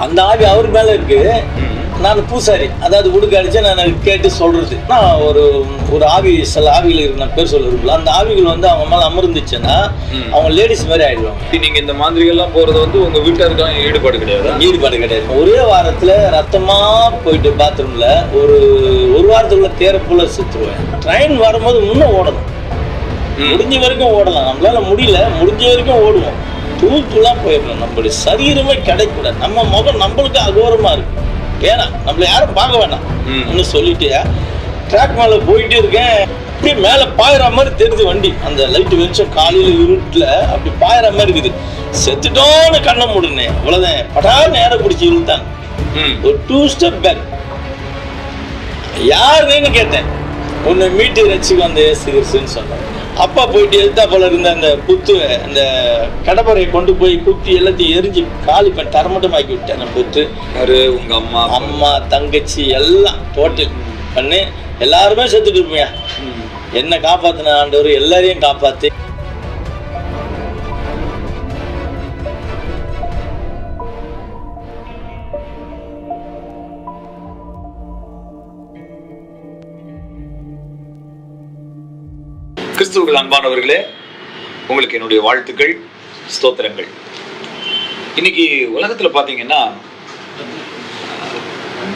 அந்த ஆவி அவர் மேல இருக்கு. நான் பூசாரி, அதாவது உடுக்க அடிச்சு நான் கேட்டு சொல்றது. நான் ஒரு ஆவி, சில ஆவிகள் இருக்கு, நான் பேர் சொல்ல, அந்த ஆவிகள் வந்து அவங்க மேல அமர்ந்துச்சுன்னா அவங்க லேடிஸ் மாதிரி ஆயிடுவாங்க. நீங்க இந்த மாதிரிகள்லாம் போறது வந்து உங்க வீட்டாருக்கெல்லாம் ஈடுபாடு கிடையாது? ஈடுபாடு கிடையாது. ஒரே வாரத்துல ரத்தமா போயிட்டு பாத்ரூம்ல ஒரு வாரத்துக்குள்ள தேரப்புல சுத்துருவேன். ட்ரெயின் வரும்போது முன்ன ஓடணும், முடிஞ்ச வரைக்கும் ஓடலாம். நம்மளால முடியல, முடிஞ்ச வரைக்கும் ஓடுவோம். தூளா போயிடணும். நம்மளுடைய சரீரமே கிடைக்கூடாது. நம்ம முகம் நம்மளுக்கு அகோரமா இருக்கு. ஏன்னா நம்மள யாரும் பார்க்க வேண்டாம் இன்னும் சொல்லிட்டு ட்ராக் மேல போயிட்டே இருக்கேன். அப்படியே மேல பாயிற மாதிரி தெரிஞ்சு வண்டி, அந்த லைட் வெளிச்சம் காலையில இருட்டுல அப்படி பாயிற மாதிரி இருக்குது. செத்துட்டோன்னு கண்ணை மூடுனேன், அவ்வளவுதான். படா நேரம் பிடிச்சி இழுத்தான். ஒரு 2 ஸ்டெப் பேக். யாருன்னு கேட்டேன். உன்னை மீட்டு ரசிக்கு அந்த ஏசுன்னு சொன்னாங்க. அப்பா போயிட்டு எழுத்தா போல இருந்த அந்த புத்து, அந்த கடப்பறையை கொண்டு போய் குத்தி எல்லாத்தையும் எரிஞ்சு காலி பண்ணி தரமட்டமாக்கி விட்டேன். நான் புத்து உங்க அம்மா தங்கச்சி எல்லாம் டோட்டல் பண்ணி எல்லாருமே செத்துட்டு இருப்பீங்க. என்ன காப்பாத்தின ஆண்டவர் எல்லாரையும் காப்பாத்தி. கிறிஸ்துவுக்குள் அன்பானவர்களே, உங்களுக்கு என்னுடைய வாழ்த்துக்கள், ஸ்தோத்திரங்கள். இன்னைக்கு உலகத்துல பாத்தீங்கன்னா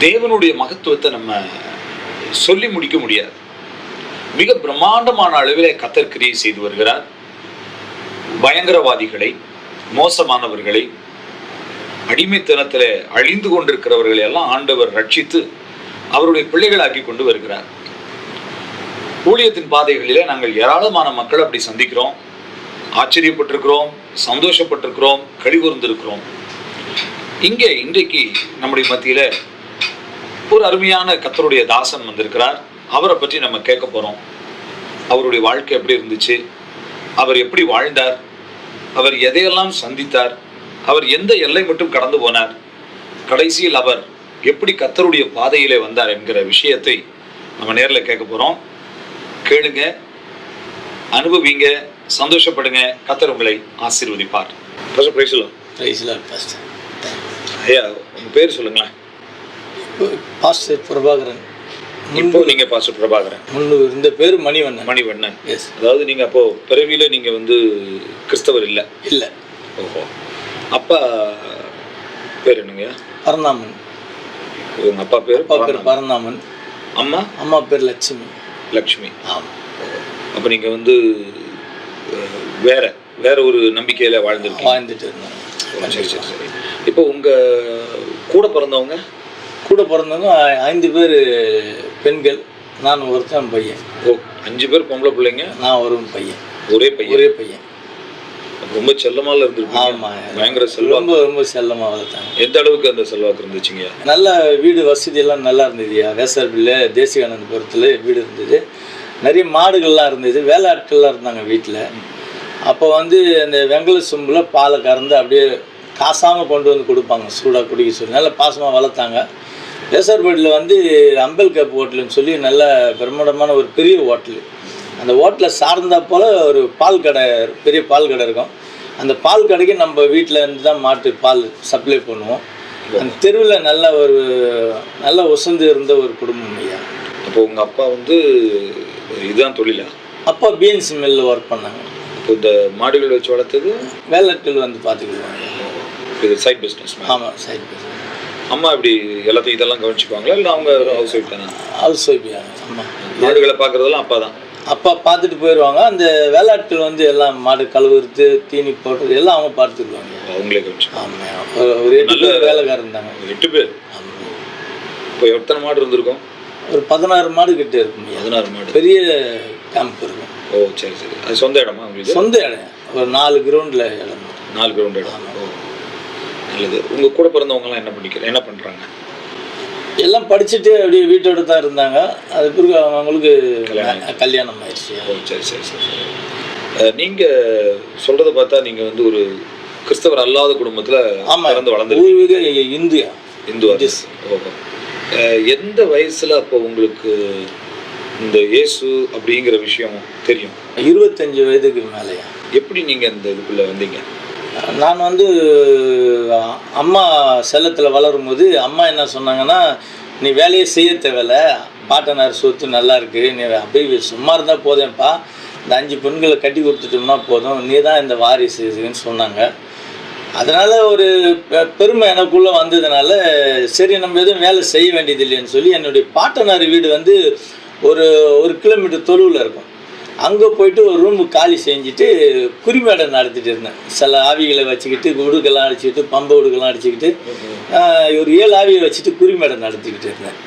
தேவனுடைய மகத்துவத்தை நம்ம சொல்லி முடிக்க முடியாது. மிக பிரம்மாண்டமான அளவிலே கர்த்தர் கிரியை செய்து வருகிறார். பயங்கரவாதிகளை, மோசமானவர்களை, அடிமைத்தனத்திலே அழிந்து கொண்டிருக்கிறவர்களை எல்லாம் ஆண்டவர் ரட்சித்து அவருடைய பிள்ளைகளாக்கி கொண்டு வருகிறார். ஊழியத்தின் பாதைகளிலே நாங்கள் ஏராளமான மக்கள் அப்படி சந்திக்கிறோம், ஆச்சரியப்பட்டிருக்கிறோம், சந்தோஷப்பட்டிருக்கிறோம், கழிவுர்ந்திருக்கிறோம். இங்கே இன்றைக்கு நம்முடைய மத்தியில ஒரு அருமையான கர்த்தருடைய தாசன் வந்திருக்கிறார். அவரை பற்றி நம்ம கேட்க போறோம். அவருடைய வாழ்க்கை எப்படி இருந்துச்சு, அவர் எப்படி வாழ்ந்தார், அவர் எதையெல்லாம் சந்தித்தார், அவர் எந்த எல்லை மட்டும் கடந்து போனார், கடைசியில் அவர் எப்படி கர்த்தருடைய பாதையிலே வந்தார் என்கிற விஷயத்தை நம்ம நேரில் கேட்க போறோம். கேளுங்க, அனுபவிங்க, சந்தோஷப்படுங்க. கர்த்தர் உங்களை ஆசீர்வதிப்பார். ஐயா, உங்க பேர் சொல்லுங்களேன். பாஸ்டர் பிரபாகரன். இப்போ நீங்க பாஸ்டர் பிரபாகரன். முன்னூறு இந்த பேர் மணிவண்ணன். மணிவண்ணன். அதாவது நீங்க அப்போ பிறவியில நீங்க வந்து கிறிஸ்தவர் இல்ல? இல்ல. ஓஹோ. அப்பா பேர் என்னங்க? பரந்தாமன். உங்க அப்பா பேர் பரந்தாமன். அம்மா பேர் லட்சுமி. லக்ஷ்மி. அப்ப நீங்க வந்து வேற ஒரு நம்பிக்கையில வாழ்ந்துட்டு இருந்தோம். சரி சரி சரி. இப்போ உங்க கூட பிறந்தவங்க 5 பேர் பெண்கள், நான் ஒருத்தன் பையன். ஓ, 5 பேர் பொம்பளை பிள்ளைங்க, நான் ஒரு பையன். ஒரே பையன். ரொம்ப செல்லமால இருந்திருப்பீங்க. ஆமா, பயங்கர செல்வம். ரொம்ப செல்லமா வளர்த்தாங்க. எந்த அளவுக்கு அந்த செல்வாக்கு இருந்துச்சுங்க? நல்ல வீடு வசதி எல்லாம் நல்லா இருந்ததுயா. வேசர்பில்ல தேசிகானந்தபுரத்துல வீடு இருந்தது. நிறைய மாடுகள்லாம் இருந்தது. வேலையாட்கள்லாம் இருந்தாங்க வீட்டில். அப்போ வந்து அந்த வெங்கல சொம்பில் பாலை கறந்து அப்படியே காசாமல் கொண்டு வந்து கொடுப்பாங்க, சூடாக குடிக்க சொல்லி. நல்லா பாசமாக வளர்த்தாங்க. வேசர்பேட்டில் வந்து அம்பல் கேப் ஹோட்டலுன்னு சொல்லி நல்ல பிரம்மாண்டமான ஒரு பெரிய ஹோட்டலு. அந்த ஹோட்டலில் சார்ந்தா போல் ஒரு பால் கடை, பெரிய பால் கடை இருக்கும். அந்த பால் கடைக்கு நம்ம வீட்டில் இருந்து தான் மாட்டு பால் சப்ளை பண்ணுவோம். அந்த தெருவில் நல்ல உசந்து இருந்த ஒரு குடும்பம் ஐயா. அப்போ உங்கள் அப்பா வந்து இதுதான் தொழிலா? அப்பா பிஎன்சி மில்லில் ஒர்க் பண்ணாங்க. இப்போ இந்த மாடுகள் வச்சு வளர்த்தது வேலைகள் வந்து பார்த்துக்குவாங்க. இது சைட் பிஸ்னஸ்? ஆமாம், சைட் பிஸ்னஸ். அம்மா இப்படி எல்லாத்தையும் இதெல்லாம் கவனிச்சுக்குவாங்களா, இல்லை அவங்க ஹவுஸ் ஒய்ஃப் தானே? House wife. அம்மா மாடுகளை பார்க்குறதெல்லாம் அப்பா தான்? அப்பா பார்த்துட்டு போயிடுவாங்க. அந்த வேலையாட்கள் வந்து எல்லாம் மாடு கழுவுறது, தீனி போடுறது எல்லாம் அவங்க பார்த்துக்குவாங்க. அவங்களே கவனிச்சு? ஆமாம், ஒரு 8 பேர் வேலைக்காரர் இருந்தாங்க. 8 பேர்? ஆமாம். இப்போ எத்தனை மாடு இருந்திருக்கும்? ஒரு 16 மாடு கிட்ட இருக்கும். 16 மாடு. பெரிய கேம்ப் இருக்கும். ஓ சரி சரி. அது சொந்த இடமா உங்களுக்கு? சொந்த இடம். ஒரு 4 கிரவுண்டில் இடம். 4 கிரவுண்ட் இடம். ஓ நல்லது. உங்கள் கூட பிறந்தவங்கலாம் என்ன பண்ணுறாங்க? எல்லாம் படிச்சுட்டு அப்படியே வீட்டோட தான் இருந்தாங்க. அது பிறகு அவங்களுக்கு கல்யாணம் ஆயிடுச்சு. ஓ சரி சரி சரி. நீங்கள் சொல்கிறத பார்த்தா நீங்கள் வந்து ஒரு கிறிஸ்தவர் அல்லாத குடும்பத்தில் பிறந்து வளர்ந்து இந்துவா? ஓஹோ. எந்த வயசில் அப்போ உங்களுக்கு இந்த இயேசு அப்படிங்கிற விஷயம் தெரியும்? 25 வயதுக்கு மேலேயா? எப்படி நீங்கள் இந்த இதுக்குள்ளே வந்தீங்க? நான் வந்து அம்மா செல்லத்தில் வளரும் போது அம்மா என்ன சொன்னாங்கன்னா, நீ வேலையே செய்ய தேவையில்ல, பாட்டனார் சொத்து நல்லா இருக்குது, நீ அப்படியே சும்மா இருந்தால் போதேன்ப்பா, இந்த 5 பெண்களை கட்டி கொடுத்துட்டோம்னா போதும், நீ தான் இந்த வாரிசுன்னு சொன்னாங்க. அதனால் ஒரு பெருமை எனக்குள்ளே வந்ததுனால சரி நம்ம எதுவும் வேலை செய்ய வேண்டியது இல்லைன்னு சொல்லி என்னுடைய பாட்டனார் வீடு வந்து ஒரு 1 கிலோமீட்டர் தொலைவில் இருக்கும். அங்கே போயிட்டு ஒரு ரூமு காலி செஞ்சுட்டு குறிமேடை நடத்திட்டு இருந்தேன். சில ஆவிகளை வச்சுக்கிட்டு உடுக்கெல்லாம் அடிச்சுக்கிட்டு பம்பை உடுக்கெல்லாம் அடிச்சுக்கிட்டு ஒரு 7 ஆவியை வச்சுட்டு குறிமேடை நடத்திக்கிட்டு இருந்தேன்.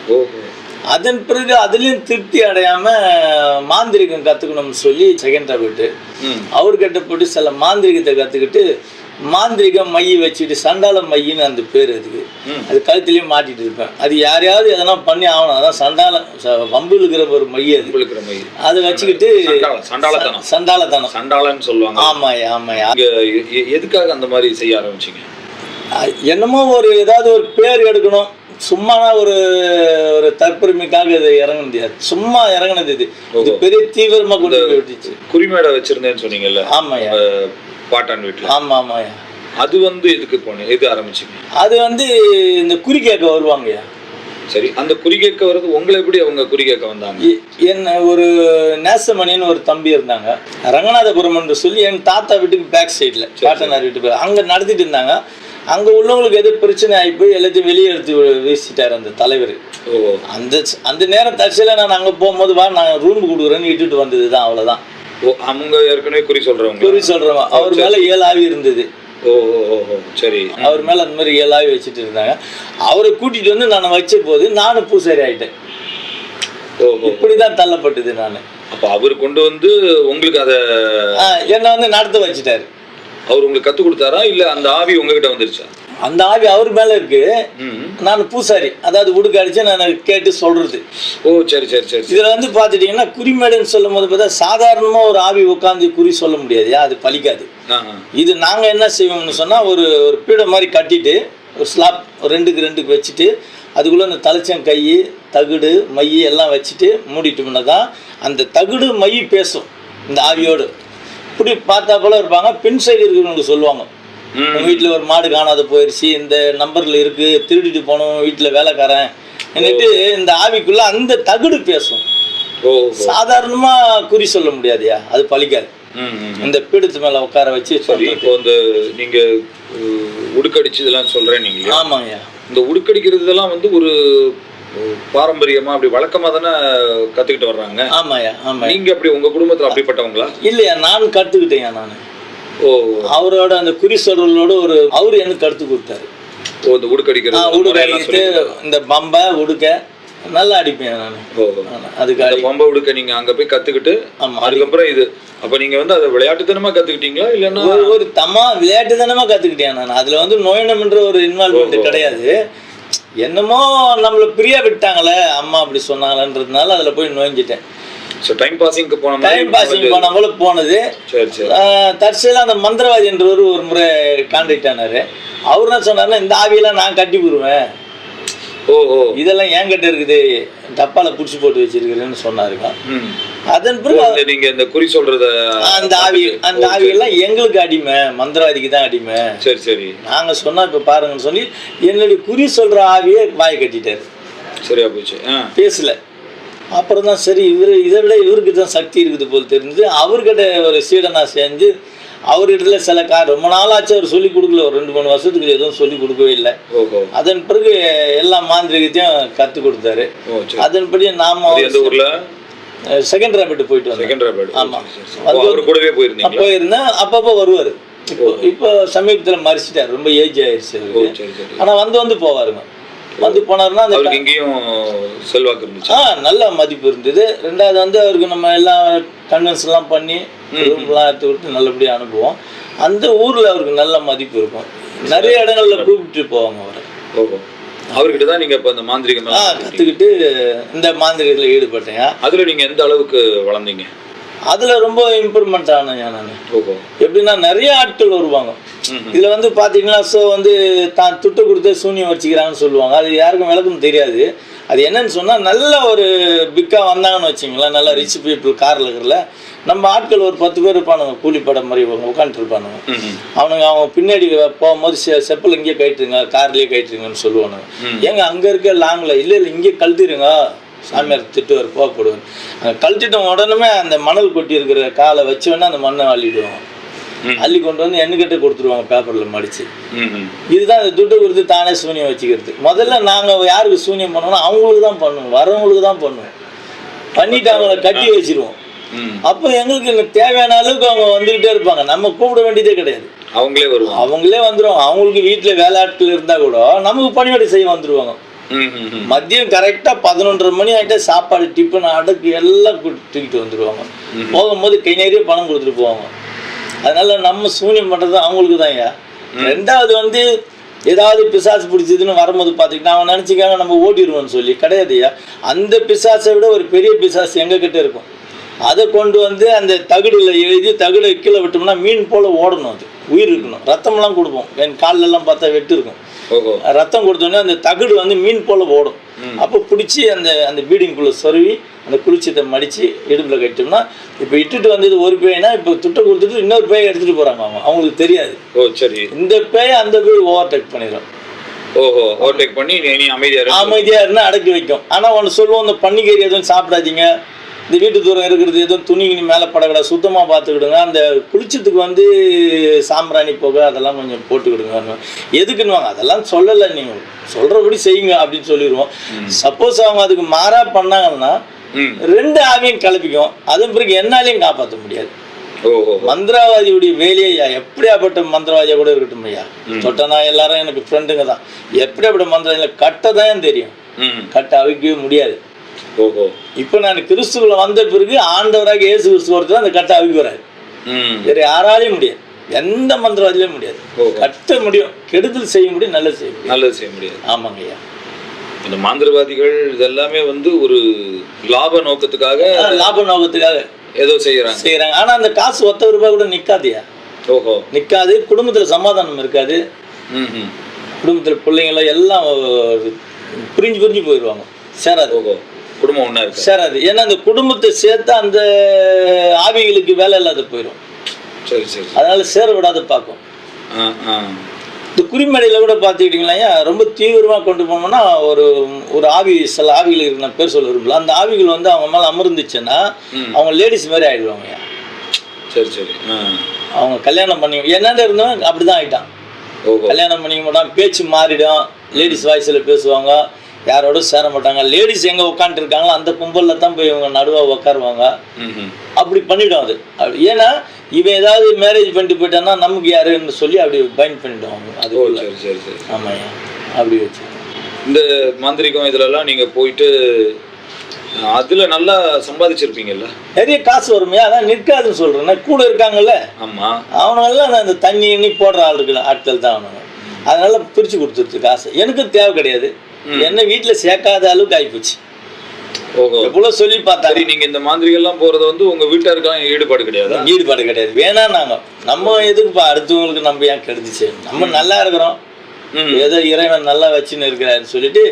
அதன் பிறகு அதுலேயும் திருப்தி அடையாமல் மாந்திரிகம் கற்றுக்கணும்னு சொல்லி செகண்டாக போயிட்டு அவர்கிட்ட போட்டு சில மாந்திரிகத்தை கற்றுக்கிட்டு மாந்திரிகம் மைய வச்சுட்டு சண்டால மையின்னு அந்த பேர் அதுக்கு, அது கழுத்துலேயும் மாட்டிட்டு இருப்பேன். அது யாரையாவது எதனா பண்ணி ஆகணும், அதான் சண்டால வம்பு இருக்கிற ஒரு மைய, அது அதை வச்சுக்கிட்டு சண்டாலத்தனம் சண்டாலன்னு சொல்லுவாங்க. ஆமாயா ஆமாயா. எதுக்காக அந்த மாதிரி செய்ய ஆரம்பிச்சிங்க? என்னமோ ஒரு ஏதாவது ஒரு பேர் எடுக்கணும், சும்மா ஒரு தற்பெருமைக்காக இது இறங்க முடியாது, சும்மா இறங்கினது. இது பெரிய தீவிரமாக கொண்டு போய் விட்டுச்சு. குறிமேடை வச்சிருந்தேன்னு சொன்னீங்கல்ல? ஆமாயா, பாட்டான் வீட்டில். ஆமாம் ஆமாயா. அது வந்து எதுக்கு போனேன், எது ஆரம்பிச்சிங்க? அது வந்து இந்த குறி கேட்க வருவாங்கய்யா. சரி, அந்த குறி கேட்க வர்றது உங்களை எப்படி அவங்க குறி கேட்க வந்தாங்க? என்ன ஒரு நேசமணின்னு ஒரு தம்பி இருந்தாங்க, ரங்கநாதபுரம் என்று சொல்லி என் தாத்தா வீட்டுக்கு பேக் சைடில் பாட்டனார் வீட்டுக்கு அங்கே நடத்திட்டு இருந்தாங்க. அங்கே உள்ளவங்களுக்கு எது பிரச்சனை ஆகி போய் எல்லாத்தையும் வெளியே எடுத்து வீசிட்டார் அந்த தலைவர். அந்த நேரம் தற்செயலாக நான் அங்கே போகும்போது வா நான் ரூம் கொடுக்குறேன்னு இட்டுட்டு வந்தது தான், அவ்வளோதான். அவங்க ஏற்கனவே குறி சொல்றவங்க அவர் மேல 7 ஆவி இருந்தது. சரி, அவர் மேல அந்த மாதிரி 7 ஆவி வச்சுட்டு இருந்தாங்க. அவரை கூட்டிட்டு வந்து நான் வச்ச போது நானும் பூசாரி ஆயிட்டேன். இப்படிதான் தள்ளப்பட்டது நான். அப்ப அவர் கொண்டு வந்து உங்களுக்கு அத என்ன வந்து நடத்த வச்சுட்டாரு. அவர் உங்களுக்கு கத்து கொடுத்தாரா இல்ல அந்த ஆவி உங்ககிட்ட வந்துருச்சா? அந்த ஆவி அவர் மேல இருக்கு, நான் பூசாரி, அதாவது உடுக்க அடிச்சு நான் கேட்டு சொல்றது. சரி சரி சரி. இதுல வந்து பாத்துட்டீங்கன்னா குறிமேடுன்னு சொல்லும் போது பார்த்தா சாதாரணமா ஒரு ஆவி உட்காந்து குறி சொல்ல முடியாதுயா, அது பலிக்காது. இது நாங்க என்ன செய்வோம்னு சொன்னா ஒரு பீடம் மாதிரி கட்டிட்டு ஒரு ஸ்லாப் 2க்கு வச்சுட்டு அதுக்குள்ள அந்த தலைச்சம் கை தகுடு மை எல்லாம் வச்சுட்டு மூடிட்டோம்னா தான் அந்த தகுடு மை பேசும் இந்த ஆவியோடு. இப்படி பார்த்தா போல இருப்பாங்க. பின் சைடு இருக்கிறவங்களுக்கு சொல்லுவாங்க, உங்கள் வீட்டில் ஒரு மாடு காணாத போயிடுச்சு, இந்த நம்பரில் இருக்குது, திருடிட்டு போனோம், வீட்டில் வேலைக்காரன் என்னட்டு இந்த ஆவிக்குள்ள அந்த தகுடு பேசும். சாதாரணமாக குறி சொல்ல முடியாதுயா, அது பலிக்காது. இந்த பீடத்து மேலே உட்கார வச்சு இப்போ இந்த நீங்கள் உடுக்கடிச்சு இதெல்லாம் சொல்கிறேன் நீங்கள்? ஆமாங்கய்யா. இந்த உடுக்கடிக்கிறது இதெல்லாம் வந்து ஒரு பாரம்பரியமா அப்படி வழக்கமா தானே கத்துக்கிட்டு வர்றாங்க? ஆமாயா ஆமா. நீங்க அப்படி உங்க குடும்பத்துல அப்படிப்பட்டவங்களா? இல்லையா, நான் கத்துக்கிட்டேன். நான் அவரோட அந்த குறி சொல்றதோட அவரு எனக்கு கற்றுக் கொடுத்தாரு. இந்த உடுக்கடிக்கிறது, உடுக்கடிக்கிட்டு இந்த பம்பை உடுக்க நல்லா அடிப்பேன் நான். அதுக்கு பம்பை உடுக்க நீங்க அங்க போய் கத்துக்கிட்டு அதுக்கப்புறம் இது அப்ப நீங்க வந்து அதை விளையாட்டுத்தனமா கத்துக்கிட்டீங்களா இல்லைன்னா? ஒரு விளையாட்டுத்தனமா கத்துக்கிட்டேன் நான். அதுல வந்து நோயினம்ன்ற ஒரு இன்வால்வ்மெண்ட் கிடையாது. என்னமோ நம்மளை பிரியா விட்டாங்களே அம்மா அப்படி சொன்னாங்களன்றதுனால அதுல போய் நோய்ஞ்சிட்டேன். டைம் பாசிங் போன போல போனது. தற்செயலா அந்த மந்திரவாதி என்றவர் ஒரு முறை கான்டாக்ட் ஆனாரு. அவர் என்ன சொன்னாருன்னா, இந்த ஆவியெல்லாம் நான் கட்டி விடுவேன், இதெல்லாம் ஏன் கிட்ட இருக்குது, டப்பால புடிச்சு போட்டு வச்சிருக்கிறேன்னு சொன்னாருங்க. அதன் பிறகு நீங்க இந்த குறி சொல்றத அந்த ஆவியெல்லாம் எங்களுக்கு அடிமை, மந்திரவாதிக்கு தான் அடிமை. சரி சரி. நாங்க சொன்னா இப்ப பாருங்கன்னு சொல்லி என்னுடைய குறி சொல்ற ஆவியை வாய் கட்டிட்டாரு. சரியா போச்சு, பேசல. அப்புறம் தான் சரி இதை விட இவருக்கு தான் சக்தி இருக்குது போல் தெரிஞ்சு அவர்கிட்ட ஒரு சீடனா சேர்ந்து அவர்கிட்ட சில ரொம்ப நாளாச்சு அவர் சொல்லி கொடுக்கல, ஒரு 2-3 வருஷத்துக்கு எதுவும் சொல்லி கொடுக்கவே இல்லை. அதன் பிறகு எல்லா மாந்திரிகத்தையும் கற்றுக் கொடுத்தாரு. அதன்படி நாம செகண்ட் ரேபிட் போயிட்டு வந்தோம். ஆமா, போயிருந்தேன். அப்பப்போ வருவாரு. இப்போ சமீபத்தில் மறிச்சிட்டாரு, ரொம்ப ஏஜ் ஆயிடுச்சு. ஆனா வந்து போவாருங்க. வந்து போனாருன்னா செல்வாக்கு இருந்துச்சு, நல்ல மதிப்பு இருந்தது. ரெண்டாவது வந்து அவருக்கு நம்ம எல்லாம் கன்வென்ஸ் எல்லாம் பண்ணி ரூம்லாம் எடுத்து விட்டு நல்லபடியாக அனுப்புவோம். அந்த ஊர்ல அவருக்கு நல்ல மதிப்பு இருக்கும். நிறைய இடங்கள்ல கூப்பிட்டு போவாங்க அவரை. அவர்கிட்ட தான் நீங்க இப்ப இந்த மாந்திரிகம் கத்துக்கிட்டு இந்த மாந்திரிகத்தில் ஈடுபட்டேன். அதுல நீங்க எந்த அளவுக்கு வளர்ந்தீங்க? அதில் ரொம்ப இம்ப்ரூவ்மெண்ட் ஆனேன் நான். எப்படின்னா நிறைய ஆட்கள் வருவாங்க. இதில் வந்து பார்த்தீங்கன்னா ஸோ வந்து தான் துட்டு கொடுத்து சூன்யம் வச்சுக்கிறாங்கன்னு சொல்லுவாங்க. அது யாருக்கும் விளக்கம் தெரியாது. அது என்னன்னு சொன்னால் நல்ல ஒரு பிக்காக வந்தாங்கன்னு வச்சிங்களேன், நல்லா ரிச் பீப்புள் காரில் இருக்கிறல நம்ம ஆட்கள் ஒரு 10 பேர் இருப்பானுங்க, கூலிப்படை மாதிரி உட்காந்துருப்பானுங்க. அவங்க பின்னாடி போகும்போது செப்பல் இங்கேயே கயிட்டுருங்க, கார்லேயே கயிட்டுருங்கன்னு சொல்லுவானுங்க. ஏங்க அங்கே இருக்க லாங்கில் இல்லை இங்கே கழட்டிடுங்க, சாமியார் திட்டுவார் போகப்படுவார். அங்கே கழட்டிட்ட உடனே அந்த மணல் கொட்டி இருக்கிற காலை வச்சோன்னா அந்த மண்ணை அள்ளிடுவாங்க. அள்ளி கொண்டு வந்து எண்ணுக்கிட்ட கொடுத்துருவாங்க பேப்பரில் மடித்து. இதுதான் அந்த துட்டு கொடுத்து தானே சூன்யம் வச்சுக்கிறது. முதல்ல நாங்கள் யாருக்கு சூன்யம் பண்ணுவோம்னா அவங்களுக்கு தான் பண்ணுவோம், வரவங்களுக்கு தான் பண்ணுவோம். பண்ணிவிட்டு அவங்கள கட்டி வச்சிருவோம். அப்போ எங்களுக்கு தேவையான அளவுக்கு அவங்க வந்துக்கிட்டே இருப்பாங்க. நம்ம கூப்பிட வேண்டியதே கிடையாது, அவங்களே வந்துடுவாங்க. அவங்களுக்கு வீட்டில் வேலையாட்கள் இருந்தால் கூட நமக்கு பணிவிடை செய்ய வந்துடுவாங்க. மதியம் கரெக்டாக 11:30 மணி ஆகிட்டா சாப்பாடு டிஃபன் அடக்கு எல்லாம் தூக்கிட்டு வந்துடுவாங்க. போகும்போது கை நிறைய பணம் கொடுத்துட்டு போவாங்க. அதனால நம்ம சூன்யம் பண்ணுறது அவங்களுக்கு தான். ஐயா ரெண்டாவது வந்து ஏதாவது பிசாசு பிடிச்சதுன்னு வரும்போது பார்த்திங்கன்னா அவன் நினச்சிக்காங்க நம்ம ஓட்டிடுவோன்னு சொல்லி. கிடையாதுயா, அந்த பிசாசை விட ஒரு பெரிய பிசாசு எங்ககிட்ட இருக்கும். அதை கொண்டு வந்து அந்த தகுடில் எழுதி தகுடை கீழே விட்டோம்னா மீன் போல் ஓடணும். அது உயிர் இருக்கணும். ரத்தம்லாம் கொடுப்போம். என் காலெல்லாம் பார்த்தா வெட்டு இருக்கும். ரத்தம் கொடுத்தோடனே அந்த தகுடு வந்து மீன் போல் ஓடும். அப்போ பிடிச்சி அந்த அந்த பீடிங்குள்ளே சொருவி அந்த குளிச்சத்தை மடித்து இடுப்பில் கட்டிட்டோம்னா இப்போ இட்டுட்டு வந்தது ஒரு பேய்னா இப்போ துட்டை கொடுத்துட்டு இன்னொரு பேயை எடுத்துகிட்டு போகிறாங்க. அவங்களுக்கு தெரியாது. சரி, இந்த பேயை அந்த பேய் ஓவர்டேக் பண்ணிடும். ஓவர்டேக் பண்ணி அமைதியாக இருந்தால் அடக்கி வைக்கும். ஆனால் ஒன்று சொல்லுவோம், இந்த பன்னிக்கறி எதுவும் சாப்பிடாதீங்க, இந்த வீட்டு தூரம் இருக்கிறது எதுவும் துணிகினி மேலே படக்கூட சுத்தமாக பார்த்துக்கிடுங்க, அந்த குளிச்சத்துக்கு வந்து சாம்பிராணி போக அதெல்லாம் கொஞ்சம் போட்டுக்கிடுங்க. எதுக்குன்னுவாங்க, அதெல்லாம் சொல்லலை, நீங்கள் சொல்கிறபடி செய்யுங்க அப்படின்னு சொல்லிடுவோம். சப்போஸ் அவங்க அதுக்கு மாறாக பண்ணாங்கன்னா 2 ஆவியும் கிளப்பிக்கும். அதன் பிறகு என்னாலையும் காப்பாற்ற முடியாது. மந்திரவாதியுடைய வேலையா எப்படியாப்பட்ட மந்திரவாதியா கூட இருக்கட்டும் ஐயா, தொட்டனா எல்லாரும் எனக்கு ஃப்ரெண்டுங்க தான். எப்படியாப்பட்ட மந்திரவாதியில கட்ட தான் தெரியும், கட்ட அவிக்கவே முடியாது. இப்ப நான் கிறிஸ்துக்குள்ள வந்த பிறகு ஆண்டவராக இயேசு கிறிஸ்து ஒருத்தர் அந்த கட்டை அவிக்க வராது. வேற யாராலையும் முடியாது, எந்த மந்திரவாதிலையும் முடியாது. கட்ட முடியும், கெடுதல் செய்ய முடியும், நல்லது செய்ய முடியாது. ஆமாங்க ஐயா. இந்த மந்திரவாதிகள் இதெல்லாமே வந்து ஒரு லாப நோக்கத்துக்காக ஏதோ செய்யறாங்க. ஆனா அந்த காசு ₹10 கூட நிக்காதியா. நிக்காது. குடும்பத்துல சமாதானம் இருக்காது. குடும்பத்துல பிள்ளைங்கள எல்லாம் பிரிஞ்சு போயிடுவாங்க. சேராது. குடும்பம் ஒண்ணா இருக்கு, சேராது. ஏன்னா அந்த குடும்பத்தை சேர்த்தா அந்த ஆவிகளுக்கு வேலை இல்லாத போயிடும். அதனால சேர விடாத பார்க்கும். இந்த குறிமடையில கூட பார்த்துக்கிட்டீங்களா, ரொம்ப தீவிரமாக கொண்டு போனோம்னா ஒரு ஆவி, சில ஆவிகளுக்கு நான் பேர் சொல்ல விரும்பல, அந்த ஆவிகள் வந்து அவங்க மேலே அமர்ந்துச்சுன்னா அவங்க லேடிஸ் மாதிரி ஆயிடுவாங்க. அவங்க கல்யாணம் பண்ணி என்னென்ன இருந்தோம் அப்படிதான் ஆகிட்டான். கல்யாணம் பண்ணிக்க மாட்டான், பேச்சு மாறிடும், லேடிஸ் வாய்ஸில் பேசுவாங்க, யாரோட சேர மாட்டாங்க. லேடிஸ் எங்கே உட்காந்துருக்காங்களோ அந்த கும்பலில் தான் போய் இவங்க நடுவாக உட்காருவாங்க. அப்படி பண்ணிவிடும் அது. ஏன்னா இவன் ஏதாவது மேரேஜ் பண்ணிட்டு போயிட்டான்னா நமக்கு யாருன்னு சொல்லி அப்படி பைண்ட் பண்ணிவிடுவாங்க. அது ஆமாய்யா, அப்படி வச்சு. இந்த மாந்திரிகம் இதிலெல்லாம் நீங்கள் போயிட்டு அதில் நல்லா சம்பாதிச்சிருப்பீங்கல்ல, நிறைய காசு வருமே. அதான் நிற்காதுன்னு சொல்கிறேன். கூட இருக்காங்கல்ல, ஆமாம், அவனுங்கெல்லாம் அந்த தண்ணி எண்ணி போடுற ஆட்கள் தான் அவனுங்க. அதனால பிரித்து கொடுத்துருச்சு காசு. எனக்கு தேவை கிடையாது, என்ன வீட்டில் சேர்க்காத அளவுக்கு ஆகிப்போச்சு. எவ்வளோ சொல்லி பார்த்தா. நீங்க இந்த மாந்திரிகள்லாம் போறது வந்து உங்க வீட்டாருக்கெல்லாம் ஈடுபாடு கிடையாது. வேணா நாங்கள் நம்ம எதுக்குப்பா அடுத்தவங்களுக்கு நம்ம ஏன் கெடுத்துச்சு, நம்ம நல்லா இருக்கிறோம், ஏதோ இறைவன் நல்லா வச்சுன்னு இருக்கிறாருன்னு சொல்லிட்டு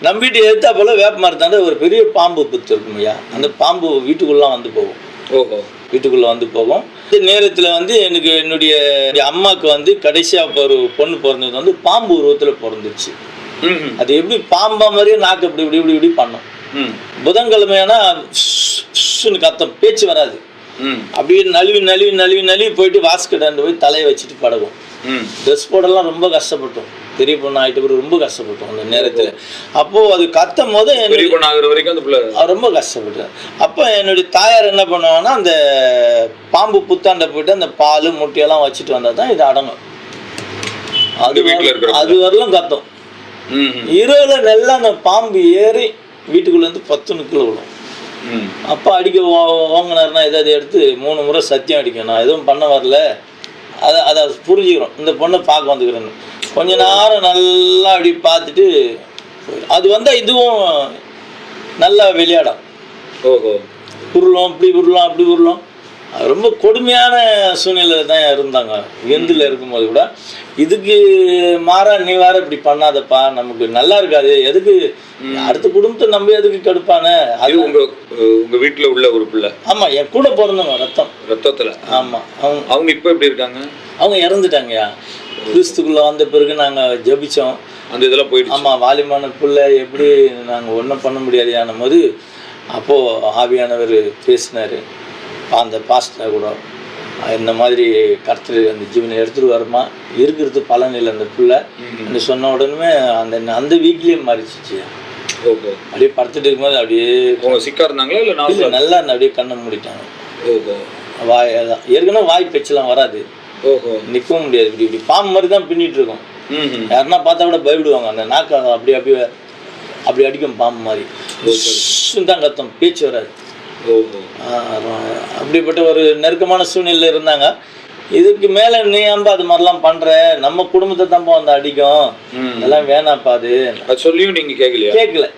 நம்பிட்டு எடுத்தா போல வேப்ப மரத்தாண்ட ஒரு பெரிய பாம்பு புத்து இருக்கும் ஐயா. அந்த பாம்பு வீட்டுக்குள்ள வந்து போகும். வீட்டுக்குள்ள வந்து போகும். இந்த நேரத்தில் வந்து எனக்கு என்னுடைய அம்மாவுக்கு வந்து கடைசியாக ஒரு பொண்ணு பிறந்தது வந்து பாம்பு உருவத்தில் பிறந்துச்சு. அது எப்படி பாம்பா மாதிரியே நாக்கு இப்படி இப்படி இப்படி இப்படி பண்ணும். புதன்கிழமையானா கத்தம், பேச்சு வராது. அப்படியே நழுவி போயிட்டு வாஸ்கட்டாண்டு போய் தலையை வச்சுட்டு படகும். ட்ரெஸ் போடலாம் ரொம்ப கஷ்டப்பட்டோம். பெரிய பொண்ணு ஆகிட்டு கூட ரொம்ப கஷ்டப்பட்டோம் அந்த நேரத்தில். அப்போது அது கத்தும் போது ரொம்ப கஷ்டப்பட்டேன். அப்போ என்னுடைய தாயார் என்ன பண்ணுவாங்கன்னா அந்த பாம்பு புத்தாண்டை போயிட்டு அந்த பால் முட்டையெல்லாம் வச்சுட்டு வந்தால் தான் இது அடங்கும். அது வரலாம் கத்தும். இரவுல நல்லா அந்த பாம்பு ஏறி வீட்டுக்குள்ளேருந்து 10 நிற்கல விடும். அப்பா அடிக்க வாங்கினாருன்னா ஏதாவது எடுத்து 3 முறை சத்தியம் அடிக்கும், நான் எதுவும் பண்ண வரல, அதை புரிஞ்சுக்கிறோம். இந்த பொண்ணை பார்க்க வந்துக்கிறேன்னு கொஞ்ச நேரம் நல்லா அப்படி பார்த்துட்டு அது வந்தால் இதுவும் நல்லா விளையாடும். உருளும், இப்படி உருளும், அப்படி உருளும். ரொம்ப கொடுமையான சூழ்நிலை தான் இருந்தாங்க எந்தில் இருக்கும்போது கூட. இதுக்கு மாறா நீ வேற இப்படி பண்ணாதப்பா, நமக்கு நல்லா இருக்காது, எதுக்கு அடுத்த குடும்பத்தை நம்ம எதுக்கு கெடுப்பானே. அது உங்க வீட்டுல உள்ள ஒரு பிள்ளை? ஆமா, என் கூட பிறந்தவங்க ரத்தத்துல. ஆமா. அவங்க இப்ப எப்படி இருக்காங்க? அவங்க இறந்துட்டாங்கய்யா. கிறிஸ்துக்குள்ள வந்த பிறகு நாங்க ஜபிச்சோம், அந்த இதெல்லாம் போயிடுச்சு. ஆமா, வாலிமான பிள்ளை எப்படி நாங்க ஒன்றும் பண்ண முடியாதுயான போது அப்போ ஆவியானவர் பேசினாரு அந்த பாஸ்டர் கூட, இந்த மாதிரி கர்த்தர் அந்த ஜீவனை எடுத்துட்டு வரமா, இருக்கிறது பலன் இல்லை அந்த பிள்ளை சொன்ன உடனே அந்த வீக்லேயே மாறிச்சிச்சு. அப்படியே படுத்துட்டு இருக்கும்போது அப்படியே சிக்கா இருந்தாங்களா இல்லை நல்லா இருந்த அப்படியே கண்ணை மூடிட்டாங்க. வாய் அதான் ஏற்கனவே வாய் பேச்செல்லாம் வராது, நிற்கவும் முடியாது, இப்படி இப்படி பாம்பு மாதிரி தான் பின்னிட்டு இருக்கும். யாருன்னா பார்த்தா கூட பயப்படுவாங்க, அந்த நாக்கு அப்படி அப்படியே அப்படி அடிக்கும் பாம்பு மாதிரி தான் கத்தம், பேச்சு வராது. அப்படிப்பட்ட ஒரு நெருக்கமான சூழ்நிலை இருந்தாங்க. இதுக்கு மேல நீ ஏன்பா அது மாதிரிலாம் பண்ற, நம்ம குடும்பத்தை தான்ப்பா வந்து அடிக்கும், இதெல்லாம் வேணாப்பா. அது சொல்லியும் நீங்க கேட்கலையா? கேட்கல,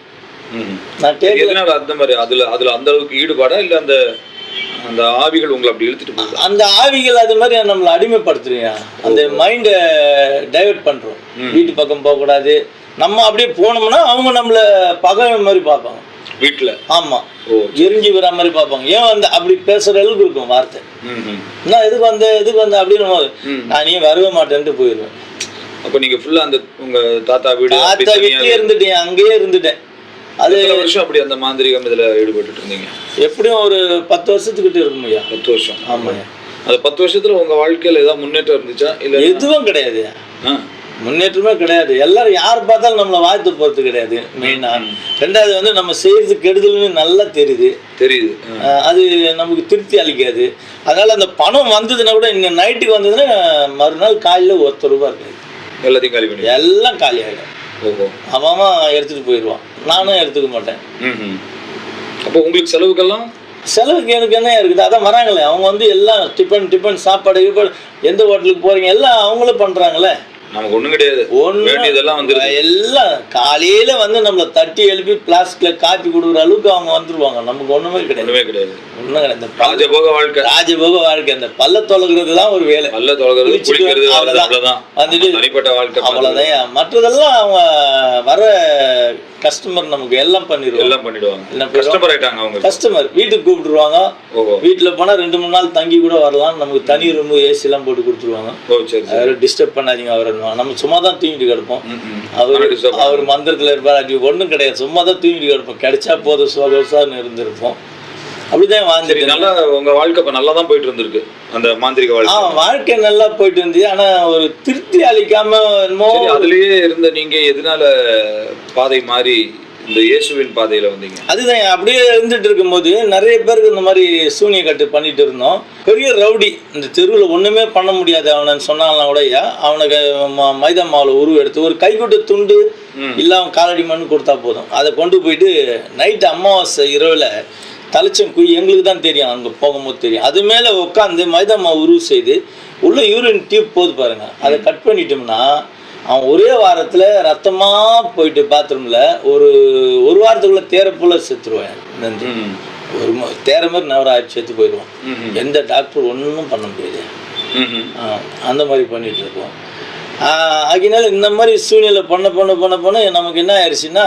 நான் கேட்கல. அந்த மாதிரி அதுல அந்த அளவுக்கு ஈடுபாடா இல்ல அந்த அந்த ஆவிகள் உங்களை அப்படி இழுத்துட்டு போகுது? அந்த ஆவிகள் அது மாதிரி நம்மளை அடிமைப்படுத்துறீங்க, அந்த மைண்டை டைவர்ட் பண்றோம். வீட்டு பக்கம் போகக்கூடாது, நம்ம அப்படியே போனோம்னா அவங்க நம்மள பகை மாதிரி பார்ப்பாங்க வீட்டுல. ஆமா, எரிஞ்சு வர மாதிரி பார்ப்பாங்க. ஏன் வந்து அப்படி பேசுற அளவுக்கு இருக்கும் வார்த்தை. நான் எதுக்கு வந்த அப்படின்னு நான் நீ வரவே மாட்டேன்ட்டு போயிடுவேன். அப்ப நீங்க ஃபுல்லா அந்த உங்க தாத்தா வீட்லயே இருந்துட்டேன், அங்கேயே இருந்துட்டேன். அது வருஷம் அப்படி அந்த மாந்திரிகம் இதுல ஈடுபட்டு இருந்தீங்க? எப்படியும் ஒரு 10 வருஷத்துக்கிட்ட இருக்கும் ஐயா. 10 வருஷம். ஆமாய்யா. அந்த 10 வருஷத்துல உங்க வாழ்க்கையில ஏதாவது முன்னேற்றம் இருந்துச்சா? இல்ல எதுவும் கிடையாது, முன்னேற்றமே கிடையாது. எல்லாரும் யார் பார்த்தாலும் நம்மளை வாழ்த்து போறது கிடையாது மெயினா. ரெண்டாவது வந்து நம்ம செய்யறது கெடுதல்னு நல்லா தெரியுது, அது நமக்கு திருப்தி அளிக்காது. அதனால அந்த பணம் வந்ததுன்னா கூட இங்க நைட்டுக்கு வந்ததுன்னா மறுநாள் காலையில் ₹1 இருக்காது, எல்லாத்தையும் காலி பண்ணி எல்லாம் காலி ஆகிடும். அவன் எடுத்துட்டு போயிடுவான், நானும் எடுத்துக்க மாட்டேன். அப்போ உங்களுக்கு செலவுக்கு எனக்கு என்ன இருக்குது, அதான் வராங்களே அவங்க வந்து எல்லாம் டிஃபன் சாப்பாடு எந்த ஹோட்டலுக்கு போறீங்க எல்லாம் அவங்களும் பண்றாங்களே, நமக்கு ஒண்ணும் கிடையாது. எல்லாம் காலையில வந்து நம்மளை தட்டி எழுப்பி பிளாஸ்டிக்ல காப்பி கொடுக்குற அளவுக்கு அவங்க வந்துருவாங்க. நமக்கு ஒண்ணுமே கிடையாது, ஒண்ணும் கிடையாது. ராஜபோக வாழ்க்கை. அந்த பல்ல தொலைகிறது தான் ஒரு வேலை, அவ்வளவுதான். மற்றதெல்லாம் அவங்க வர கஸ்டமர் நமக்கு எல்லாம் பண்ணிடுவாங்க. கஸ்டமர் வீட்டுக்கு கூப்பிட்டுருவாங்க, வீட்டுல போனா 2-3 நாள் தங்கி கூட வரலாம். நமக்கு தனி ரூம் ஏசி எல்லாம் போட்டு கொடுத்துருவாங்க. டிஸ்டர்ப் பண்ணாதீங்க அவரை, நம்ம சும்மா தான் தூங்கிட்டு கிடப்போம். அவர் மந்திரத்துல இருப்பார், அது ஒண்ணும் கிடையாது, சும்மா தான் தூங்கிட்டு கிடப்போம். கிடைச்சா போதும் சோகசான்னு இருந்திருப்போம். அப்படிதான் வாழ்ந்துட்டு. நல்லா உங்க வாழ்க்கை நல்லா தான் போயிட்டு இருந்திருக்கு அந்த மாந்திரிக வாழ்க்கை. வாழ்க்கை நல்லா போயிட்டு இருந்துச்சு, ஆனா ஒரு திருப்தி அளிக்காம அதுலயே இருந்த நீங்க எதனால பாதை மாறி இந்த இயேசுவின் பாதையில வந்தீங்க? அதுதான், அப்படியே இருந்துட்டு இருக்கும்போது நிறைய பேருக்கு இந்த மாதிரி சூனிய கட்டு பண்ணிட்டு இருந்தோம். பெரிய ரவுடி, இந்த தெருவில் ஒண்ணுமே பண்ண முடியாது அவனு சொன்னாலாம் கூட அவனுக்கு மைதா மாவுல உருவ எடுத்து ஒரு கைக்குட்ட துண்டு இல்ல அவன் காலடி மண்ணு கொடுத்தா போதும், அதை கொண்டு போயிட்டு நைட்டு அமாவாசை இரவுல தலைச்சம் குய் எங்களுக்கு தான் தெரியும், அங்கே போகும்போது தெரியும். அது மேலே உட்காந்து மைதா மாவு உருவு செய்து உள்ள யூரின் டியூப் போது பாருங்க, அதை கட் பண்ணிட்டோம்னா அவன் ஒரே வாரத்தில் ரத்தமாக போயிட்டு பாத்ரூமில் ஒரு வாரத்துக்குள்ளே தேரப்புல செத்துருவேன். நன்றி ஒரு தேர மாதிரி நவராக செத்து போயிடுவான். எந்த டாக்டர் ஒன்றும் பண்ண முடியாது, அந்த மாதிரி பண்ணிட்டு இருக்கோம். அதனால இந்த மாதிரி சூழ்நிலை பண்ண நமக்கு என்ன ஆயிடுச்சுன்னா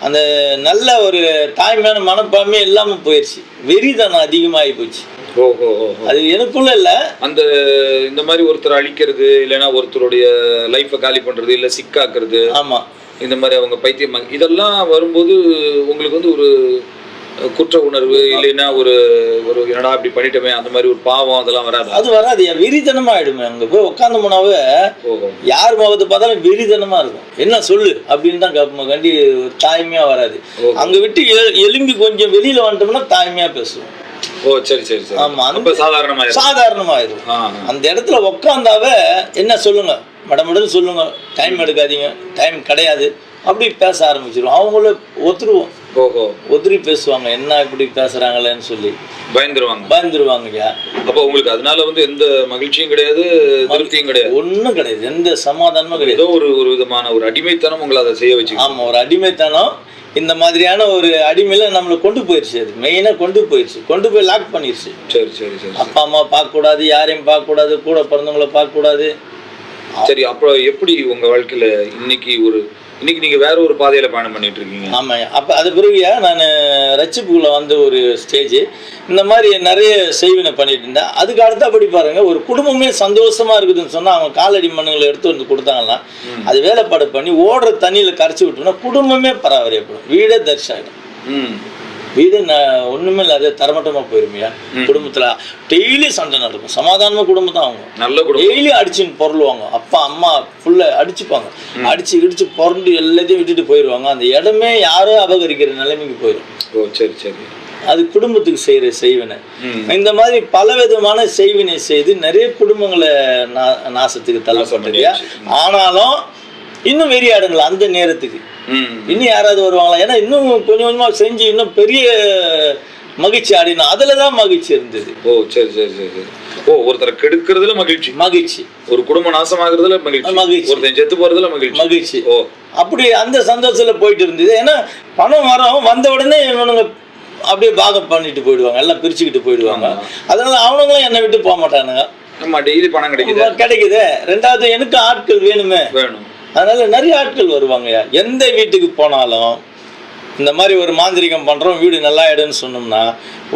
அந்த நல்ல ஒரு தாய்மையான மனப்பான்மை இல்லாமல் போயிடுச்சு, வெறிதனம் அதிகமாகி போச்சு. அது எனக்குள்ள இல்ல, அந்த இந்த மாதிரி ஒருத்தர் அழிக்கிறது இல்லைன்னா ஒருத்தருடைய லைஃபை காலி பண்றது இல்ல சிக்காக்குறது, ஆமா இந்த மாதிரி அவங்க பைத்தியம் இதெல்லாம் வரும்போது உங்களுக்கு வந்து ஒரு குற்ற உணர்வு இல்லைன்னா ஒரு என்னடா இப்படி பண்ணிட்டோமே அந்த மாதிரி ஒரு பாவம் அதெல்லாம் வராது? அது வராது, வெறித்தனமா ஆயிடுமே. அங்க போய் உட்காந்து போனாவே யார் முகத்தை பார்த்தாலும் வெறித்தனமா இருக்கும். என்ன சொல்லு அப்படின்னு தான் கேட்போம், கண்டி ஒரு தாய்மையா வராது. அங்க விட்டு எலும்பி கொஞ்சம் வெளியில வந்துட்டோம்னா தாய்மையா பேசுவோம். ஆமா, சாதாரணமாயிரும். அந்த இடத்துல உட்காந்தாவே என்ன சொல்லுங்க மடமடன்னு சொல்லுங்க, டைம் எடுக்காதீங்க, டைம் கிடையாது, அப்படி பேச ஆரம்பிச்சிருவோம். அவங்கள ஒத்துரி பேசுவாங்க, என்ன இப்படி பேசுறாங்களேன்னு சொல்லி பயந்துருவாங்க. அப்போ உங்களுக்கு அதனால வந்து எந்த மகிழ்ச்சியும் கிடையாது, திருப்தியும் கிடையாது, ஒன்றும் கிடையாது, எந்த சமாதானமும் கிடையாது. ஒரு விதமான ஒரு அடிமைத்தனம் உங்களை அதை செய்ய வச்சு. ஆமா, ஒரு அடிமைத்தனம். இந்த மாதிரியான ஒரு அடிமையில நம்மளை கொண்டு போயிடுச்சு. அது மெயினாக கொண்டு போய் லாக் பண்ணிடுச்சு. சரி சரி சரி. அப்பா அம்மா பார்க்கக்கூடாது, யாரையும் பார்க்கக்கூடாது, கூட பிறந்தவங்கள பார்க்கக்கூடாது. சரி, அப்புறம் எப்படி உங்க வாழ்க்கையில இன்னைக்கு நீங்க வேற ஒரு பாதையில பயணம் பண்ணிட்டு இருக்கீங்க? ஆமா, அப்ப அது பிறகுயா நான் ரட்சிப்புக்குள்ள வந்து ஒரு ஸ்டேஜ் இந்த மாதிரி நிறைய செய்வினை பண்ணிட்டு இருந்தேன். அதுக்கு அடுத்தபடி பாருங்க, ஒரு குடும்பமே சந்தோஷமா இருக்குதுன்னு சொன்னா அவங்க காலடி மண்ணுங்களை எடுத்து வந்து கொடுத்தாங்கன்னா அது வேலைப்பாடு பண்ணி ஓடுற தண்ணியில கரைச்சி விட்டோம்னா குடும்பமே பராமரிக்கப்படும், வீடே தரிசாயிடும். வீடு ஒண்ணுமே இல்லாத தரமட்டமா போயிருமையா. குடும்பத்துல டெய்லி சண்டை நடக்கும், சமாதானமா குடும்பம் தான் அவங்க. நல்ல டெய்லி அடிச்சுன்னு பொருளுவாங்க, அப்பா அம்மா ஃபுல்லா அடிச்சுப்பாங்க, அடிச்சு இடிச்சு பொருண்டு எல்லாத்தையும் விட்டுட்டு போயிடுவாங்க. அந்த இடமே யாரோ அபகரிக்கிற நிலைமைக்கு போயிடும். ஓ சரி சரி. அது குடும்பத்துக்கு செய்யற செய்வினை. இந்த மாதிரி பல விதமான செய்வினை செய்து நிறைய குடும்பங்களை நாசத்துக்கு தள்ளப்பட்டது. ஆனாலும் இன்னும் வெறியாடுங்களா அந்த நேரத்துக்கு இன்னும் யாராவது வருவாங்களா, ஏன்னா இன்னும் கொஞ்சம் கொஞ்சமா செஞ்சு இன்னும் பெரிய மகிழ்ச்சி ஆடினா அதுலதான் மகிழ்ச்சி இருந்தது. ஓ சரி சரி சரி. ஓ, ஒருத்தரை கெடுக்கிறதுல மகிழ்ச்சி, ஒரு குடும்பம் நாசமாகறதுல மகிழ்ச்சி, ஒருத்தன் செத்து போறதுல மகிழ்ச்சி. ஓ, அப்படி அந்த சந்தோஷத்துல போயிட்டு இருந்தது. ஏன்னா பணம் வந்த உடனே இவனுங்க அப்படியே பாகம் பண்ணிட்டு போயிடுவாங்க, எல்லாம் பிரிச்சுக்கிட்டு போயிடுவாங்க. அதனால அவனுங்களும் என்னை விட்டு போக மாட்டானுங்க. ஆமா, டெய்லி பணம் கிடைக்குது. ரெண்டாவது எனக்கு ஆட்கள் வேணும். அதனால நிறைய ஆட்கள் வருவாங்க. எந்த வீட்டுக்கு போனாலும் இந்த மாதிரி ஒரு மாந்திரிகம் பண்ணுறோம், வீடு நல்லா ஆயிடுன்னு சொன்னோம்னா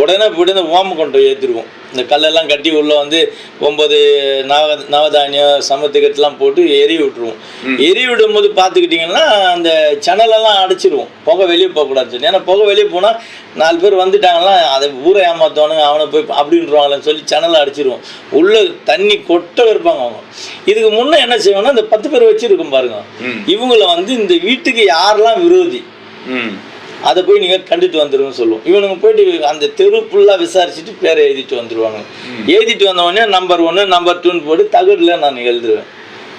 உடனே போய்ட்டு ஓம கொண்டு ஏற்றிடுவோம். இந்த கல்லெல்லாம் கட்டி உள்ளே வந்து 9 நவதானியம் சமத்துக்கெல்லாம் போட்டு எரிய விட்டுருவோம். எரிய விடும் போது பார்த்துக்கிட்டிங்கன்னா அந்த சனலெல்லாம் அடைச்சிடுவோம், புகை வெளியே போகக்கூடாதுன்னு சொல்லி. ஏன்னா புகை வெளியே போனால் 4 பேர் வந்துட்டாங்கன்னா அதை ஊரை ஏமாற்றவனுங்க, அவனை போய் அப்படின்றவாங்களேன்னு சொல்லி சனலை அடிச்சிடுவோம். உள்ளே தண்ணி கொட்ட வைப்பாங்க அவங்க. இதுக்கு முன்னே என்ன செய்வாங்கன்னா இந்த 10 பேர் வச்சுருக்கும் பாருங்க, இவங்கள வந்து இந்த வீட்டுக்கு யாரெல்லாம் விரோதி அதை போய் நீங்கள் கண்டுட்டு வந்துருன்னு சொல்லுவோம். இவனுங்க போயிட்டு அந்த தெரு ஃபுல்லாக விசாரிச்சுட்டு பேரை எழுதிட்டு வந்துடுவாங்க. எழுதிட்டு வந்தவொடனே நம்பர் 1 நம்பர் 2ன்னு போட்டு தகடில் நான் எழுதுவேன்.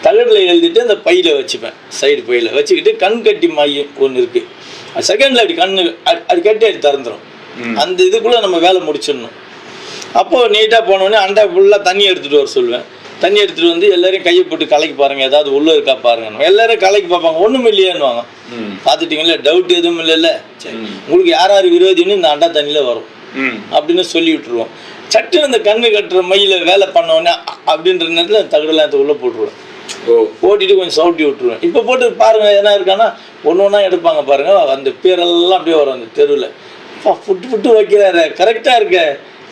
தகடில் எழுதிட்டு அந்த பையில் வச்சுப்பேன், சைடு பையில் வச்சுக்கிட்டு கண் கட்டி மையம் ஒன்று இருக்குது, செகண்டில் அப்படி கண்ணு அது கட்டி அது திறந்துடும். அந்த இதுக்குள்ளே நம்ம வேலை முடிச்சிடணும். அப்போது நீட்டாக போனோடனே அண்டா ஃபுல்லாக தண்ணி எடுத்துகிட்டு வர சொல்லுவேன். தண்ணி எடுத்துகிட்டு வந்து எல்லாரையும் கையை போட்டு கலைக்கு பாருங்கள், ஏதாவது உள்ளே இருக்கா பாருங்க. எல்லாரும் கலைக்கு பார்ப்பாங்க, ஒன்றும் இல்லையேன்னுவாங்க. பார்த்துட்டிங்களா, டவுட் எதுவும் இல்லைல்ல, சரி உங்களுக்கு யார் விரோதின்னு இந்த அண்டா தண்ணியில் வரும் அப்படின்னு சொல்லி விட்டுருவோம். சட்டுன்னு அந்த கண்ணு கட்டுற மையில் வேலை பண்ணோடனே அப்படின்ற நேரத்தில் தகடெல்லாம் உள்ளே போட்டுருவேன். போட்டுட்டு கொஞ்சம் சவுட்டி விட்டுருவேன். இப்போ போட்டு பாருங்கள் என்ன இருக்கான்னா ஒன்று ஒன்றா எடுப்பாங்க பாருங்கள், அந்த பேரெல்லாம் அப்படியே வரும் அந்த தெருவில். புட்டு வைக்கிறாரு, கரெக்டாக இருக்க,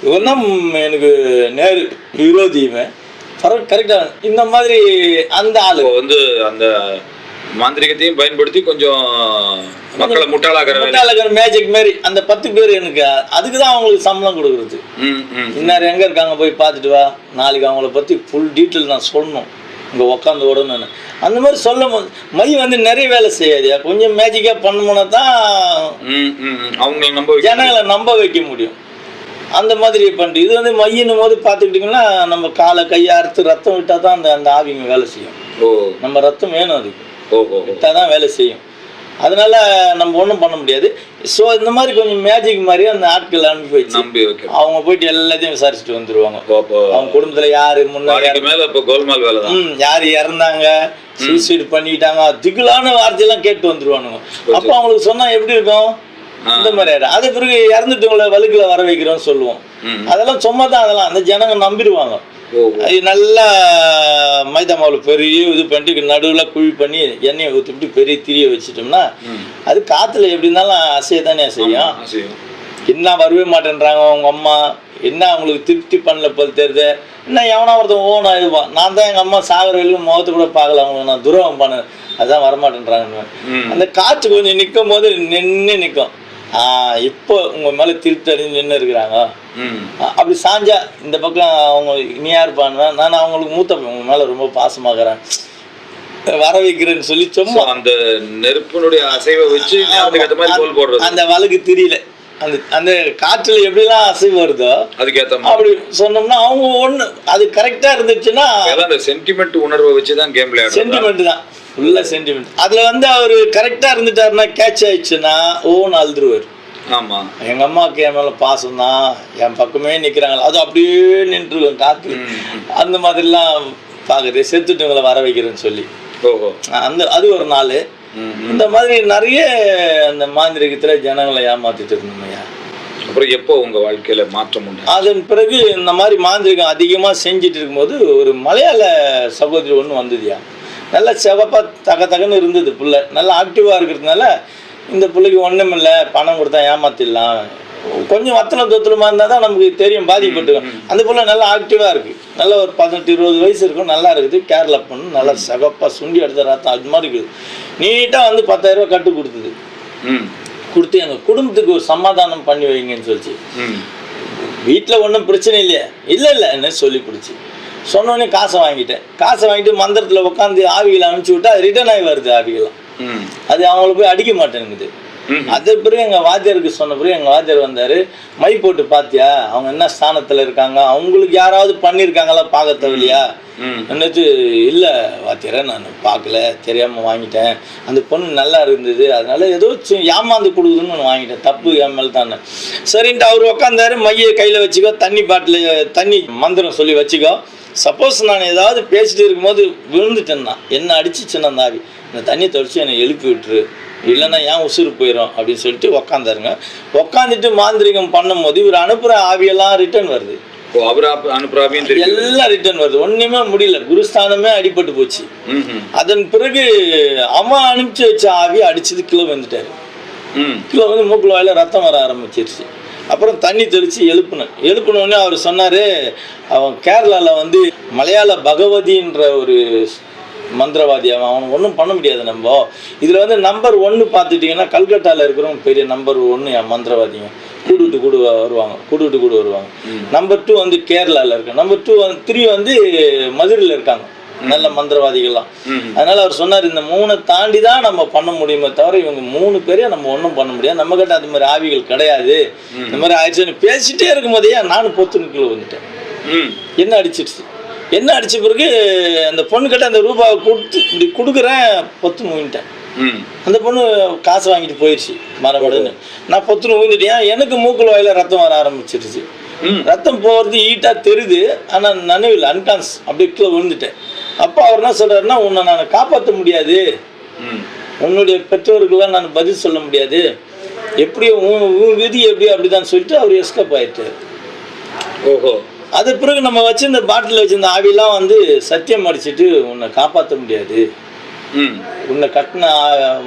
இவன் தான் எனக்கு நேரு விரோதி, இவன் கரெக்டாக. இந்த மாதிரி அந்த ஆளு வந்து அந்த மாந்திரிகத்தையும் பயன்படுத்தி கொஞ்சம் மக்களை முட்டாளாக்குற மேஜிக் மாதிரி அந்த 10 பேர் எனக்கு அதுக்கு தான் அவங்களுக்கு சம்பளம் கொடுக்குறது. இன்னார் எங்கே இருக்காங்க போய் பார்த்துட்டு வா, நாளைக்கு அவங்கள பற்றி ஃபுல் டீட்டெயில் நான் சொல்லணும், இங்கே உட்காந்து விடணும்னு. அந்த மாதிரி சொல்லும் போது மை வந்து நிறைய வேலை செய்யாதியா, கொஞ்சம் மேஜிக்காக பண்ணோம்னா தான் அவங்களை ஜனங்களை நம்ப வைக்க முடியும். அந்த மாதிரி பண்ணிட்டு இது வந்து மையினும் போது பார்த்துக்கிட்டிங்கன்னா நம்ம காலை கையை அறுத்து ரத்தம் விட்டால் தான் அந்த ஆவிங்க வேலை செய்யும். நம்ம ரத்தம் வேணும், அதுக்கு விட்டால் தான் வேலை செய்யும். அதனால நம்ம ஒன்றும் பண்ண முடியாது. ஸோ இந்த மாதிரி கொஞ்சம் மேஜிக் மாதிரி அந்த ஆட்கள் அனுப்பி வச்சு அவங்க போயிட்டு எல்லாத்தையும் விசாரிச்சுட்டு வந்துருவாங்க. அவங்க குடும்பத்தில் யார் யார் இறந்தாங்க, சூசைட் பண்ணிக்கிட்டாங்க, திகிலான வார்த்தையெல்லாம் கேட்டு வந்துருவானுங்க. அப்போ அவங்களுக்கு சொன்னால் எப்படி இருக்கும், இந்த மாதிரி ஆயிடும். அது பிறகு இறந்துட்டவங்களை வழுக்கில் வர வைக்கிறோம்னு சொல்லுவோம். அதெல்லாம் சும்மா தான், அதெல்லாம் அந்த ஜனங்க நம்பிடுவாங்க. நல்லா மைதா மாவுல பெரிய இது பண்ணிட்டு நடுவில் குழி பண்ணி எண்ணெயை ஊற்றிட்டு பெரிய திரியை வச்சுட்டோம்னா அது காற்றுல எப்படி இருந்தாலும் அசையத்தானே செய்யும். என்ன வரவே மாட்டேன்றாங்க அவங்க அம்மா, என்ன அவங்களுக்கு திருப்தி பண்ணல போல் தெரியுது, என்ன எவனா ஒருத்தன் ஓனா இதுவான், நான் தான் எங்கள் அம்மா சாகர வரைக்கும் முகத்தை கூட பார்க்கல, அவங்களுக்கு நான் துரோகம் பண்ணேன், அதுதான் வரமாட்டேன்றாங்க. அந்த காற்று கொஞ்சம் நிற்கும் போது நின்று நிற்கும். இப்போ உங்க மேல திருப்தி அடைஞ்சு நின்று இருக்கிறாங்க. அப்படி சாஞ்சா இந்த பக்கம் அவங்க நீ யார் பாருங்க, நான் அவங்களுக்கு மூத்த உங்க மேல ரொம்ப பாசமாகறேன் வர வைக்கிறேன்னு சொல்லி சும்மா அந்த நெருப்பினுடைய அசைவை வச்சு அந்த வழக்கு தெரியல, அந்த அந்த காற்றுல எப்படிலாம் அசைவு வருதோ அதுக்கேற்ற அப்படி சொன்னோம்னா அவங்க ஒண்ணு அது கரெக்டா இருந்துச்சுன்னா அந்த சென்டிமெண்ட் உணர்வை வச்சுதான் கேம் விளையாடுறது. சென்டிமெண்ட் தான் ஃபுல்லா சென்டிமெண்ட். அதுல வந்து அவரு கரெக்டா இருந்துட்டாருன்னா கேட்ச் ஆயிடுச்சுன்னா ஓன்னு அழுதுருவாரு. ஆமா, எங்க அம்மாவுக்கு என் மேல பாசம் தான், என் பக்கமே நிக்கிறாங்க, அது அப்படியே நின்றுடும் காத்து. அந்த மாதிரிலாம் பாக்குறது செத்துட்டவங்களை வர வைக்கிறேன்னு சொல்லி அந்த அது ஒரு நாள். இந்த மாதிரி நிறைய அந்த மாந்திரிகத்தில் ஜனங்களை ஏமாத்திட்டு இருந்தோம் ஐயா. அப்புறம் எப்போ உங்கள் வாழ்க்கையில் மாற்றம் உண்டு? அதன் பிறகு இந்த மாதிரி மாந்திரிகம் அதிகமாக செஞ்சுட்டு இருக்கும்போது ஒரு மலையாள சகோதரி ஒன்று வந்ததுயா. நல்லா செவப்பாக தகன்னு இருந்தது புள்ள, நல்லா ஆக்டிவாக இருக்கிறதுனால இந்த பிள்ளைக்கு ஒன்றும் இல்லை, பணம் கொடுத்தா ஏமாத்திடலாம், கொஞ்சம் வத்தனை தொத்தலமாக இருந்தால் தான் நமக்கு தெரியும் பாதிக்கப்பட்டுக்கும். அந்த பிள்ளை நல்லா ஆக்டிவாக இருக்குது, நல்லா ஒரு 18-20 வயசு இருக்கும், நல்லா இருக்குது, கேரளா பொண்ணு, நல்லா செவப்பாக சுண்டி எடுத்த ரத்தம் அது மாதிரி இருக்குது. நீட்டாக வந்து 10,000 ரூபா கட்டு கொடுத்தது. கொடுத்து எங்கள் குடும்பத்துக்கு ஒரு சமாதானம் பண்ணி வைங்கன்னு சொல்லிச்சு. வீட்டில் ஒன்றும் பிரச்சனை இல்லையா? இல்லை என்ன சொல்லி பிடிச்சி சொன்னோடனே காசை வாங்கிட்டு மந்திரத்தில் உட்காந்து ஆவிகளை அனுப்பிச்சி விட்டா அது ரிட்டர்ன் ஆகி வருது ஆவிகளாம். அது அவங்கள போய் அடிக்க மாட்டேங்குது. அது பிறகு எங்கள் வாத்தியாருக்கு சொன்ன பிறகு எங்கள் வாத்தியார் வந்தார். மை போட்டு பார்த்தியா அவங்க என்ன ஸ்தானத்தில் இருக்காங்க, அவங்களுக்கு யாராவது பண்ணியிருக்காங்களா பார்க்க தேவையில்லையா என்னது? இல்லை வாத்தியார நான் பார்க்கல, தெரியாமல் வாங்கிட்டேன், அந்த பொண்ணு நல்லா இருந்தது, அதனால ஏதோ ஏமாந்து கொடுக்குதுன்னு நான் வாங்கிட்டேன், தப்பு என் மேலே தானே. சரின்ட்டு அவர் உட்காந்தாரு. மையை கையில் வச்சுக்கோ, தண்ணி பாட்டில் தண்ணி மந்திரம் சொல்லி வச்சுக்கோ, சப்போஸ் நான் ஏதாவது பேசிட்டு இருக்கும்போது விழுந்துட்டேன்னா என்ன அடிச்சிச்சுன்னா அந்த ஆவி, இந்த தண்ணி தொலைச்சி என்னை எழுப்பி விட்டுரு, இல்லைன்னா ஏன் உசுறு போயிடும் அப்படின்னு சொல்லிட்டு உக்காந்தாருங்க. உக்காந்துட்டு மாந்திரிகம் பண்ணும் போது இவர் அனுப்புகிற ஆவியெல்லாம் ரிட்டர்ன் வருது. எல்லாம் ரிட்டர்ன் வருது, ஒன்றுமே முடியல, குருஸ்தானமே அடிபட்டு போச்சு. அதன் பிறகு அம்மா அனுப்பிச்சு வச்ச ஆவி அடிச்சது கிலோ வந்துட்டாரு. கிலோ வந்து மூக்குல வாயில ரத்தம் வர ஆரம்பிச்சிருச்சு. அப்புறம் தண்ணி தெளித்து எழுப்பினோடனே அவர் சொன்னார், அவன் கேரளாவில் வந்து மலையாள பகவதின்ற ஒரு மந்திரவாதி, அவன் ஒன்றும் பண்ண முடியாது. நம்ம இதில் வந்து நம்பர் 1 பார்த்துட்டிங்கன்னா கல்கட்டாவில் இருக்கிறவங்க பெரிய நம்பர் 1 என் மந்திரவாதிங்க கூடு வருவாங்க. நம்பர் 2 வந்து கேரளாவில் இருக்காங்க, நம்பர் 3 வந்து மதுரையில் இருக்காங்க, நல்ல மந்திரவாதிகள்லாம். அதனால அவர் சொன்னார், இந்த 3 தாண்டி தான் நம்ம பண்ண முடியுமே தவிர இவங்க 3 பேரையும் நம்ம ஒன்றும் பண்ண முடியாது, நம்ம கிட்ட அது மாதிரி ஆவிகள் கிடையாது. இந்த மாதிரி ஆயிடுச்சுன்னு பேசிட்டே இருக்கும் போதே நானும் 10 கிலோ வந்துட்டேன். என்ன அடிச்ச பிறகு அந்த பொண்ணு கிட்ட அந்த ரூபாவை கொடுத்து இப்படி கொடுக்குறேன், 10 ஊங்கிட்டேன். அந்த பொண்ணு காசு வாங்கிட்டு போயிடுச்சு மரபடுன்னு. நான் 10 ஊங்கிட்டேன். எனக்கு மூக்குல வாயில ரத்தம் வர ஆரம்பிச்சிருச்சு. ரத்தம் போகிறது ஈட்டாக தெரியுது, ஆனால் நினைவில் அன்கான்ஸ் அப்படியே கீழே விழுந்துட்டேன். அப்போ அவர் என்ன சொல்கிறாருன்னா, உன்னை நான் காப்பாற்ற முடியாது, உன்னுடைய பெற்றோருக்கெல்லாம் நான் பதில் சொல்ல முடியாது, எப்படி உன் விதி எப்படி அப்படிதான் சொல்லிட்டு அவர் எஸ்கேப் ஆயிட்டார். ஓஹோ. அது பிறகு நம்ம வச்சிருந்த பாட்டில் வச்சிருந்த ஆவிலாம் வந்து சத்தியம் அடிச்சுட்டு உன்னை காப்பாற்ற முடியாது, உன்னை கட்டின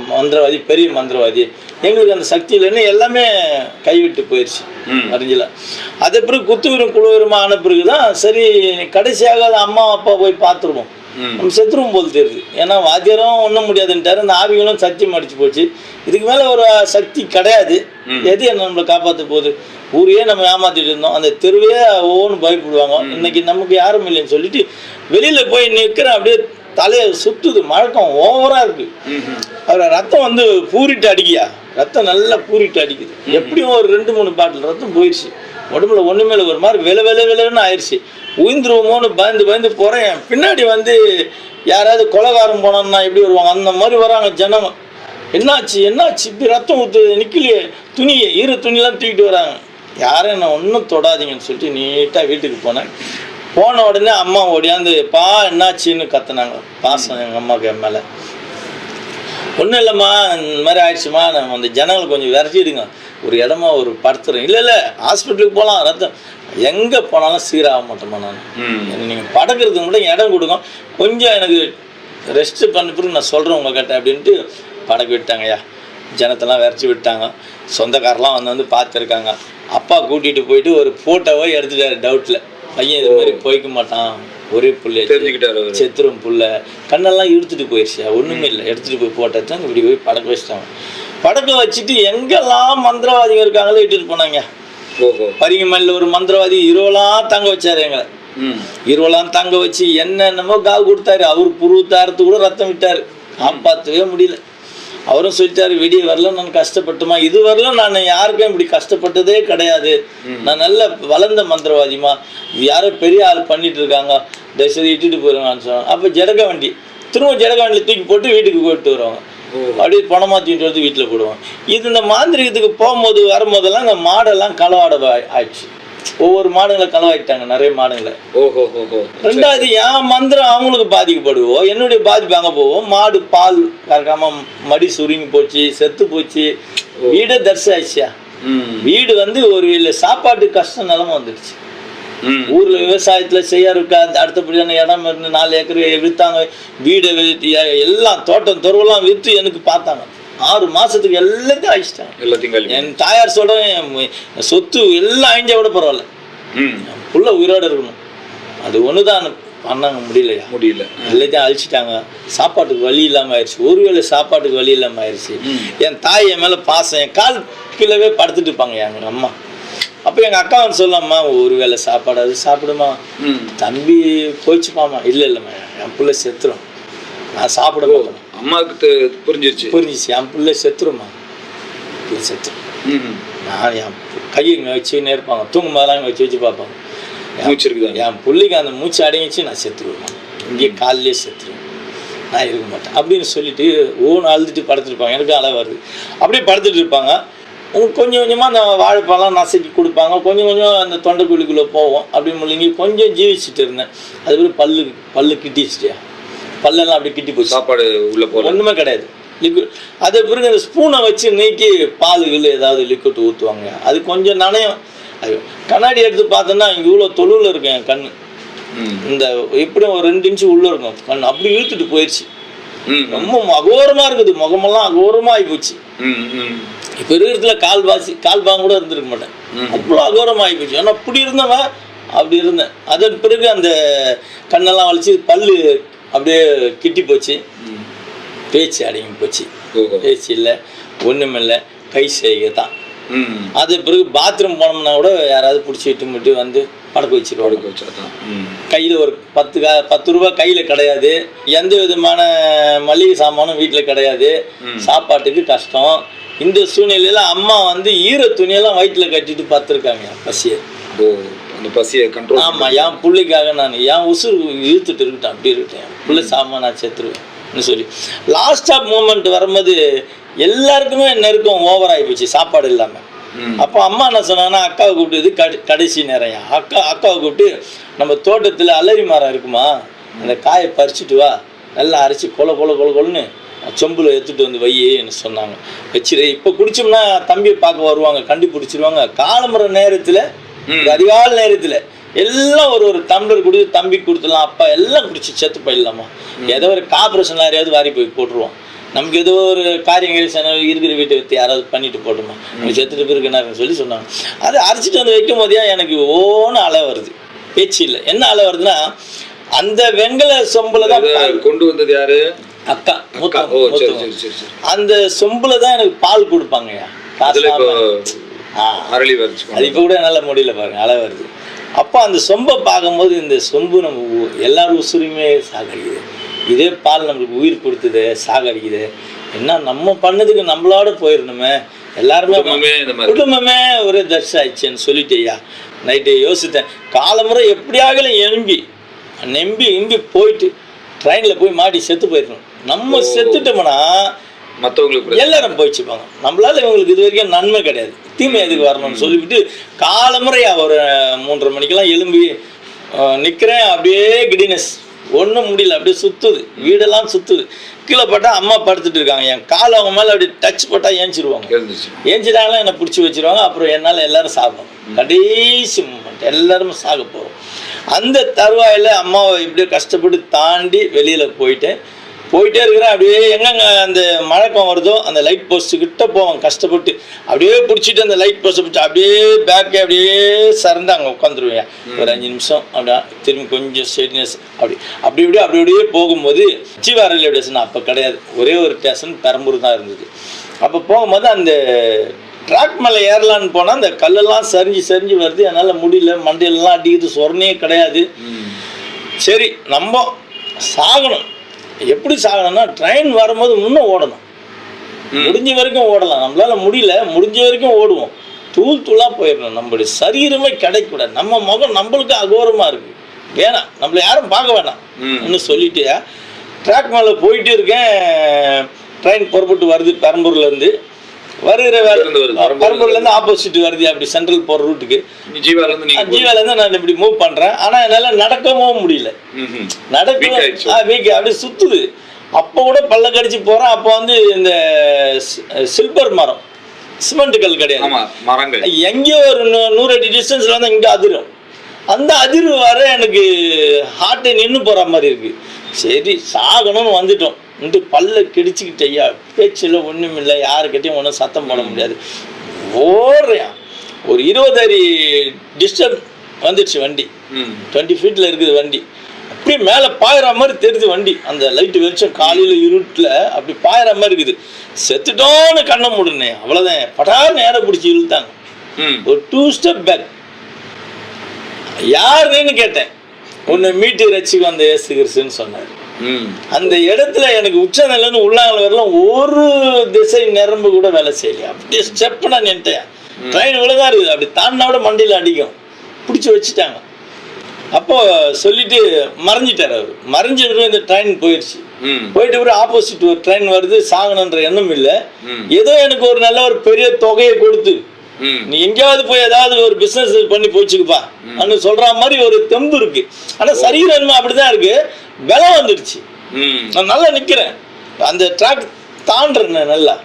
மந்திரவாதி பெரிய மந்திரவாதி, எங்களுக்கு அந்த சக்தி இல்லைன்னு எல்லாமே கைவிட்டு போயிடுச்சு அறிஞ்சல. அது பிறகு குத்துவிரும் குழுவிரமா ஆன பிறகு தான் சரி கடைசியாக அம்மா அப்பா போய் பார்த்துருவோம், நம்ம செத்துருவோம் போல் தெரியுது. ஏன்னா வாத்தியாரும் ஒன்றும் முடியாதுன்ட்டாரு, அந்த ஆவிகளும் சத்தியம் அடிச்சு போச்சு, இதுக்கு மேலே ஒரு சக்தி கிடையாது, எது என்ன நம்மளை காப்பாற்ற போகுது, ஊரையே நம்ம ஏமாத்திட்டு இருந்தோம், அந்த தெருவே ஒவ்வொன்று பயப்படுவாங்க, இன்னைக்கு நமக்கு யாரும் இல்லைன்னு சொல்லிட்டு வெளியில் போய் நிற்கிறேன். அப்படியே தலையை சுற்றுது, மழக்கம் ஓவராக இருக்குது. அவர் ரத்தம் வந்து பூரிட்டு அடிக்கியா, ரத்தம் நல்லா பூரிட்டு அடிக்குது. எப்படியும் ஒரு 2-3 பாட்டில் ரத்தம் போயிடுச்சு, உடம்புல ஒன்றுமே இல்லை, ஒரு மாதிரி விலைன்னு ஆயிடுச்சு. உயிர்ந்துருவோமோன்னு பயந்து போகிறேன். பின்னாடி வந்து யாராவது கொலைகாரம் போனோம்னா எப்படி வருவாங்க அந்த மாதிரி வராங்க ஜனங்க. என்னாச்சு இப்படி ரத்தம் ஊற்று நிற்கலையே, ஈர துணியெல்லாம் தூக்கிட்டு வராங்க. யாரும் என்ன ஒன்றும் தொடாதீங்கன்னு சொல்லிட்டு நீட்டாக வீட்டுக்கு போன உடனே அம்மா ஓடியாந்து என்னாச்சின்னு கத்துனாங்க. பாசம் எங்கள் அம்மாவுக்கு என் மேலே. ஒன்றும் இல்லைம்மா இந்த மாதிரி ஆயிடுச்சுமா, நம்ம அந்த ஜனங்களை கொஞ்சம் விரட்டிடுங்க, ஒரு இடமா ஒரு படுத்துறேன். இல்லை ஹாஸ்பிட்டலுக்கு போகலாம், ரத்தம் எங்கே போனாலும் சீராக மாட்டோமா, நான் நீங்கள் படுக்கிறதுக்கு மட்டும் இடம் கொடுங்க, கொஞ்சம் எனக்கு ரெஸ்ட்டு பண்ண பிறகு நான் சொல்கிறேன் உங்ககிட்ட அப்படின்ட்டு படக்கு விட்டாங்கய்யா. ஜனத்தெல்லாம் விரைச்சி விட்டாங்க. சொந்தக்காரெலாம் வந்து பார்த்துருக்காங்க. அப்பா கூட்டிகிட்டு போயிட்டு ஒரு ஃபோட்டோவை எடுத்துட்டாரு டவுட்டில். பையன் இது மாதிரி போய்க்க மாட்டான், ஒரே புள்ள தெரிஞ்சுக்கிட்டாரு, செத்துரும் புள்ள, கண்ணெல்லாம் இழுத்துட்டு போயிடுச்சு, ஒன்றுமே இல்லை, எடுத்துகிட்டு போய் போட்டாச்சாங்க. இப்படி போய் படக்க வச்சுட்டாங்க. படக்க வச்சுட்டு எங்கெல்லாம் மந்திரவாதிகள் இருக்காங்களோ இட்டுட்டு போனாங்க. பரிங்கமல்ல ஒரு மந்திரவாதி இருவலாம் தங்க வச்சாரு, எங்களை இருவலாம் தங்க வச்சு என்னென்னமோ காவு கொடுத்தாரு. அவர் புருவத்தாரத்து கூட ரத்தம் விட்டார், காப்பாற்றவே முடியல. அவரும் சொல்லிட்டாரு, விடிய வரல நான் கஷ்டப்பட்டுமா, இது வரல நான் யாருக்கும் இப்படி கஷ்டப்பட்டதே கிடையாது, நான் நல்ல வளர்ந்த மந்திரவாதிமா, யாரோ பெரிய ஆள் பண்ணிட்டு இருக்காங்க, தயவுசெய்து இட்டுட்டு போயிருவான்னு சொன்னாங்க. அப்போ ஜடக வண்டி திரும்ப ஜடக வண்டியில் தூக்கி போட்டு வீட்டுக்கு போயிட்டு வருவாங்க. அப்படியே பணமாக தூக்கிட்டு வந்து வீட்டில் போடுவாங்க. இது இந்த மாந்திரிகத்துக்கு போகும்போது வரும்போதெல்லாம் இந்த மாடெல்லாம் களவாட ஆயிடுச்சு. ஒவ்வொரு மாடுங்களை களவாயிட்டாங்க, நிறைய மாடுங்களை. ஓஹோ. ரெண்டாவது என் மந்திரம் அவங்களுக்கு பாதிக்கப்படுவோம், என்னுடைய பாதிப்பு அங்கே போவோம். மாடு பால் கறக்காம மடி சுருங்கி போச்சு, செத்து போச்சு, வீடே தரிசி ஆயிடுச்சியா. வீடு வந்து ஒரு சாப்பாட்டு கஷ்ட நிலைமை வந்துடுச்சு. ஊர்ல விவசாயத்துல செய்யறதுக்கு அடுத்தபடியான இடம் இருந்து 4 ஏக்கர் விற்றாங்க, வீடை எல்லாம் தோட்டம் துறவெல்லாம் விற்று எனக்கு பார்த்தாங்க. 6 மாசத்துக்கு எல்லாத்தையும் அழிச்சிட்டாங்க. என் தாயார் சொல்றேன், சொத்து எல்லாம் அழிஞ்ச விட பரவாயில்ல, புள்ள உயிரோட இருக்கணும். அது ஒண்ணுதான் பண்ணாங்க, முடியல. எல்லாத்தையும் அழிச்சிட்டாங்க. சாப்பாட்டுக்கு வழி இல்லாம ஆயிடுச்சு. ஒருவேளை சாப்பாட்டுக்கு வழி இல்லாம ஆயிடுச்சு. என் தாய் என் மேல பாசம், என் கால் கீழவே படுத்துட்டு இருப்பாங்க எங்க அம்மா. அப்போ எங்கள் அக்கா வந்து சொல்லம்மா, ஒரு வேளை சாப்பாடு அது சாப்பிடுமா, தம்பி போயிடுச்சுப்பாம்மா. இல்லைம்மா, என் பிள்ளை செத்துரும், நான் சாப்பிட மாட்டேன். அம்மாவுக்கு புரிஞ்சிச்சு, என் பிள்ளை செத்துருமா, பிள்ளை செத்துரும். நான் என் கையை இங்கே வச்சுன்னே இருப்பாங்க, தூங்கும் போதெல்லாம் இங்கே வச்சு பார்ப்பாங்க. என் பிள்ளைக்கு அந்த மூச்சு அடங்கிச்சு, நான் செத்துருவேன், இங்கே காலையிலே செத்துருவேன், நான் இருக்க மாட்டேன் அப்படின்னு சொல்லிட்டு ஓன்னு அழுதுட்டு படுத்துட்டு இருப்பாங்க. எனக்கு அலை வருது. அப்படியே படுத்துட்டு இருப்பாங்க. கொஞ்சம் கொஞ்சமாக அந்த வாழைப்பழம் நசுக்கி கொடுப்பாங்க. கொஞ்சம் கொஞ்சம் அந்த தொண்டைக்குழிக்குள்ளே போவோம். அப்படி முழுங்கி கொஞ்சம் ஜீவிச்சுட்டு இருந்தேன். அதுக்கப்புறம் பல்லு கிட்டிச்சிட்டியா, பல்லெல்லாம் அப்படி கிட்டி போச்சு. சாப்பாடு உள்ளே போக ஒன்றுமே கிடையாது, லிக்விட். அது பிறகு அந்த ஸ்பூனை வச்சு நீக்கி பாலுகள் ஏதாவது லிக்விட் ஊற்றுவாங்க. அது கொஞ்சம் நனையும். அது கண்ணாடி எடுத்து பார்த்தோன்னா இங்கே இவ்வளோ தொழுவில் இருக்கும் என் கண். இந்த எப்படியும் ஒரு 2 இன்ச்சு உள்ளே இருக்கும் கண். அப்படி இழுத்துட்டு போயிடுச்சு. ரொம்ப அகோரமாக இருக்குது, முகமெல்லாம் அகோரமாக ஆகி போச்சு. இப்போ இருக்கிறதுல கால்பாங்க கூட இருந்திருக்க மாட்டேன், அவ்வளோ அகோரமாக ஆகி போச்சு. ஆனால் அப்படி இருந்தவன் அப்படி இருந்தேன். அதன் பிறகு அந்த கண்ணெல்லாம் வலிச்சு பல்லு அப்படியே கிட்டி போச்சு, பேச்சு அடங்கி போச்சு. பேச்சு இல்லை, ஒன்றுமில்லை, கை செய்கை தான். அது பிறகு பாத்ரூம் போனோம்னா கூட யாராவது பிடிச்சிட்டு மட்டும் வந்து படக்க வச்சிருவாங்க. கையில் ஒரு 10 ரூபா கையில் கிடையாது. எந்த விதமான மளிகை சாமானும் வீட்டில் கிடையாது. சாப்பாட்டுக்கு கஷ்டம். இந்த சூழ்நிலையில் அம்மா வந்து ஈர துணியெல்லாம் வயிற்றில் கட்டிட்டு பார்த்துருக்காங்க பசியை கண்ட்ரோல். ஆமாம், என் பிள்ளைக்காக நான் என் உசுறு இழுத்துட்டு இருக்கட்டும், அப்படி இருக்கட்டேன், பிள்ளை சாமான் நான் செத்துருவேன் சொல்லி லாஸ்ட் ஆஃப் மூமெண்ட் வரும்போது எல்லாருக்குமே நெருக்கம் ஓவர் ஆகி போச்சு, சாப்பாடு இல்லாமல். அப்போ அம்மா என்ன சொன்னாங்கன்னா, அக்காவை கூப்பிட்டு, இது கடைசி நேரம், அக்காவை கூப்பிட்டு, நம்ம தோட்டத்தில் அலரி மரம் இருக்குமா, அந்த காயை பறிச்சுட்டு வா, நல்லா அரைச்சி கொலன்னு சொம்பில் எடுத்துகிட்டு வந்து வையேன்னு சொன்னாங்க. வச்சிரு, இப்போ குடிச்சோம்னா தம்பியை பார்க்க வருவாங்க, கண்டுபிடிச்சிருவாங்க. காலம்புற நேரத்தில், அதிகால நேரத்தில் எல்லாம் ஒரு டம்ளர் கொடுத்து தம்பி கொடுத்துலாம், அப்பா எல்லாம் குடிச்சு செத்து போயிடலாமா, ஏதோ ஒரு கார்பரேஷன் யாரையாவது வாரி போய் போட்டுருவோம், நமக்கு ஏதோ ஒரு காரியங்கள் இருக்கிற வீட்டை வைத்து யாராவது பண்ணிட்டு போட்டோமா, நம்ம செத்துட்டு இருக்குன்னு சொல்லி சொன்னாங்க. அதை அரைச்சிட்டு வந்து வைக்கும் போதே எனக்கு ஓன்னு அலை வருது, பேச்சு இல்லை. என்ன அலை வருதுன்னா, அந்த வெங்கல சொம்புல தான் கொண்டு வந்தது யாரு, அக்கா. அந்த சொம்புல தான் எனக்கு பால் கொடுப்பாங்க. அது இப்போ கூட நல்ல முடியல பாருங்க, அலை வருது. அப்போ அந்த சொம்பை பார்க்கும்போது, இந்த சொம்பு நம்ம எல்லாரும் உசுரியுமே சாகடிக்குது, இதே பால் நம்மளுக்கு உயிர் கொடுத்தது சாகடிக்குது, என்ன நம்ம பண்ணதுக்கு நம்மளோட போயிடணுமே, எல்லாருமே குடும்பமே ஒரே தர்ஷ ஆயிடுச்சுன்னு சொல்லிட்டேயா. நைட்டு யோசித்தேன், காலமுறை எப்படியாகலும் நம்பி போயிட்டு ட்ரெயினில் போய் மாட்டி செத்து போயிடணும். நம்ம செத்துட்டோம்னா மற்றவங்களுக்கு எல்லாரும் போயிடுச்சுப்பாங்க, நம்மளால இவங்களுக்கு இது வரைக்கும் நன்மை கிடையாது, தீமை எதுக்கு வரணும்னு சொல்லிவிட்டு காலமுறையா ஒரு 3:30 மணிக்கெல்லாம் எழும்பி நிற்கிறேன். அப்படியே கிடினஸ், ஒன்றும் முடியல, அப்படியே சுற்றுது, வீடெல்லாம் சுற்றுது. கீழே போட்டால் அம்மா படுத்துட்டு இருக்காங்க, என் காலை அவங்க மேலே அப்படி டச் போட்டால் ஏஞ்சிருவாங்க, ஏஞ்சிட்டாங்களாம் என்னை பிடிச்சி வச்சிருவாங்க. அப்புறம் என்னால் எல்லாரும் சாப்பிடும், கடைசி மூமெண்ட் எல்லாருமே சாக போகிறோம். அந்த தருவாயில் அம்மாவை இப்படியே கஷ்டப்பட்டு தாண்டி வெளியில் போயிட்டே இருக்கிறேன். அப்படியே எங்கெங்க அந்த மழக்கம் வருதோ அந்த லைட் போஸ்ட்டு கிட்ட போவாங்க, கஷ்டப்பட்டு அப்படியே பிடிச்சிட்டு அந்த லைட் போஸ்ட்டை பிடிச்சி அப்படியே பேக்கே அப்படியே சறந்து அங்கே உட்காந்துருவேன். ஒரு 5 நிமிஷம் அப்படியே திரும்பி கொஞ்சம் ஸ்டேட்னஸ் அப்படியே போகும்போது ஜீவா ரயில்வே ஸ்டேஷன் அப்போ கிடையாது, ஒரே ஒரு ஸ்டேஷன் பெரம்பூர் தான் இருந்தது. அப்போ போகும்போது அந்த ட்ராக் மேலே ஏறலான்னு போனால் அந்த கல்லெல்லாம் சரிஞ்சு வருது, என்னால் முடியல, மண்டையிலலாம் அடிக்குது, சொரணையே கிடையாது. சரி, நம்ம சாகணும். எப்படி சாகணும்னா, ட்ரெயின் வரும்போது முன்னும் ஓடணும், முடிஞ்ச வரைக்கும் ஓடலாம், நம்மளால முடியல, முடிஞ்ச வரைக்கும் ஓடுவோம், தூளாக போயிடணும், நம்மளுடைய சரீரமே கிடைக்கூடாது, நம்ம முகம் நம்மளுக்கு அகோரமாக இருக்குது, வேணாம், நம்மளை யாரும் பார்க்க வேணாம் சொல்லிட்டு ட்ராக் மேலே போயிட்டு இருக்கேன். ட்ரெயின் புறப்பட்டு வருது பெரம்பூர்லேருந்து. வருகிற பரம்பூர்ல இருந்து ஆப்போசிட் வருது அப்படி சென்ட்ரல் போற ரூட்டுக்கு ஜீவால இருந்து நான் இப்படி மூவ் பண்றேன். ஆனா என்னால நடக்கவும் முடியல, வீக் அப்படி சுத்துது. அப்போ கூட பல்ல கடிச்சு போறேன். அப்போ வந்து இந்த சில்வர் மரம், சிமெண்ட் கல் கிடையாது, எங்கேயோ ஒரு 100 அடி டிஸ்டன்ஸ்ல வந்து இங்க அதிரும். அந்த அதிர்வு வர எனக்கு ஹார்ட்டை நின்று போற மாதிரி இருக்கு. சரி சாகணும்னு வந்துட்டோம். பல்ல கிடிச்சுக்கிட்டு ஐயா பேச்சில் ஒன்றும் இல்லை, யாருக்கிட்டையும் ஒன்றும் சத்தம் போட முடியாது. ஓடுறேன். ஒரு 20 அடி டிஸ்டன்ஸ் வந்துடுச்சு வண்டி, 20 ஃபீட்டில் இருக்குது வண்டி. அப்படியே மேலே பாயிற மாதிரி தெரியுது வண்டி. அந்த லைட்டு வெளிச்சம் காலையில் இருட்டில் அப்படி பாயிற மாதிரி இருக்குது. செத்துட்டோன்னு கண்ணை மூடுனேன். அவ்வளோதான். படார் நேரம் பிடிச்சி இழுத்தாங்க. ஒரு 2 ஸ்டெப் பேக். யாருன்னு கேட்டேன். உன்னை மீட்டு ரசிக்கு வந்த இயேசு கிறிஸ்துன்னு சொன்னார். அந்த இடத்துல எனக்கு உச்சநிலைன்னு உள்ளாங்கல வரலாம் ஒரு திசை நரம்பு கூட வேலை செய்யலையா. அப்படியே ஸ்டெப் நான் நின்ட்டேன். ட்ரெயின் இவ்வளோதான் இருக்குது. அப்படி தாண்டினா கூட மண்டியில் அடிக்கும். பிடிச்சி வச்சுட்டாங்க. அப்போ சொல்லிட்டு மறைஞ்சிட்டார் அவர். மறைஞ்சிட்டு இந்த ட்ரெயின் போயிடுச்சு. போயிட்டு ஒரு ஆப்போசிட் ஒரு ட்ரெயின் வருது. சாகணுன்ற எண்ணம் இல்லை. ஏதோ எனக்கு ஒரு நல்ல ஒரு பெரிய தொகையை கொடுத்து நீ எங்கேயாவது போய் ஏதாவது ஒரு பிசினஸ் பண்ணி போச்சுக்குப்பா அப்படின்னு சொல்ற மாதிரி ஒரு தெம்பு இருக்கு. ஆனா சரீரம் அப்படிதான் இருக்கு. பலம் வந்துடுச்சு. நான் நல்லா நிக்கிறேன். அந்த ட்ராக் தாண்டுறேன் நல்லா.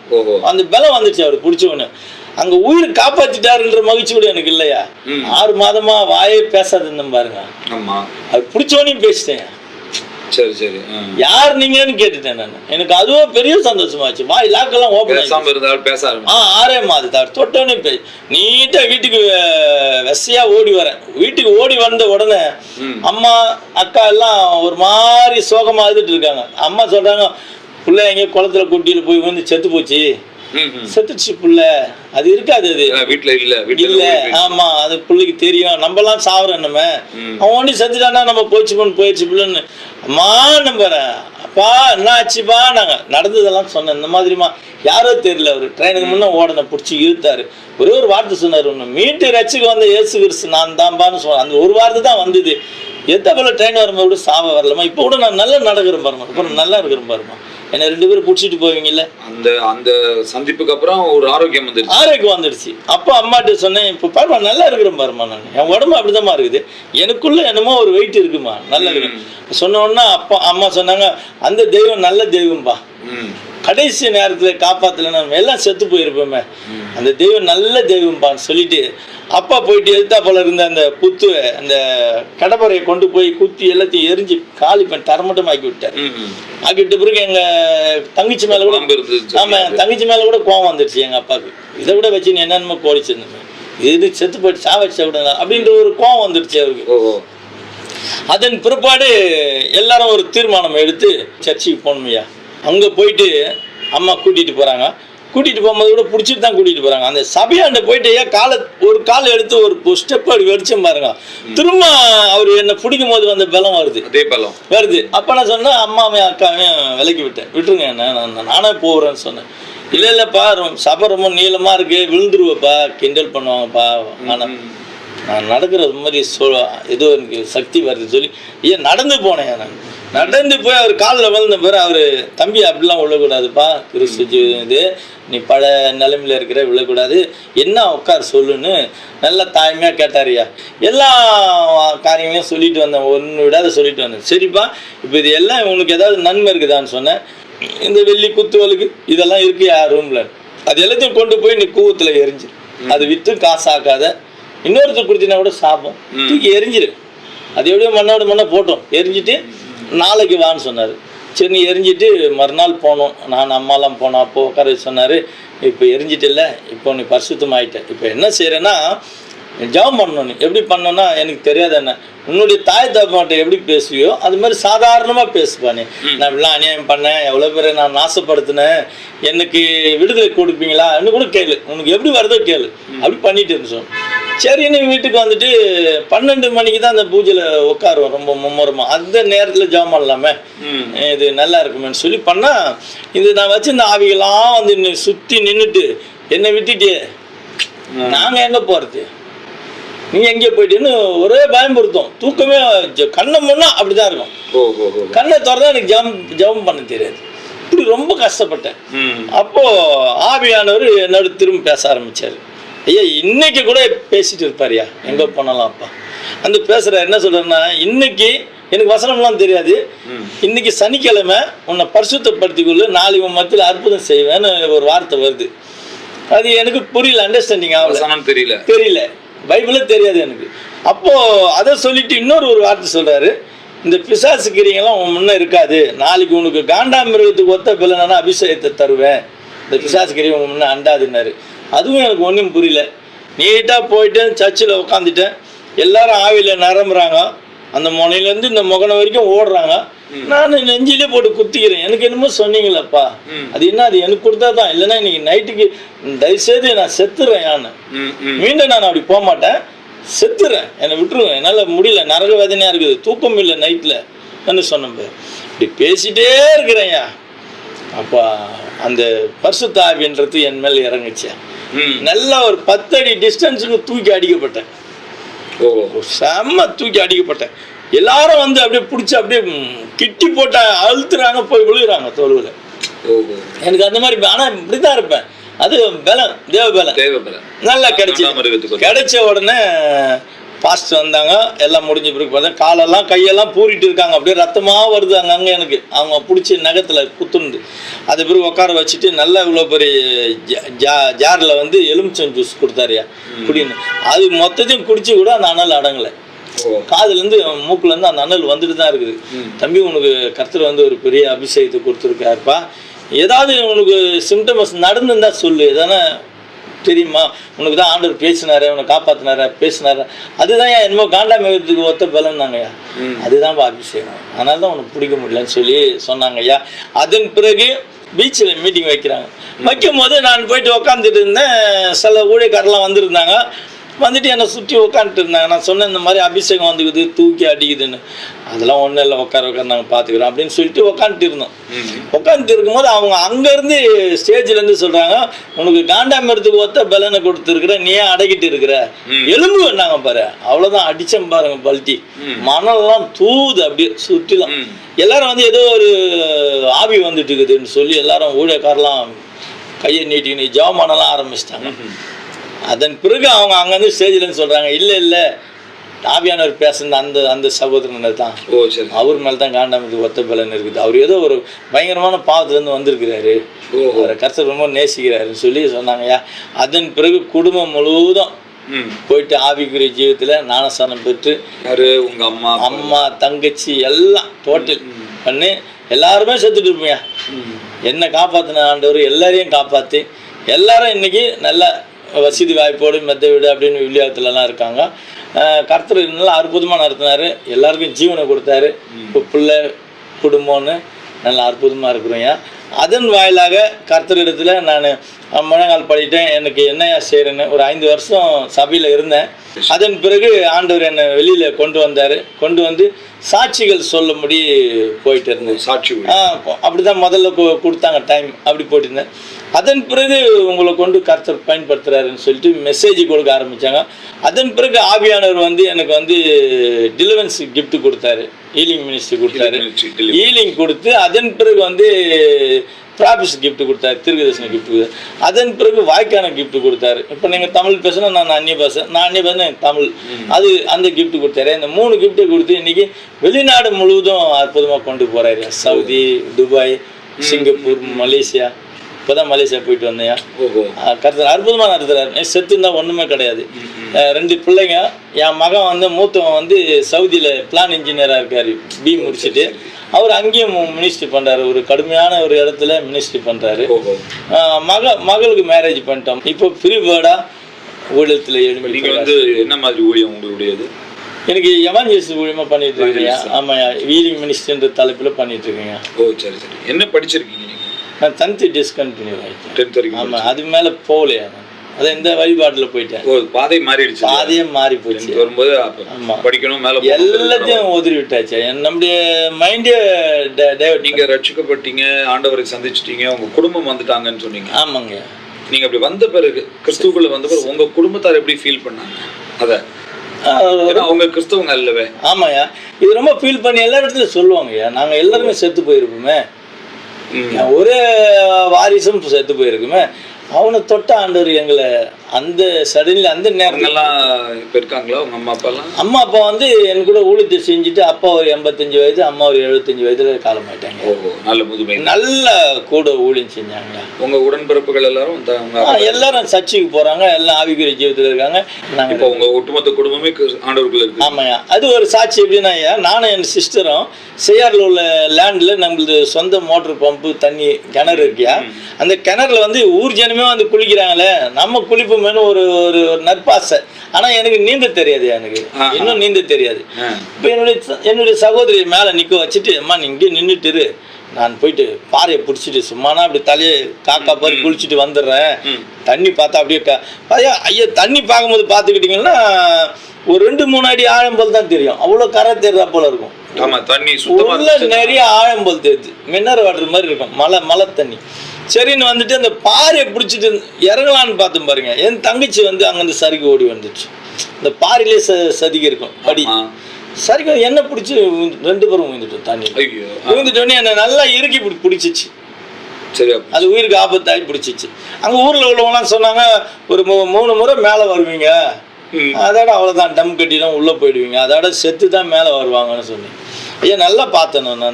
அந்த பலம் வந்துடுச்சு. அவரு பிடிச்சவனு அங்க உயிர் காப்பாத்திட்டாருன்ற மகிழ்ச்சி கூட எனக்கு இல்லையா. 6 மாதமா வாயே பேசாதுன்னு பாருங்க. அவர் பிடிச்சவனையும் பேசிட்டேன். சரி சரி. யார் நீங்கன்னு கேட்டுட்டேன் நான். எனக்கு அதுவும் பெரிய சந்தோஷமாச்சு. வாய் லாக்கெல்லாம் ஓப்பன் பேசாம 6 மாதத்தார் தொட்டோன்னே பேச நீட்டா வீட்டுக்கு வெசையா ஓடி வரேன். வீட்டுக்கு ஓடி வந்த உடனே அம்மா அக்கா எல்லாம் ஒரு மாதிரி சோகமா அழுதுட்டு இருக்காங்க. அம்மா சொல்றாங்க, புள்ள எங்கேயோ குளத்துல குட்டியில போய் வந்து செத்து போச்சு, செத்துச்சு புள்ள, அது இருக்காது, அது வீட்டுல இல்ல. ஆமா, அது புள்ளைக்கு தெரியும். நம்ம எல்லாம் சாவறோம். நம்ம அவன் ஒண்டி செத்துட்டானா நம்ம போயிடுச்சு புள்ளன்னு அம்மா நம்புறேன். அப்பா என்ன ஆச்சுப்பா நாங்க நடந்ததெல்லாம் சொன்னேன். இந்த மாதிரிமா யாரோ தெரியல. அவரு ட்ரெயினுக்கு முன்ன ஓடனை பிடிச்சி இழுத்தாரு. ஒரே ஒரு வார்த்தை சொன்னாரு, ஒண்ணு மீட்டு ரசிக்கு வந்த இயேசு கிறிஸ்து நான் தான்பான்னு சொன்னேன். அந்த ஒரு வார்த்தை தான் வந்தது. எத்த போல ட்ரெயின் வரும்போது கூட சாவ வரலாமா. இப்போ கூட நான் நல்லா நடக்கிறேன் பாருமா, அப்புறம் நல்லா இருக்கிறேன் பாருமா. என்ன 2 பேரும் பிடிச்சிட்டு போவீங்கல்ல. அந்த சந்திப்புக்கு அப்புறம் ஒரு ஆரோக்கியம் வந்துடுச்சு. அப்போ அம்மாட்ட சொன்னேன், இப்போ பாருமா நல்லா இருக்கிறேன் பாருமா. நான் என் உடம்பு அப்படிதாம்மா இருக்குது. எனக்குள்ள என்னமோ ஒரு வெயிட் இருக்குமா, நல்லா இருக்கு சொன்ன உடனே அப்பா அம்மா சொன்னாங்க, அந்த தெய்வம் நல்ல தெய்வம்பா. கடைசி நேரத்தில் காப்பாற்றலைன்னா நம்ம எல்லாம் செத்து போயிருப்போமே. அந்த தெய்வம் நல்ல தெய்வம்பான்னு சொல்லிட்டு அப்பா போயிட்டு எழுத்தா போல இருந்த அந்த குத்து அந்த கடப்பறையை கொண்டு போய் குத்தி எல்லாத்தையும் எரிஞ்சு காலி பண்ணி தரமட்டம் ஆக்கி விட்டார். ஆக்கிவிட்ட பிறகு எங்க தங்கச்சி மேல கூட தங்கச்சி மேல கூட கோவம் வந்துடுச்சு எங்க அப்பாவுக்கு. இதை விட வச்சு நீ என்னென்னமோ கோடிச்சிருந்தேன், இது செத்து போயிட்டு சாவடிச்ச விடுங்க அப்படின்ற ஒரு கோவம் வந்துடுச்சு அவருக்கு. அதன் பிற்பாடு எல்லாரும் ஒரு தீர்மானம் எடுத்து சர்ச்சுக்கு போகணுமையா. அங்க போயிட்டு அம்மா கூட்டிட்டு போறாங்க. கூட்டிட்டு போகும்போது கூட பிடிச்சிட்டு தான் கூட்டிட்டு போறாங்க. அந்த சபையாண்ட போயிட்டு ஒரு கால் எடுத்து ஒரு ஸ்டெப் அப்படி வெடிச்சோம் பாருங்க. திரும்ப அவர் என்ன பிடிக்கும் போது அந்த பலம் வருது, அதே பலம் வருது. அப்ப நான் சொன்னேன், அம்மாவையும் அக்காவையும் விலக்கி விட்டேன், விட்டுருங்க என்ன, நானே போறேன்னு சொன்னேன். இல்லப்பா சபை ரொம்ப நீளமா இருக்கு, விழுந்துருவப்பா, கிண்டல் பண்ணுவாங்கப்பா. ஆனா நான் நடக்கிறது மாதிரி ஏதோ எனக்கு சக்தி வருது சொல்லி நடந்து போனேன். நான் நடந்து போய் அவர் காலில் விழுந்த பிறகு அவர், தம்பி அப்படிலாம் விழக்கூடாதுப்பா, கிறிஸ்து இது நீ பல நிலைமையில இருக்கிற, விழக்கூடாது, என்ன உட்கார் சொல்லுன்னு நல்லா தாய்மையாக கேட்டாரியா. எல்லா காரியங்களையும் சொல்லிட்டு வந்தேன், ஒன்று விடாத சொல்லிட்டு வந்தேன். சரிப்பா, இப்போ இது எல்லாம் உங்களுக்கு ஏதாவது நன்மை இருக்குதான்னு சொன்னேன். இந்த வெள்ளி குத்துவலுக்கு இதெல்லாம் இருக்கு ரூம்ல, அது எல்லாத்தையும் கொண்டு போய் நீ கூவத்தில் எரிஞ்சு, அது விற்று காசாக்காத, இன்னொருத்தர் கொடுத்தீங்கன்னா கூட சாப்பிடும், தூக்கி எரிஞ்சிரு. அது எப்படியோ மண்ணோட போட்டோம், எரிஞ்சிட்டு நாளைக்கு வான்னு சொன்னார். சரி நீ எரிஞ்சிட்டு மறுநாள் போனோம். நான் அம்மாலாம் போனோம். அப்போ உட்கார சொன்னார், இப்போ எரிஞ்சிட்டு இல்லை, இப்போ நீ பரிசுத்தமாயிட்ட, இப்போ என்ன செய்கிறேன்னா ஜெபம் பண்ணணும். நீ எப்படி பண்ணோன்னா எனக்கு தெரியாது, என்ன உன்னுடைய தாய் தகப்பன்கிட்ட எப்படி பேசுவியோ அது மாதிரி சாதாரணமாக பேசுப்பா. நீ நான் இப்படிலாம் அநியாயம் பண்ணேன், எவ்வளோ பேரை நான் நாசப்படுத்தினேன், எனக்கு விடுதலை கொடுப்பீங்களா இன்னும் கூட கேளு, உனக்கு எப்படி வருதோ கேளு, அப்படி பண்ணிட்டு இருந்தோம். சரின்னு வீட்டுக்கு வந்துட்டு 12 மணிக்கு தான் அந்த பூஜையில் உட்காருவோம் ரொம்ப மும்முரமாக. அந்த நேரத்தில் ஜெபம் பண்ணலாமே, இது நல்லா இருக்குமேன்னு சொல்லி பண்ணால், இது நான் வச்சு இந்த ஆவிகளாம் வந்து சுற்றி நின்றுட்டு என்னை விட்டுட்டு நாங்கள் எங்கே போகிறது, நீங்க எங்கே போயிட்டேன்னு ஒரே பயம்படுத்தும். தூக்கமே கண்ணை முன்னா அப்படிதான் இருக்கும். கண்ணை திறந்தா எனக்கு ஜெபம் பண்ண தெரியாது. அப்படி ரொம்ப கஷ்டப்பட்டேன். அப்போ ஆவியானவர் என்னோட திரும்ப பேச ஆரம்பிச்சாரு. ஐயா இன்னைக்கு கூட பேசிட்டு இருப்பாருயா, எங்க போனாலும். அப்பா அந்த பேசுற என்ன சொல்றேன்னா, இன்னைக்கு எனக்கு வசனம்லாம் தெரியாது, இன்னைக்கு சனிக்கிழமை உன்னை பரிசுத்தப்படுத்திக்கொள்ள, நாளைக்கு மத்தியில் அற்புதம் செய்வேன்னு ஒரு வார்த்தை வருது. அது எனக்கு புரியல, அண்டர்ஸ்டாண்டிங் ஆகல, தெரியல, பைபிளே தெரியாது எனக்கு. அப்போ அதை சொல்லிட்டு இன்னொரு வார்த்தை சொல்றாரு, இந்த பிசாசு கிரியெல்லாம் உன் முன்னே இருக்காது, நாளைக்கு உனக்கு காண்டாமிருகத்துக்கு ஒத்த பலனான அபிஷேகத்தை தருவேன், இந்த பிசாசு கிரியை உன் முன்னே அண்டாதுன்னாரு. அதுவும் எனக்கு ஒன்றும் புரியல. நீட்டாக போயிட்டேன், சர்ச்சில் உட்காந்துட்டேன், எல்லாரும் ஆவியில் நிரம்புறாங்க, அந்த முனையிலேருந்து இந்த முகனை வரைக்கும் ஓடுறாங்க. நான் நெஞ்சிலே போட்டு குத்திக்கிறேன். எனக்கு என்னமோ சொன்னீங்களப்பா, அது என்ன, அது எனக்கு கொடுத்தா தான், இல்லைன்னா இன்னைக்கு நைட்டுக்கு தயவுசெய்து நான் செத்துறேன், மீண்டும் நான் அப்படி போக மாட்டேன், செத்துறேன், என்னை விட்டுருவேன், என்னால் முடியல, நரக வேதனையாக இருக்குது, தூக்கம் இல்லை நைட்டில் என்ன சொன்னேன். இப்படி பேசிகிட்டே இருக்கிறேன்யா. அப்போ அந்த பரிசுத்த ஆவின்றது என் மேலே இறங்குச்சேன். நல்லா ஒரு 10 அடி டிஸ்டன்ஸுக்கு தூக்கி அடிக்கப்பட்டேன். செம்ம தூக்கி அடிக்கப்பட்டேன். எல்லாரும் வந்து அப்படியே பிடிச்சி அப்படியே கிட்டி போட்ட அழுத்துறாங்க, போய் விழுகிறாங்க தோல்வில். எனக்கு அந்த மாதிரி, ஆனால் இப்படி தான் இருப்பேன். அது பலம், தேவ பலம் நல்லா கிடைச்ச உடனே பாஸ்ட் வந்தாங்க, எல்லாம் முடிஞ்ச பிறகு பார்த்தா காலெல்லாம் கையெல்லாம் பூரிட்டு இருக்காங்க, அப்படியே ரத்தமாக வருது அங்கங்கே. எனக்கு அவங்க பிடிச்சி நகத்தில் குத்துண்டு அது பிறகு உட்கார வச்சுட்டு நல்லா இவ்வளோ பெரிய ஜாரில் வந்து எலுமிச்சம் ஜூஸ் கொடுத்தாருயா குடின்னு. அது மொத்தத்தையும் குடிச்சு கூட அந்த அனல் அடங்கலை. காதுலேருந்து மூக்குலேருந்து அந்த அனல் வந்துட்டு தான் இருக்குது. தம்பி உனக்கு கர்த்தர் வந்து ஒரு பெரிய அபிஷேகத்தை கொடுத்துருக்காருப்பா, ஏதாவது உனக்கு சிம்டம்ஸ் நடந்துருந்தா சொல்லு, எதானே தெரியுமா, உனக்கு தான் ஆண்டவர் பேசினாரு, உன்னை காப்பாற்றினாரா, பேசினாரா, அதுதான் ஏன் என்னமோ காண்டாமிருகத்துக்கு ஒத்த பலன்னாங்கய்யா, அதுதான் அபிஷேகம், அதனால தான் உனக்கு பிடிக்க முடியலன்னு சொல்லி சொன்னாங்கய்யா. அதன் பிறகு பீச்சில் மீட்டிங் வைக்கிறாங்க. வைக்கும் போது நான் போயிட்டு உக்காந்துட்டு இருந்தேன். சில ஊழியக்காரெல்லாம் வந்திருந்தாங்க, வந்துட்டு என்னை சுற்றி உட்காந்துட்டு இருந்தாங்க. நான் சொன்னேன் இந்த மாதிரி அபிஷேகம் வந்துக்குது, தூக்கி அடிக்குதுன்னு. அதெல்லாம் ஒன்றும் இல்லை, உட்கார நாங்கள் பார்த்துக்கிறோம் அப்படின்னு சொல்லிட்டு உட்காந்துட்டு இருந்தோம். உட்காந்துட்டு இருக்கும்போது அவங்க அங்கேருந்து ஸ்டேஜ்லேருந்து சொல்கிறாங்க, உனக்கு காண்டாமிருகத்துக்கு ஒத்த பலனை கொடுத்துருக்குற, நீ ஏன் அடக்கிட்டு இருக்கிற, எலும்பு வேணாங்க பாரு. அவ்வளோதான், அடித்தம் பாருங்க பல்ட்டி, மணல்லாம் தூது அப்படியே சுற்றிலாம். எல்லாரும் வந்து ஏதோ ஒரு ஆவி வந்துட்டு இருக்குதுன்னு சொல்லி எல்லாரும் ஊழியக்காரெல்லாம் கையை நீட்டிக்கின்னு ஜெபமானலாம் ஆரம்பிச்சிட்டாங்க. அதன் பிறகு அவங்க அங்கேருந்து ஸ்டேஜ்லேருந்து சொல்கிறாங்க, இல்லை ஆவியானவர் பேசுன அந்த சகோதரனர் தான், அவர் மேலே தான் காண்டாமிருகத்துக்கு ஒத்த பலன் இருக்குது, அவர் ஏதோ ஒரு பயங்கரமான பாவத்துலேருந்து வந்திருக்கிறாரு, அவரை கர்த்தர் ரொம்ப நேசிக்கிறாருன்னு சொல்லி சொன்னாங்கய்யா. அதன் பிறகு குடும்பம் முழுவதும் போயிட்டு ஆவிக்குரிய ஜீவத்தில் ஞானஸ்தானம் பெற்று, உங்கள் அம்மா தங்கச்சி எல்லாம் டோட்டல் பண்ணி எல்லாருமே செத்துட்டு இருப்பீங்க. என்னை காப்பாற்றின ஆண்டவர் எல்லாரையும் காப்பாற்றி எல்லாரும் இன்னைக்கு நல்ல வசதி வாய்ப்போடு மெத்த வீடு அப்படின்னு வில்லியாத்துலலாம் இருக்காங்க. கர்த்தர் நல்லா அற்புதமாக நடத்தினார், எல்லாருக்கும் ஜீவனை கொடுத்தாரு, இப்போ பிள்ளை குடும்பம்னு நல்லா அற்புதமாக இருக்கிறோங்க. அதன் வாயிலாக கர்த்தரிடத்தில் நான் முழங்கால் படிட்டேன். எனக்கு என்னையா செய்கிறேன்னு ஒரு 5 வருஷம் சபையில் இருந்தேன். அதன் பிறகு ஆண்டவர் என்னை வெளியில் கொண்டு வந்தார். கொண்டு வந்து சாட்சிகள் சொல்லும்படி போயிட்டு இருந்தேன். சாட்சி அப்படி தான் முதல்ல கொடுத்தாங்க டைம், அப்படி போயிட்டு இருந்தேன். அதன் பிறகு உங்களை கொண்டு கர்த்தர் பயன்படுத்துகிறாருன்னு சொல்லிட்டு மெசேஜ் கொடுக்க ஆரம்பித்தாங்க. அதன் பிறகு ஆவியானவர் வந்து எனக்கு வந்து டெலிவரன்ஸ் கிஃப்ட் கொடுத்தாரு, ஹீலிங் மினிஸ்ட்ரி கொடுத்தாரு, ஹீலிங் கொடுத்து அதன் பிறகு வந்து ப்ராபிஸ் கிஃப்ட் கொடுத்தாரு, தீர்க்கதரிசன கிஃப்ட் கொடுத்தாரு. அதன் பிறகு வாய்க்கான கிஃப்ட் கொடுத்தாரு. இப்போ நீங்கள் தமிழ் பேசுனா நான் அந்நிய பேசுகிறேன், நான் அந்நிய பேசுனா எனக்கு தமிழ், அது அந்த கிஃப்ட் கொடுத்தாரு. இந்த 3 கிஃப்ட்டை கொடுத்து இன்றைக்கி வெளிநாடு முழுவதும் அற்புதமாக கொண்டு போகிறாரு. Saudi, Dubai, Singapore, Malaysia. இப்போ தான் மலேசியா போயிட்டு வந்தேன். கருத்து அற்புதமாக நடத்துகிறாரு. செத்து இருந்தால் ஒன்றுமே கிடையாது. 2 பிள்ளைங்க. என் மகன் வந்து மூத்தவன் வந்து சவுதியில் பிளான் இன்ஜினியராக இருக்கார், பி முடிச்சுட்டு. அவர் அங்கேயும் மினிஸ்ட்ரி பண்ணுறாரு, ஒரு கடுமையான ஒரு இடத்துல மினிஸ்ட்ரி பண்ணுறாரு. மகளுக்கு மேரேஜ் பண்ணிட்டோம். இப்போ ஃப்ரீ பேர்டாக ஊழியத்தில் என்ன மாதிரி ஊழியம் உங்களுடையது? எனக்கு எவாஞ்சலிஸ்ட் ஊழியமாக பண்ணிட்டு இருக்கீங்க. ஆமாம், ஹீலிங் மினிஸ்ட்ரின்ற தலைப்பில் பண்ணிட்டு இருக்கீங்க. சரி. என்ன படிச்சிருக்கீங்க? நான் 10th டிஸ்கண்டினியூ ஆகிட்டேன். ஆமாம், அது மேலே போகலையா, அது இந்த வழிபாட்டில் போயிட்டேன். பாதை மாறிடுச்சு, பாதையே மாறி போச்சு வரும்போது. ஆமாம், படிக்கணும், மேலே எல்லாத்தையும் உதறி விட்டாச்சு. நம்முடைய மைண்டே டைவர்ட். நீங்கள் ரட்சிக்கப்பட்டீங்க, ஆண்டவரை சந்திச்சிட்டீங்க, உங்கள் குடும்பம் வந்துட்டாங்கன்னு சொன்னீங்க. ஆமாங்க. நீங்கள் அப்படி வந்த பிறகு, கிறிஸ்துவுக்குள்ள வந்த பிறகு உங்கள் குடும்பத்தார் எப்படி ஃபீல் பண்ணாங்க? அதை அவங்க கிறிஸ்தவங்க அல்லவே. ஆமாய்யா, இது ரொம்ப ஃபீல் பண்ணி எல்லா இடத்துலையும் சொல்லுவாங்கய்யா, நாங்கள் எல்லாருமே செத்து போயிருப்போமே. ஒரே வாரிசும் செத்து போயிருக்குமே, அவனை தொட்ட ஆண்டவர் எங்களை அந்த சடன்ல அந்த நேரங்கள்லாம் இப்போ இருக்காங்களா உங்க அம்மா அப்பாலாம்? அம்மா அப்பா வந்து என் கூட ஊழியத்தை செஞ்சுட்டு அப்பா ஒரு 85 வயது, அம்மா ஒரு 75 வயதுல காலமாயிட்டாங்க. நல்ல முதுமை, நல்ல கூட ஊழியம் செஞ்சாங்க. உங்க உடன்பிறப்புகள் எல்லாரும் எல்லாரும் சர்ச்சுக்கு போறாங்க, எல்லாம் ஆவிக்குரிய ஜீவிதத்துல இருக்காங்க. இப்போ உங்க ஒட்டுமொத்த குடும்பமே ஆண்டவருக்குள்ள இருக்கு. ஆமாய்யா, அது ஒரு சாட்சி. எப்படின்னா நானும் என் சிஸ்டரும் செய்யாறுல உள்ள லேண்ட்ல நம்மளது சொந்த மோட்டர் பம்பு தண்ணி கிணறு இருக்கியா, அந்த கிணறுல வந்து ஊர் ஜனமே வந்து குளிக்கிறாங்களே, நம்ம குளிப்போமேனு ஒரு ஒரு நற்பாசை. ஆனா எனக்கு நீந்த தெரியாது, எனக்கு இன்னும் நீந்த தெரியாது. இப்போ என்னுடைய சகோதரி மேல நிக்க வச்சுட்டு, அம்மா நீ இங்கே நின்றுட்டு நான் போயிட்டு பாறையை பிடிச்சிட்டு சும்மானா அப்படி தலையை காக்கா பாரு குளிச்சுட்டு வந்துடுறேன். தண்ணி பார்த்தா அப்படியே ஐயா தண்ணி பார்க்கும்போது பார்த்துக்கிட்டிங்கன்னா ஒரு 2-3 அடி ஆழம்போல் தான் தெரியும், அவ்வளோ கரை தெரியா போல இருக்கும். நிறைய ஆழம்போல் தெரியுது, மினரல் வாட்டர் மாதிரி இருக்கும், மழை தண்ணி. சரின்னு வந்துட்டு அந்த பாறையை பிடிச்சிட்டு இறங்கலான்னு பார்த்தோம் பாருங்க, என் தங்கச்சி வந்து அங்கேருந்து சறுக்கு ஓடி வந்துச்சு. இந்த பாறையிலே சதிக்க இருக்கும் படி சரிக்கு என்ன பிடிச்சி 2 பேரும் விழுந்துட்டோம். தண்ணி விழுந்துட்டோடனே என்னை நல்லா இறுக்கி பிடிச்சிச்சு. சரி, அது உயிருக்கு ஆபத்தாகி பிடிச்சிச்சு. அங்கே ஊரில் உள்ளவங்களாம் சொன்னாங்க, ஒரு 3 முறை மேலே வருவீங்க, அதோட அவ்வளோதான் டம் கட்டிடும் உள்ளே போயிடுவீங்க, அதோட செத்து தான் மேலே வருவாங்கன்னு சொன்னேன். ஐயா நல்லா பார்த்தேன் நான்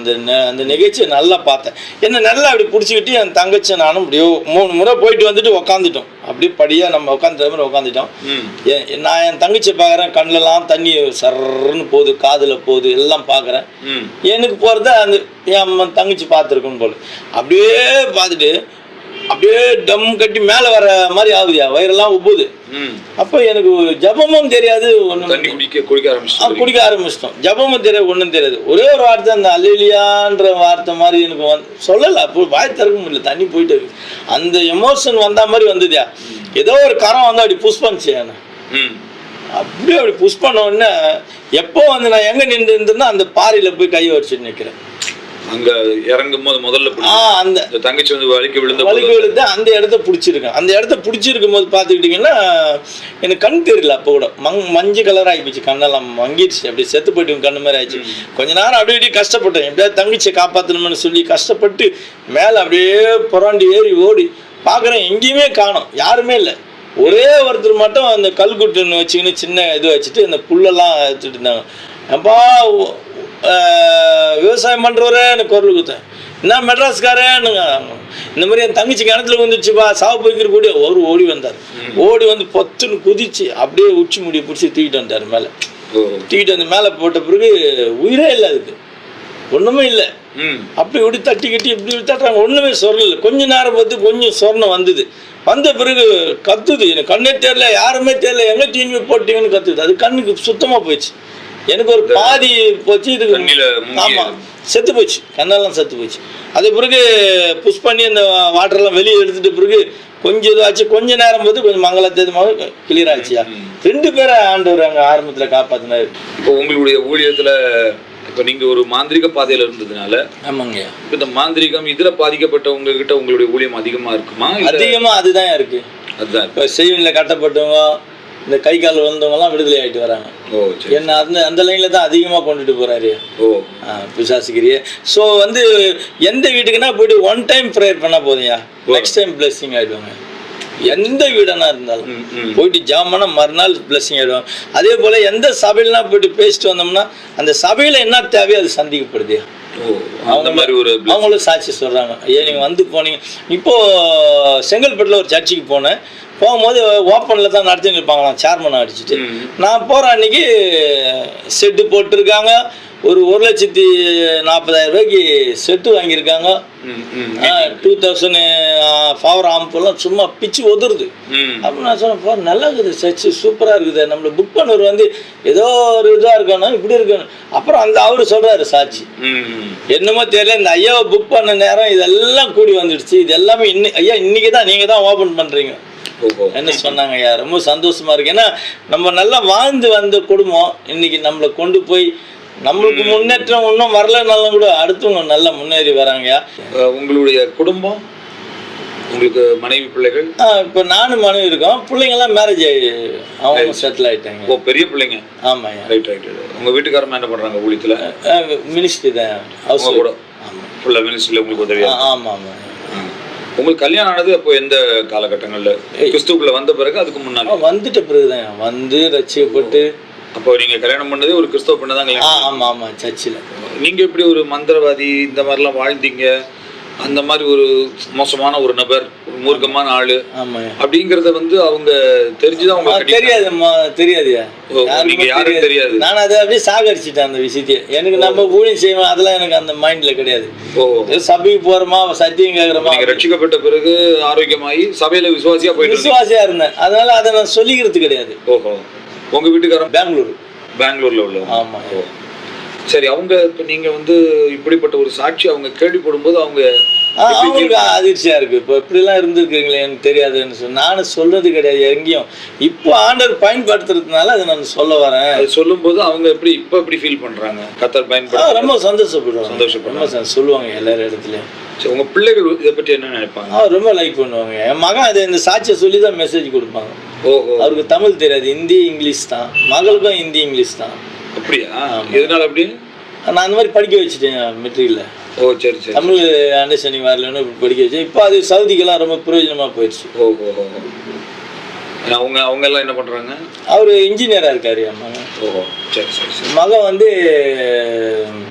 அந்த நிகழ்ச்சியை நல்லா பார்த்தேன். என்ன நல்லா அப்படி பிடிச்சிக்கிட்டு என் தங்கச்சி நானும் அப்படியோ 3 முறை போயிட்டு வந்துட்டு உக்காந்துட்டோம். அப்படியே படியாக நம்ம உட்காந்துற மாதிரி உட்காந்துட்டோம். நான் என் தங்கச்சியை பார்க்குறேன், கண்ணிலலாம் தண்ணி சர்ன்னு போகுது, காதில் போகுது, எல்லாம் பார்க்குறேன். எனக்கு போகிறத அந்த என் தங்கச்சி பார்த்துருக்குன்னு போல அப்படியே பார்த்துட்டு அப்படியே டம் கட்டி மேலே வர மாதிரி ஆகுதியா, வயிறெல்லாம் உப்புது. அப்போ எனக்கு ஜபமும் தெரியாது, குடிக்க ஆரம்பிச்சிட்டோம். ஜபமும் தெரியாது, ஒன்றும் தெரியாது. ஒரே ஒரு வார்த்தை, அந்த அல்லேலியான்ற வார்த்தை மாதிரி எனக்கு சொல்லலை. அப்போ வாய் திறக்க முடியல, தண்ணி போயிட்டு இருக்கு. அந்த எமோஷன் வந்த மாதிரி வந்ததுயா, ஏதோ ஒரு கரம் வந்து அப்படி புஷ் பண்ணிச்சு என்ன, அப்படியே அப்படி புஷ் பண்ண உடனே எப்போ வந்து நான் எங்கே நின்று இருந்தேன்னா அந்த பாறையில் போய் கையை வச்சுட்டு நிற்கிறேன். அங்க இறங்கும் போது முதல்ல அந்த தங்கச்சி வந்து வலிக்கு விழுந்து அந்த இடத்த பிடிச்சிருக்கேன். அந்த இடத்த பிடிச்சிருக்கும் போது பார்த்துக்கிட்டிங்கன்னா எனக்கு கண் தெரியல. அப்போ கூட மஞ்சள் கலர் ஆகிப்போச்சு, கண்ணெல்லாம் மங்கிடுச்சு, அப்படி செத்து போயிட்டு கண்ணு மாதிரி ஆயிடுச்சு. கொஞ்ச நேரம் அப்படியே கஷ்டப்பட்டேன், எப்படியாவது தங்கச்சியை காப்பாற்றணும்னு சொல்லி கஷ்டப்பட்டு மேலே அப்படியே புறாண்டி ஏறி ஓடி பார்க்குறேன், எங்கேயுமே காணோம், யாருமே இல்லை. ஒரே ஒருத்தர் மட்டும் அந்த கல்குட்டுன்னு வச்சுக்கின்னு சின்ன இது வச்சுட்டு அந்த புல்லெல்லாம் எடுத்துட்டு இருந்தாங்க. அப்பா விவசாயம் பண்ணுறவரே எனக்கு குரல் கொடுத்தேன், என்ன மெட்ராஸ்காரேனுங்க, இந்த மாதிரி என் தங்கச்சி கிணத்துல வந்துச்சுப்பா சாவு போய்க்கிற கூட ஒரு ஓடி வந்தார். ஓடி வந்து பொத்துன்னு குதிச்சு அப்படியே உச்சி முடியை பிடிச்சி தூக்கிட்டு வந்தார் மேலே. தூக்கிட்டு வந்து மேலே போட்ட பிறகு உயிரே இல்லை, அதுக்கு ஒன்றுமே இல்லை. அப்படி இப்படி தட்டி கட்டி இப்படி தட்டுறாங்க, ஒன்றுமே சொரணம் இல்லை. கொஞ்ச நேரம் பார்த்து கொஞ்சம் சொரணம் வந்தது. வந்த பிறகு கத்துது, எனக்கு கண்ணே தெரியல, யாருமே தெரியல, எங்கே டிவி போட்டீங்கன்னு கத்துது. அது கண்ணுக்கு சுத்தமாக போயிடுச்சு. எனக்கு ஒரு பாதி போச்சு, இதுக்கு ஆமாம் செத்து போச்சு, கண்ணெல்லாம் செத்து போச்சு. அது பிறகு புஷ் பண்ணி அந்த வாட்டரெல்லாம் வெளியே எடுத்துட்டு பிறகு கொஞ்சம் இதுவாச்சு. கொஞ்ச நேரம் போது கொஞ்சம் மங்களத்தேதமாக கிளியர் ஆச்சுயா. 2 பேரை ஆண்டவர் அங்கே ஆரம்பத்தில் காப்பாற்றினார். இப்போ உங்களுடைய ஊழியத்தில் இப்போ நீங்கள் ஒரு மாந்திரிக பாதையில் இருந்ததுனால, ஆமாங்க, இப்போ இந்த மாந்திரிகம் இதில் பாதிக்கப்பட்டவங்க கிட்ட உங்களுடைய ஊழியம் அதிகமாக இருக்குமா? அதிகமாக அதுதான் இருக்குது. அதுதான் இப்போ செய்வனில் கட்டப்பட்டவங்க, இந்த கை கால் விழுந்தவங்கலாம் விடுதலை ஆகிட்டு வராங்க. என்ன அந்த லைனில் தான் அதிகமாக கொண்டுட்டு போகிறாரு பிசாசுகிரியே. ஸோ வந்து எந்த வீட்டுக்குன்னா போய்ட்டு 1 டைம் ப்ரேயர் பண்ணால் போதும்யா, நெக்ஸ்ட் டைம் பிளெஸிங் ஆகிடுவாங்க. எந்த வீடனா இருந்தாலும் போயிட்டு ஜாமான மறுநாள் பிளெஸிங் ஆகிடுவாங்க. அதே போல் எந்த சபையிலனா போயிட்டு பேசிட்டு வந்தோம்னா அந்த சபையில் என்ன தேவையோ அது சந்திக்கப்படுது. அவங்களும் சாட்சி சொல்கிறாங்க, ஐயா நீங்கள் வந்து போனீங்க. இப்போது செங்கல்பட்டில் ஒரு சர்ச்சுக்கு போனேன், போகும்போது ஓப்பனில் தான் நடத்தின்னு இருப்பாங்களாம், சேர்மனை அடிச்சுட்டு. நான் போகிற அன்றைக்கி செட்டு போட்டிருக்காங்க, ஒரு 1,40,000 செட்டு வாங்கியிருக்காங்க. 2000 பவர் ஆம்பெல்லாம் சும்மா பிச்சு ஒதுருது. அப்போ நான் சொன்னேன், நல்லா இருக்குது சர்ச்சு, சூப்பராக இருக்குது, நம்மளை புக் பண்ணவர் வந்து ஏதோ ஒரு இதாக இருக்கணும், இப்படி இருக்கணும். அப்புறம் அந்த அவர் சொல்கிறாரு சாட்சி, என்னமோ தெரியல, இந்த ஐயாவை புக் பண்ண நேரம் இதெல்லாம் கூடி வந்துடுச்சு, இது எல்லாமே ஐயா இன்னைக்கு தான் நீங்கள் தான் ஓப்பன் பண்ணுறீங்க என்ன சொன்னாங்க. ஐயா ரொம்ப சந்தோஷமா இருக்கு. ஏன்னா நம்ம நல்லா வாழ்ந்து வந்த குடும்பம் இன்னைக்கு நம்மளை கொண்டு போய் நம்மளுக்கு முன்னேற்றம் இன்னும் வரலனாலும் கூட அடுத்தவங்க நல்லா முன்னேறி வராங்கயா. உங்களுடைய குடும்பம், உங்களுக்கு மனைவி பிள்ளைகள்? இப்போ நானும் மனைவி இருக்கோம், பிள்ளைங்கெல்லாம் மேரேஜ் ஆகி அவங்க செட்டில் ஆகிட்டாங்க. ஓ, பெரிய பிள்ளைங்க. ஆமாம், ரைட் ரைட். உங்கள் வீட்டுக்காரமா என்ன பண்ணுறாங்க ஊழியத்தில்? மினிஸ்ட்ரி தான், ஹவுஸ் கூட. ஆமாம். ஃபுல்லாக மினிஸ்ட்ரியில் உங்களுக்கு உதவியா? ஆமாம் ஆமாம். உங்களுக்கு கல்யாணம் ஆனது அப்போ எந்த காலகட்டங்களில்? கிறிஸ்துவுக்குள்ள வந்த பிறகு, அதுக்கு முன்னாடி? வந்துட்ட பிறகுதான் வந்து ரட்சிக்கப்பட்டு. அப்போ நீங்கள் கல்யாணம் பண்ணதே ஒரு கிறிஸ்தவ பெண்ணை தான் கல்யாணம்? ஆமாம் ஆமாம், சர்ச்சில். நீங்கள் எப்படி ஒரு மந்திரவாதி இந்த மாதிரிலாம் வாழ்ந்தீங்க, அந்த மாதிரி ஒரு மோசமான ஒரு நபர், ஒரு மூர்க்கமான ஆளு அப்படிங்கறத வந்து அவங்க தெரிஞ்சுதான் உங்களுக்கு தெரியாதுயா. நீங்க யாரும் தெரியாது. நான் அதை அப்படியே சாகடிச்சிட்டேன் அந்த விஷயத்தையே. எனக்கு நம்ம ஊழியம் செய்வோம் அதெல்லாம் எனக்கு அந்த மைண்ட்ல கிடையாது. சபைக்கு போறோமா, சத்தியம் கேட்கறோமா. நீங்க ரட்சிக்கப்பட்ட பிறகு ஆரோக்கியமாயி சபையில விசுவாசியா இருந்தேன். அதனால அதை நான் சொல்லிக்கிறது கிடையாது. ஓஹோ. உங்க வீட்டுக்காரன் பெங்களூர்ல உள்ள? ஆமா. சரி, அவங்க இப்போ நீங்கள் வந்து இப்படிப்பட்ட ஒரு சாட்சி அவங்க கேள்விப்படும் போது அவங்களுக்கு அதிர்ச்சியா இருக்கு. இப்போ இப்படிலாம் இருந்திருக்கீங்களே எனக்கு தெரியாதுன்னு சொல்லி நானும் சொல்றது கிடையாது எங்கேயும். இப்போ ஆண்டவர் பயன்படுத்துறதுனால அதை நான் சொல்ல வரேன். அது சொல்லும் போது அவங்க எப்படி ஃபீல் பண்றாங்க? கர்த்தர் பயன்படுத்த ரொம்ப சந்தோஷப்படுவாங்க, சொல்லுவாங்க எல்லாரும் இடத்துலயும். சரி, உங்க பிள்ளைகள் இதை பற்றி என்ன நினைப்பாங்க? ரொம்ப லைக் பண்ணுவாங்க. என் மகன் அதை இந்த சாட்சியை சொல்லி தான் மெசேஜ் கொடுப்பாங்க. ஓஹோ. அவருக்கு தமிழ் தெரியாது, ஹிந்தி இங்கிலீஷ் தான். மகளுக்கும் ஹிந்தி இங்கிலீஷ் தான். அப்படியா? எதனால அப்படி? நான் அந்த மாதிரி படிக்க வச்சுட்டேன் மெட்ரிக்ல. ஓ சரி சரி. தமிழ் அண்டர்ஸ்டாண்டிங் வரலன்னு படிக்க வச்சேன். இப்போ அது சவுதிக்கெல்லாம் ரொம்ப பிரயோஜனமா போயிடுச்சு. ஓஹோ. அவங்க எல்லாம் என்ன பண்றாங்க? அவர் இன்ஜினியரா இருக்காரு. மகன். ஓஹோ சரி சரி சரி. மகன் வந்து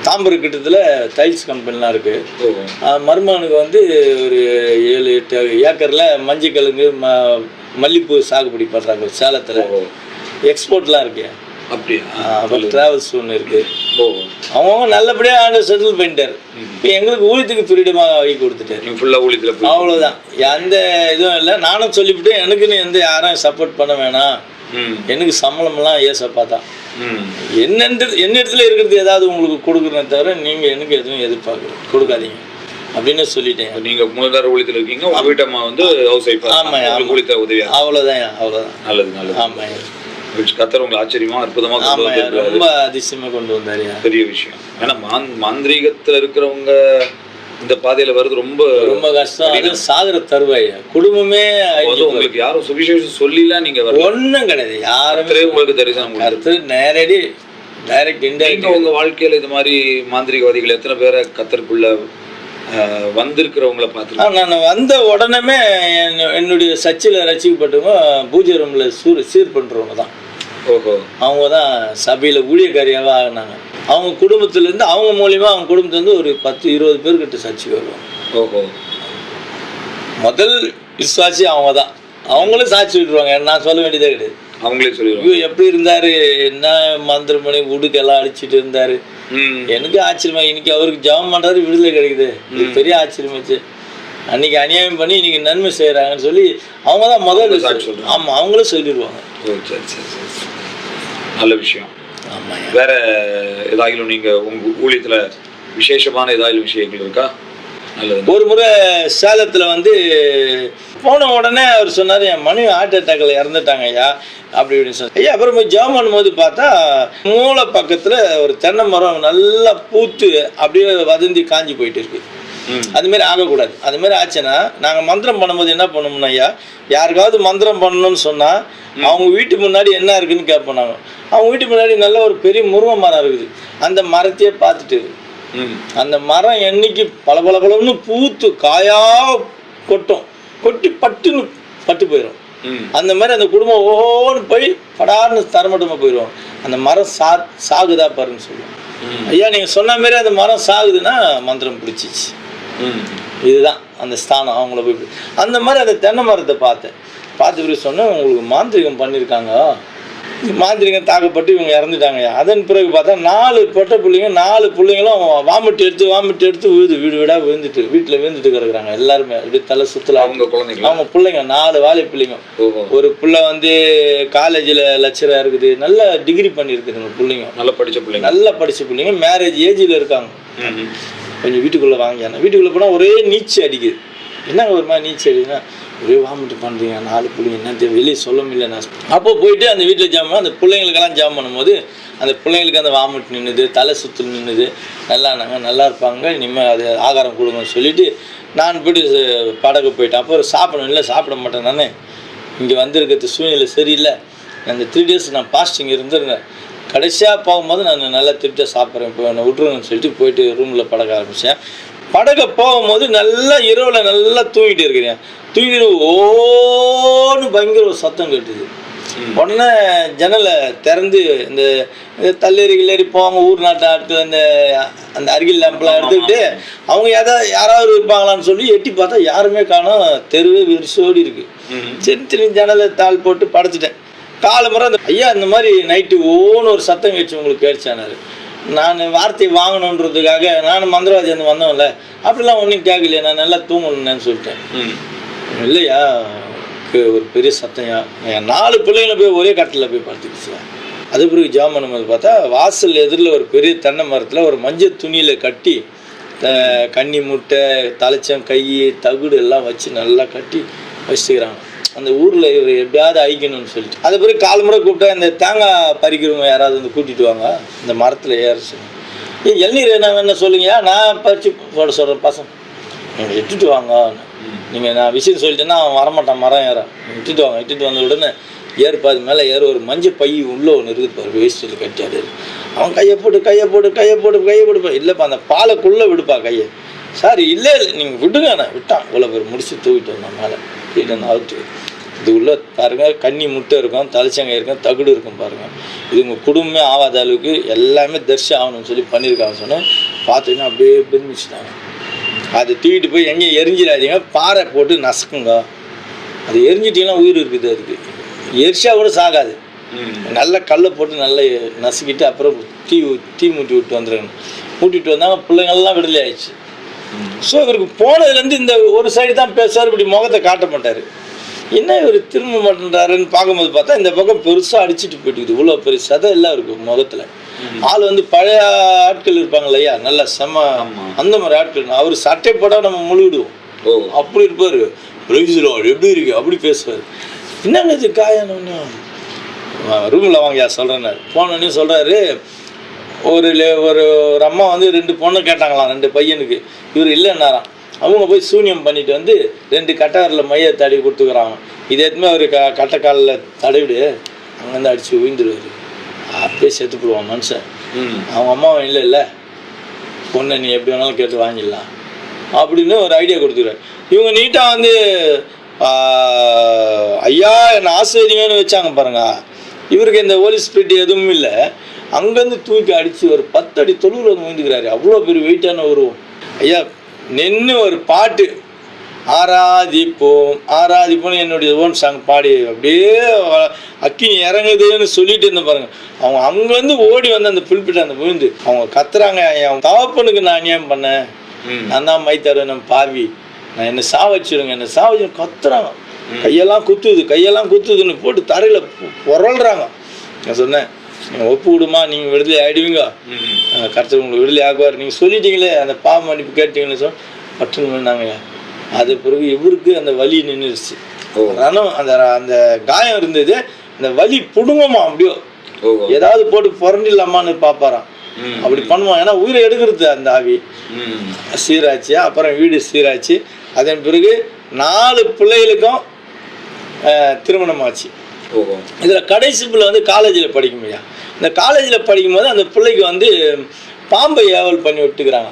தாம்பரம் கிட்டத்தில் டைல்ஸ் கம்பெனிலாம் இருக்கு. மருமகனுக்கு வந்து ஒரு 7-8 ஏக்கர்ல மஞ்சள் கிழங்கு மல்லிப்பூ சாகுபடி பண்றாங்க சேலத்துல. எக்ஸ்போர்ட்லாம் இருக்கு. அப்படியா? அப்புறம் டிராவல்ஸ் ஒன்று இருக்கு. அவங்க நல்லபடியாக ஆண்டு செட்டில் பண்ணிட்டார். இப்போ எங்களுக்கு ஊழியத்துக்கு ஃப்ரீடமாக வாங்கி கொடுத்துட்டாரு. அவ்வளோதான், எந்த இதுவும் இல்லை. நானும் சொல்லிவிட்டு எனக்குன்னு யாரும் சப்போர்ட் பண்ண வேணாம், எனக்கு சம்பளம்லாம் ஏசப்பா தான், என்னிடத்துல இருக்கிறது ஏதாவது உங்களுக்கு கொடுக்குறேன் தவிர நீங்கள் எனக்கு எதுவும் கொடுக்காதீங்க அப்படின்னு சொல்லிட்டேன். நீங்கள் மூலதார ஊழியத்தில் இருக்கீங்க, உங்கள் வீட்டம்மா வந்து ஹவுஸ் ஒய்ஃப். ஆமாம், ஊழியத்தை உதவி. அவ்வளோதான். நல்லது நல்லது. ஆமாம். கர்த்தர் உங்களை ஆச்சரியமா அற்புதமா ரொம்ப அதிசயமா கொண்டு வந்தாரு. பெரிய விஷயம். ஏன்னா மாந்திரீகத்துல இருக்கிறவங்க இந்த பாதையில வருது ரொம்ப ரொம்ப கஷ்டம். சாகர தருவாய் குடும்பமே. உங்களுக்கு யாரும் சுவிசேஷம் சொல்லலாம் நீங்க ஒன்றும் கிடையாது. யாருமே உங்களுக்கு தரிசனம் நேரடி டைரக்ட் இன்டைரக்ட். உங்க வாழ்க்கையில இது மாதிரி மாந்திரிகவாதிகள் எத்தனை பேரை கர்த்தருக்குள்ள வந்திருக்கிறவங்கள பார்த்துருக்கேன். நான் வந்த உடனே என்னுடைய சர்ச்சில் ரசிக்கப்பட்டவங்க பூஜை ரூம்ல சீர் பண்றவங்க தான். ஓஹோ. அவங்க தான் சபையில ஊழியக்காரியாவே ஆகினாங்க. அவங்க குடும்பத்திலேருந்து, அவங்க மூலியமா அவங்க குடும்பத்துலேருந்து ஒரு 10-20 பேர்கிட்ட சர்ச்சைக்கு வருவாங்க. ஓஹோ. முதல் விசுவாசி அவங்க தான். அவங்களும் சாட்சி விட்டுருவாங்க, நான் சொல்ல வேண்டியதே கிடையாது. அவங்களே சொல்லிடுவாங்க எப்படி இருந்தாரு, என்ன மந்திரம் பண்ணி உடுக்கெல்லாம் அடிச்சுட்டு இருந்தாரு. எனக்கு ஆச்சரியமா, இன்னைக்கு அவருக்கு ஜபம் பண்றாரு, விடுதலை கிடைக்குது. இது பெரிய ஆச்சரியமாச்சு. அன்னைக்கு அநியாயம் பண்ணி இன்னைக்கு நன்மை செய்யறாங்கன்னு சொல்லி அவங்க தான் முதல். ஆமா, அவங்களும் சொல்லிடுவாங்க. நல்ல விஷயம். ஆமா. வேற ஏதாயிலும் நீங்க உங்க ஊழியத்துல விசேஷமான ஏதாயிலும் விஷயங்கள் இருக்கா? நல்லது. ஒரு முறை சேலத்துல வந்து போன உடனே அவர் சொன்னார், என் மனைவி ஹார்ட் அட்டாக்ல இறந்துட்டாங்க ஐயா அப்படி இப்படின்னு சொன்னார். ஐயா அப்புறம் போய் ஜாம் பண்ணும்போது பார்த்தா மூளை பக்கத்துல ஒரு தென்னை மரம் நல்லா பூத்து அப்படியே வதந்தி காஞ்சி போயிட்டு இருக்கு. அதுமாரி ஆகக்கூடாது. அதுமாரி ஆச்சுன்னா நாங்கள் மந்திரம் பண்ணும்போது என்ன பண்ணோம்னா, ஐயா யாருக்காவது மந்திரம் பண்ணணும்னு சொன்னால் அவங்க வீட்டு முன்னாடி என்ன இருக்குன்னு கேட்போம். நாங்கள் அவங்க வீட்டு முன்னாடி நல்ல ஒரு பெரிய முருங்கை மரம் இருக்குது. அந்த மரத்தையே பார்த்துட்டு அந்த மரம் என்னைக்கு பளபளன்னு பூத்து காயா கொட்டி பட்டு போயிடும். அந்த மாதிரி அந்த குடும்பம் ஓஹோன்னு போய் படார்னு தரமட்டமாக போயிடுவோம். அந்த மரம் சாகுதா பாருன்னு சொல்லுவோம். ஐயா நீங்கள் சொன்ன மாதிரி அந்த மரம் சாகுதுன்னா மந்திரம் பிடிச்சிச்சு. இதுதான் அந்த ஸ்தானம். அவங்கள போய் அந்த மாதிரி அந்த தென்னை மரத்தை பார்த்து சொன்னேன், உங்களுக்கு மாந்திரிகம் பண்ணியிருக்காங்க, மாந்திரிகம் தாக்கப்பட்டு இவங்க இறந்துட்டாங்க. அதன் பிறகு பார்த்தா 4 பொட்டை பிள்ளைங்க, 4 பிள்ளைங்களும் வாமிட்டு எடுத்து வீடு வீடாக வீட்டில் விழுந்துட்டு கிடக்குறாங்க. எல்லாருமே அப்படி தலை சுற்றல. அவங்க பிள்ளைங்க 4 வாலி பிள்ளைங்க. ஒரு பிள்ளை வந்து காலேஜில் லெக்சராக இருக்குது, நல்ல டிகிரி பண்ணியிருக்குதுங்க பிள்ளைங்க, நல்லா படித்த பிள்ளைங்க, மேரேஜ் ஏஜில் இருக்காங்க. கொஞ்சம் வீட்டுக்குள்ளே வாங்கியானா, வீட்டுக்குள்ளே போனால் ஒரே நீச்சு அடிக்குது. என்னங்க ஒரு மாதிரி நீச்சு அடிக்குதுன்னா, ஒரே வாமிட்டு பண்ணுறீங்க 4 பிள்ளைங்க, என்ன வெளியே சொல்ல முடியல. நான் அப்போ போயிட்டு அந்த வீட்டில் ஜாம் பண்ண, அந்த பிள்ளைங்களுக்கெல்லாம் ஜாம் பண்ணும்போது அந்த பிள்ளைங்களுக்கு அந்த வாமிட்டு நின்றுது, தலை சுற்றல் நின்றுது. நல்லா இருப்பாங்க, இனிமேல் அது ஆகாரம் கொடுங்கன்னு சொல்லிவிட்டு நான் போய்ட்டு படகு போயிட்டேன். அப்போ சாப்பிடணும், இல்லை சாப்பிட மாட்டேன், நான் இங்கே வந்திருக்கிறது சூழ்நிலை சரியில்லை, அந்த 3 days நான் பாஸ்டிங் இருந்திருந்தேன். கடைசியாக போகும்போது நான் நல்லா திருப்தியாக சாப்பிட்றேன், இப்போ என்னை விட்டுருங்கன்னு சொல்லிட்டு போயிட்டு ரூமில் படக்க ஆரம்பித்தேன். படகை போகும்போது நல்லா இரவில் நல்லா தூங்கிட்டு இருக்கிறேன். தூங்கிட்டு ஓன்னு பயங்கர ஒரு சத்தம் கேட்டுது. உடனே ஜன்னலை திறந்து இந்த தள்ளேறி கிள்ளேறி போவாங்க ஊர் நாட்டு ஆட்கள், அந்த அருகில் லேம்பெலாம் எடுத்துக்கிட்டு அவங்க யாராவது இருப்பாங்களான்னு சொல்லி எட்டி பார்த்தா யாருமே காணோம். தெருவே விரிசோடி இருக்கு. சரி ஜன்னலை தாள் போட்டு படைச்சிட்டேன். காலமுறை அந்த ஐயா இந்த மாதிரி நைட்டு ஓன்னு ஒரு சத்தம் கேட்டுச்சு உங்களுக்கு கேட்டுச்சானாரு. நான் வார்த்தையை வாங்கணுன்றதுக்காக நான் மந்திரவாதி வந்து வந்தோம்ல, அப்படிலாம் ஒன்றும் கேட்கலையா, நான் நல்லா தூங்கணுன்னு சொல்லிட்டேன். இல்லையா ஒரு பெரிய சத்தம்யா, என் 4 பிள்ளைங்களை போய் ஒரே கட்டில் போய் படுத்துக்கிச்சு. அது பிறகு ஜாம் பண்ணும்போது பார்த்தா வாசல் எதிரில் ஒரு பெரிய தென்னை மரத்தில் ஒரு மஞ்சள் துணியில் கட்டி கன்னி முட்டை தலைச்சம் கை தகுடு எல்லாம் வச்சு நல்லா கட்டி வச்சுக்கிறாங்க. அந்த ஊரில் இவர் எப்படியாவது அழிக்கணும்னு சொல்லிட்டு அது பிறகு 4 முறை கூப்பிட்டா இந்த தேங்காய் பறிக்கிறவங்க யாராவது வந்து கூட்டிகிட்டு வாங்க, இந்த மரத்தில் ஏற சொல்லி இளநீர் என்ன சொல்லுங்க, நான் பறித்து போட சொல்கிறேன் பசங்க இட்டுட்டு வாங்க. நீங்கள் நான் விஷயம் சொல்லிட்டேன்னா அவன் வரமாட்டான் மரம் ஏற, இட்டுட்டு வாங்க. இட்டுட்டு வந்த உடனே ஏறுப்பாது மேலே ஏற ஒரு மஞ்சள் பை உள்ளே ஒன்று இருக்குது பாரு, வேஸ்ட்டில் கட்டியாடு. அவன் கையை போட்டு இல்லைப்பா அந்த பாலைக்குள்ளே விடுப்பா கையை. சார் இல்லை நீங்கள் விடுங்க, நான் விட்டான் இவ்வளோ பேர் முடிச்சு தூக்கிட்டு வந்தான் மேலே வீட்டு அவுட்டு. இது உள்ள பாருங்கள் கன்னி முட்டை இருக்கும், தலைச்சங்காய் இருக்கும், தகுடு இருக்கும் பாருங்கள். இது உங்கள் குடும்பமே ஆகாத அளவுக்கு எல்லாமே தரிசனம் ஆகணும்னு சொல்லி பண்ணியிருக்காங்க. சொன்னேன் பார்த்தீங்கன்னா அப்படியே பெருமிச்சிட்டாங்க. அதை தூக்கிட்டு போய் எங்கேயும் எரிஞ்சிடாதீங்க, பாறை போட்டு நசுக்குங்க. அது எரிஞ்சிட்டிங்கன்னா உயிர் இருக்குது, அதுக்கு எரிச்சா கூட சாகாது. நல்லா கல்லை போட்டு நல்லா நசுக்கிட்டு அப்புறம் தீ மூட்டி விட்டு வந்துடுங்க. மூட்டிட்டு வந்தாங்க, பிள்ளைங்கள்லாம் விடுதலை ஆயிடுச்சு. ஸோ இவருக்கு போனதுலேருந்து இந்த ஒரு சைடு தான் பேசுவார், இப்படி முகத்தை காட்ட மாட்டார். என்ன இவர் திரும்ப மாட்டேன்றாருன்னு பார்க்கும்போது பார்த்தா இந்த பக்கம் பெருசாக அடிச்சுட்டு போயிட்டுக்குது. இவ்வளோ பெரிய சதை எல்லாம் இருக்குது முகத்தில். ஆள் வந்து பழைய ஆட்கள் இருப்பாங்க இல்லையா, நல்லா செம்ம அந்த மாதிரி ஆட்கள். அவர் சட்டை போட்டால் நம்ம முழுவிடுவோம், அப்படி இருப்பார். எப்படி இருக்கு அப்படி பேசுவார். என்னங்க இது காயணுன்னு ரூமில் வாங்க சொல்கிறேன்னாரு. போனோன்னு சொல்கிறாரு, ஒரு அம்மா வந்து 2 பொண்ணு கேட்டாங்களாம், 2 பையனுக்கு. இவர் இல்லைன்னாராம். அவங்க போய் சூன்யம் பண்ணிட்டு வந்து 2 கட்டைக்காலில் மையை தடவி கொடுத்துக்கிறாங்க. இது எதுவுமே அவர் கட்டைக்காலில் தடவிடு அங்கேருந்து அடித்து உயிர்ந்துருவார். அப்படியே செத்து போடுவான் மனுஷன். அவங்க அம்மாவும் இல்லை பொண்ணை நீ எப்படி வேணாலும் கேட்டு வாங்கிடலாம் அப்படின்னு ஒரு ஐடியா கொடுத்துக்கிறார். இவங்க நீட்டாக வந்து ஐயா என்னை ஆசிரியங்கன்னு வச்சாங்க பாருங்க. இவருக்கு இந்த ஹோலி ஸ்பிரிட் எதுவும் இல்லை. அங்கேருந்து தூக்கி அடித்து ஒரு 10 அடி தொழுவில் வந்து விழுந்துக்கிறாரு. அவ்வளோ பெரிய வெயிட்டான உருவம். ஐயா நின்று ஒரு பாட்டு ஆராதிப்போம் என்னுடைய ஓன் சாங் பாடி அப்படியே அக்கினி இறங்குதுன்னு சொல்லிட்டு இருந்தேன் பாருங்க. அவங்க அங்கேருந்து ஓடி வந்து அந்த புல்பிட்ட அந்த விழுந்து அவங்க கத்துறாங்க, அவன் தவப்பனுக்கு நான் அநியாயம் பண்ணேன், நான் தான் மைத்தருவேன், நம்ம பாவி, நான் என்னை சாவச்சிடுங்க, என்னை சாவச்சு கத்துறாங்க. கையெல்லாம் குத்துதுன்னு போட்டு தரையில் புரள்றாங்க. நான் சொன்னேன், நீங்கள் ஒப்பு விடுமா, நீங்கள் விடுதலை ஆகிடுவீங்க, கர்த்தர் உங்களுக்கு விடுதலை ஆகுவார், நீங்கள் சொல்லிட்டீங்களே அந்த பாவ மன்னிப்பு கேட்டீங்கன்னு சொன்னால் பட்டுன்னு பண்ணாங்க. அது பிறகு இவருக்கு அந்த வலி நின்றுச்சு. ரணம் அந்த காயம் இருந்தது, அந்த வலி புடுங்கம்மா அப்படியோ ஏதாவது போட்டு புரண்டிடலாமான்னு பார்ப்பாராம். அப்படி பண்ணுவான். ஏன்னா உயிரை எடுக்கிறது அந்த ஆவி. சீராச்சு, அப்புறம் வீடு சீராச்சு. அதன் பிறகு 4 பிள்ளைகளுக்கும் திருமணம் ஆச்சு. இதில் கடைசி பிள்ளை வந்து காலேஜில் படிக்குமையா. இந்த காலேஜில் படிக்கும்போது அந்த பிள்ளைக்கு வந்து பாம்பை ஏவல் பண்ணி விட்டுக்கிறாங்க.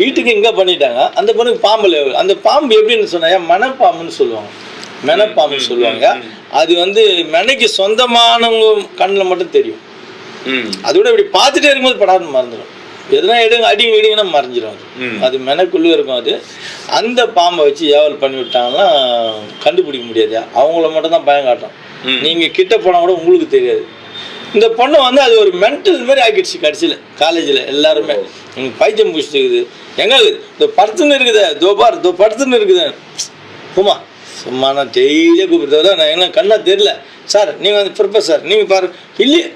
வீட்டுக்கு இங்கே பண்ணிட்டாங்க, அந்த பொண்ணுக்கு பாம்பு ஏவல். அந்த பாம்பு எப்படின்னு சொன்னாயா, மனப்பாம்புன்னு சொல்லுவாங்க, மெனப்பாம்புன்னு சொல்லுவாங்க. அது வந்து மெனைக்கு சொந்தமானவங்க கண்ணில் மட்டும் தெரியும். அதோட இப்படி பார்த்துட்டே இருக்கும்போது படாதுன்னு மறந்துடும். எதுனா அடிங்கன்னா மறைஞ்சிடும். அது மெனக்குள்ளே இருக்கும். அது அந்த பாம்பை வச்சு ஏவல் பண்ணி விட்டாங்கன்னா கண்டுபிடிக்க முடியாது. அவங்கள மட்டும் தான் பயம் காட்டும். நீங்கள் கிட்ட போனால் கூட உங்களுக்கு தெரியாது. இந்த பொண்ணை வந்து அது ஒரு மென்டல் மாதிரி ஆக்கிடுச்சு. கடைசியில் காலேஜில் எல்லாருமே எனக்கு பைத்தியம் பிடிச்சிருக்குது. எங்க இந்த படுத்துன்னு இருக்குதே, தோ படுத்துன்னு இருக்குதே, சும்மா நான் டெய்லியே கூப்பிடுறதா நான் என்ன கண்ணா தெரியல சார், நீங்கள் வந்து ப்ரொஃபஸர் நீங்கள் பாரு இல்லையே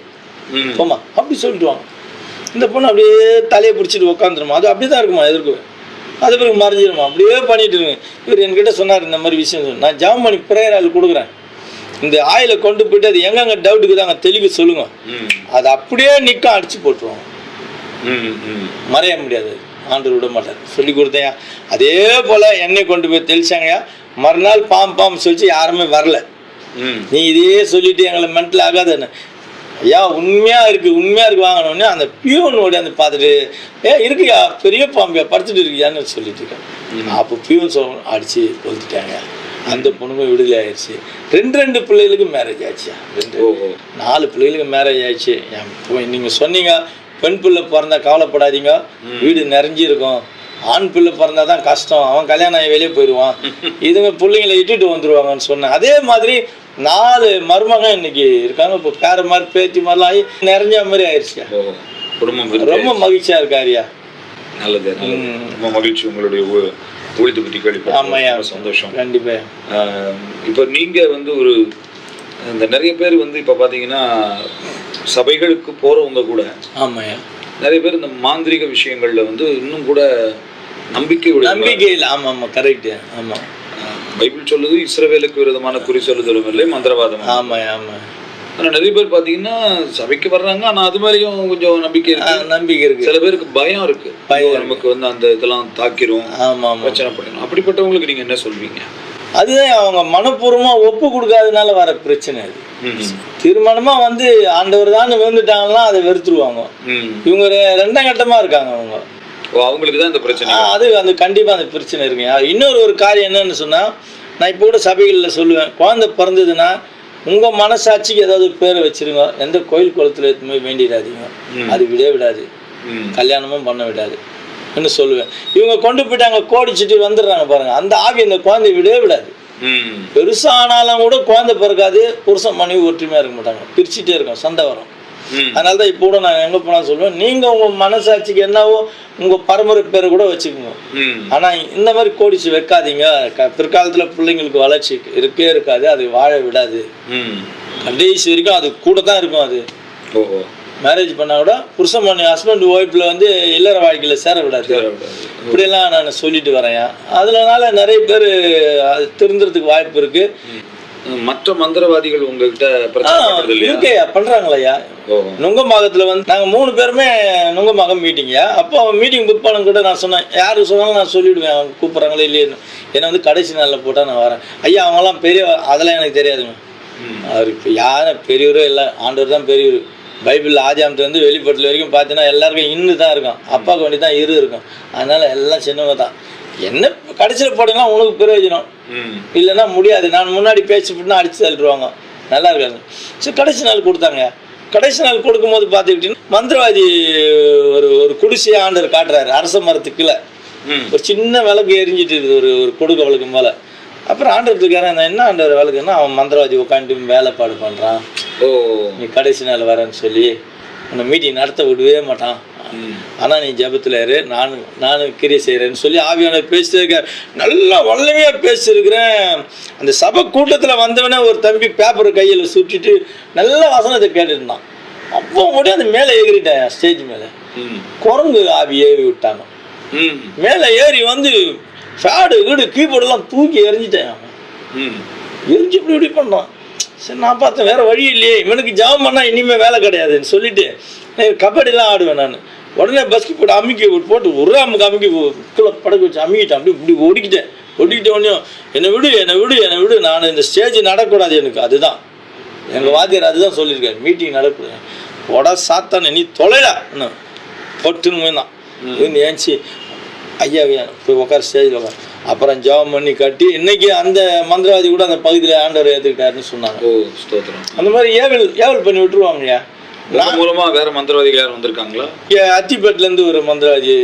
போமா அப்படி சொல்லிட்டுவாங்க. இந்த பொண்ணு அப்படியே தலையை பிடிச்சிட்டு உட்காந்துருமா, அது அப்படி தான் இருக்குமா எதிர்க்குவேன். அது பிறகு மறைஞ்சிருமா, அப்படியே பண்ணிட்டு இருக்கேன். இவர் என்கிட்ட சொன்னார் இந்த மாதிரி விஷயம். நான் ஜாம் பண்ணி ப்ரேயர் ஆயில் கொடுக்குறேன், இந்த ஆயிலை கொண்டு போயிட்டு அது எங்கெங்க டவுட்டுக்கு தாங்க தெளிவு சொல்லுங்க, அது அப்படியே நிற்க அடிச்சு போட்டுருவாங்க, மறைய முடியாது, ஆண்டவர் விட மாட்டார். சொல்லி கொடுத்தேன். அதே போல் எண்ணெய் கொண்டு போய் தெளிச்சாங்கயா. மறுநாள் பாம்பு சொல்லிச்சு யாருமே வரல. நீ இதே சொல்லிட்டு எங்களை மென்டல் ஆகாதுன்னு ஐயா உண்மையாக இருக்குது வாங்கினோடனே அந்த பியூன் ஓடி பார்த்துட்டு இருக்குயா பெரிய பாம்பியா படுத்துட்டு இருக்கியான்னு சொல்லிட்டு இருக்கேன். அப்போ பியூன் அடித்து கொளுத்துட்டாங்க. அந்த பொண்ணுங்க விடுதலை ஆயிடுச்சு. 2 பிள்ளைகளுக்கு மேரேஜ் ஆச்சு. 4 பிள்ளைகளுக்கு மேரேஜ் ஆயிடுச்சு. நீங்கள் சொன்னீங்க பெண் பிள்ளை பிறந்தா கவலைப்படாதீங்க, வீடு நிறைஞ்சிருக்கும். ஆண் பிள்ளை பிறந்தா தான் கஷ்டம், அவன் கல்யாணம் ஆகி வெளியே போயிடுவான், இதுங்க பிள்ளைங்களை இட்டுட்டு வந்துடுவாங்கன்னு சொன்னேன். அதே மாதிரி 4 மருமகன் இன்னைக்கு இருக்காங்க. இப்போ பேர மாதிரி பேத்தி மாதிரிலாம் ஆகி நிறைஞ்ச மாதிரி ஆயிடுச்சு. ரொம்ப மகிழ்ச்சியா இருக்காருயா. நல்லது, ரொம்ப மகிழ்ச்சி உங்களுடைய ஊழியத்தை பற்றி கேள்வி. ஆமாய்யா, சந்தோஷம். கண்டிப்பா. இப்போ நீங்க ஒரு இந்த நிறைய பேர் இப்போ பார்த்தீங்கன்னா சபைகளுக்கு போறவங்க கூட ஆமாய்யா நிறைய பேர் இந்த மாந்திரிக விஷயங்கள்ல இன்னும் கூட நம்பிக்கை இல்லை. ஆமா கரெக்ட். ஆமா, பைபிள் சொல்லுது இஸ்ரவேலுக்கு விரோதமான குறி சொல்லுதலும் இல்லை மந்திரவாதம். ஆமா. ஆனால் நிறைய பேர் பார்த்தீங்கன்னா சபைக்கு வர்றாங்க, ஆனால் அது மாதிரியும் கொஞ்சம் நம்பிக்கை இருக்கு. சில பேருக்கு பயம் இருக்கு, நமக்கு அந்த இதெல்லாம் தாக்கிரும், பிரச்சனை பண்ணிடும். அப்படிப்பட்டவங்களுக்கு நீங்க என்ன சொல்வீங்க? அதுதான் அவங்க மனப்பூர்வமா ஒப்பு கொடுக்காதனால வர பிரச்சனை. அது தீர்மானமா ஆண்டவர் தான் வந்துட்டாங்கன்னா அதை வெறுத்துருவாங்க. இவங்க 2ஆம் கட்டமா இருக்காங்க. அவங்களுக்கு தான் இந்த பிரச்சனை. அது கண்டிப்பா அந்த பிரச்சனை இருக்குங்க. இன்னொரு காரியம் என்னன்னு சொன்னா, நான் இப்போ கூட சபைகளில் சொல்லுவேன், குழந்தை பிறந்ததுன்னா உங்க மனசாட்சிக்கு ஏதாவது பேரை வச்சிருங்க, எந்த கோயில் குளத்துல எடுத்துமே வேண்டிடாதீங்க, அது விடாது, கல்யாணமும் பண்ண விடாது என்று சொல்லுவேன். இவங்க கொண்டு போயிட்டு அங்கே கோடிச்சுட்டு வந்துடுறாங்க பாருங்க, அந்த ஆவி அந்த குழந்தைய விடாது. பெருசா ஆனாலும் கூட குழந்தை பிறக்காது, புருஷன் மனைவி ஒற்றுமையா இருக்க மாட்டாங்க, பிரிச்சுட்டே இருக்கும், சண்டை வரும். அதனாலதான் இப்போ கூட நான் எங்க போனாலும் சொல்லுவேன், நீங்க உங்க மனசாட்சிக்கு என்னவோ உங்க பரம்பரை பேரை கூட வச்சுக்கோங்க, ஆனா இந்த மாதிரி கோடிச்சு வைக்காதீங்க. பிற்காலத்துல பிள்ளைங்களுக்கு வளர்ச்சி இருக்காது, அது வாழ விடாது. கடைசி வரைக்கும் அது கூட தான் இருக்கும். அது மேரேஜ் பண்ணா கூட புருஷன் மனைவி ஹஸ்பண்ட் ஒய்ஃப்ல இல்லற வாழ்க்கையில சேர விடாது. இப்படியெல்லாம் நான் சொல்லிட்டு வரேன். அதனால நிறைய பேர் திருந்துறதுக்கு வாய்ப்பு இருக்கு. மற்ற மந்திரவாதிகள் உங்ககிட்ட இருக்கையா பண்றாங்களையா? நுங்கம்பாக்கத்துல நாங்க 3 பேருமே நுங்கம்பாக்கம் மீட்டிங்கயா. அப்போ மீட்டிங் புக் பண்ண கூட நான் சொன்னேன், யாருக்கு சொன்னாலும் நான் சொல்லிவிடுவேன், அவங்க கூப்பிட்றாங்களே இல்லையேன்னு. என்னை கடைசி நாளில் போட்டால் நான் வரேன். ஐயா அவங்களாம் பெரிய, அதெல்லாம் எனக்கு தெரியாதுங்க. அவர் இப்போ யாரும் பெரியவரோ இல்லை, ஆண்டவர் தான் பெரியவர். பைபிள் ஆதியாமத்துலேருந்து வெளிப்படல வரைக்கும் பார்த்தீங்கன்னா எல்லாருக்கும் இன்னும் தான் இருக்கும், அப்பாவுக்கு வேண்டி தான் இருக்கும். அதனால எல்லாம் சின்னவங்க தான். என்ன கடைசியில் போட்டீங்கன்னா உனக்கு பிரயோஜனம், இல்லைன்னா முடியாது. நான் முன்னாடி பேசிவிட்டுனா அடிச்சு தள்ளிடுவாங்க, நல்லா இருக்காது. சரி கடைசி நாள் கொடுத்தாங்க. கடைசி நாள் கொடுக்கும்போது பார்த்துக்கிட்டீங்கன்னா மந்திரவாதி ஒரு குடிசையை ஆண்டவர் காட்டுறாரு. அரச மரத்துக்குள்ள ஒரு சின்ன விளக்கு எரிஞ்சிட்டு இருக்குது, ஒரு கொடுக்க விளக்கு மேலே. அப்புறம் ஆண்டவர் இருக்காரு, என்ன ஆண்டவர் விளக்குன்னா அவன் மந்திரவாதி உட்காந்து வேலைப்பாடு பண்ணுறான், நீ கடைசி நாள் வரேன்னு சொல்லி உன்னை மீட்டிங் நடத்த விடவே மாட்டான், ஆனால் நீ ஜபத்தில் இரு, நானும் கிரியை செய்கிறேன்னு சொல்லி ஆவியானவர் பேசிட்டு இருக்கார். நல்லா வல்லமையாக பேசியிருக்கிறேன். அந்த சபை கூட்டத்தில் வந்தவனே ஒரு தம்பி பேப்பர் கையில் சுட்டிட்டு நல்ல வசனத்தை கேட்டுருந்தான். அப்போ கூட அந்த மேலே ஏறிட்டேன், ஸ்டேஜ் மேலே குரங்கு ஆவி ஏறி விட்டாங்க. மேலே ஏறி ஃபேடு வீடு கீபோர்டெல்லாம் தூக்கி எரிஞ்சிட்டேன். எரிஞ்சு இப்படி பண்ணுறான். சரி நான் பார்த்தேன், வேறு வழி இல்லையே, இவனுக்கு ஜாம் பண்ணால் இனிமேல் வேலை கிடையாதுன்னு சொல்லிட்டு கபடிலாம் ஆடுவேன் நான். உடனே பஸ்கி போட்டு அமுக்கி போட்டு ஒரு அமுக்கி கீழே படக்க வச்சு அமுக்கிட்டேன். இப்படி ஓடிக்கிட்டேன் உடனே என்னை விடு, நான் இந்த ஸ்டேஜ் நடக்கூடாது எனக்கு. அதுதான் எங்கள் வாத்தியார் அதுதான் சொல்லியிருக்காரு, மீட்டிங் நடக்கூடாது. உடா சாத்தானே நீ தொலைடா இன்னும் பொட்டுன்னு தான் ஏன்ச்சி ஐயா போய் உட்கார ஸ்டேஜில் உட்கார். அப்புறம் ஜெபம் பண்ணி கட்டி இன்னைக்கு அந்த மந்திரவாதி கூட அந்த பகுதியில் ஆண்டவர் ஏற்றுக்கிட்டாருன்னு சொன்னாங்க. அந்த மாதிரி ஏவல் பண்ணி விட்டுருவாங்கய்யா. மூலமா வேற மந்திரவாதிகள் யாரும் வந்திருக்காங்களா? அத்திப்பேட்டிலேருந்து ஒரு மந்திரவாதி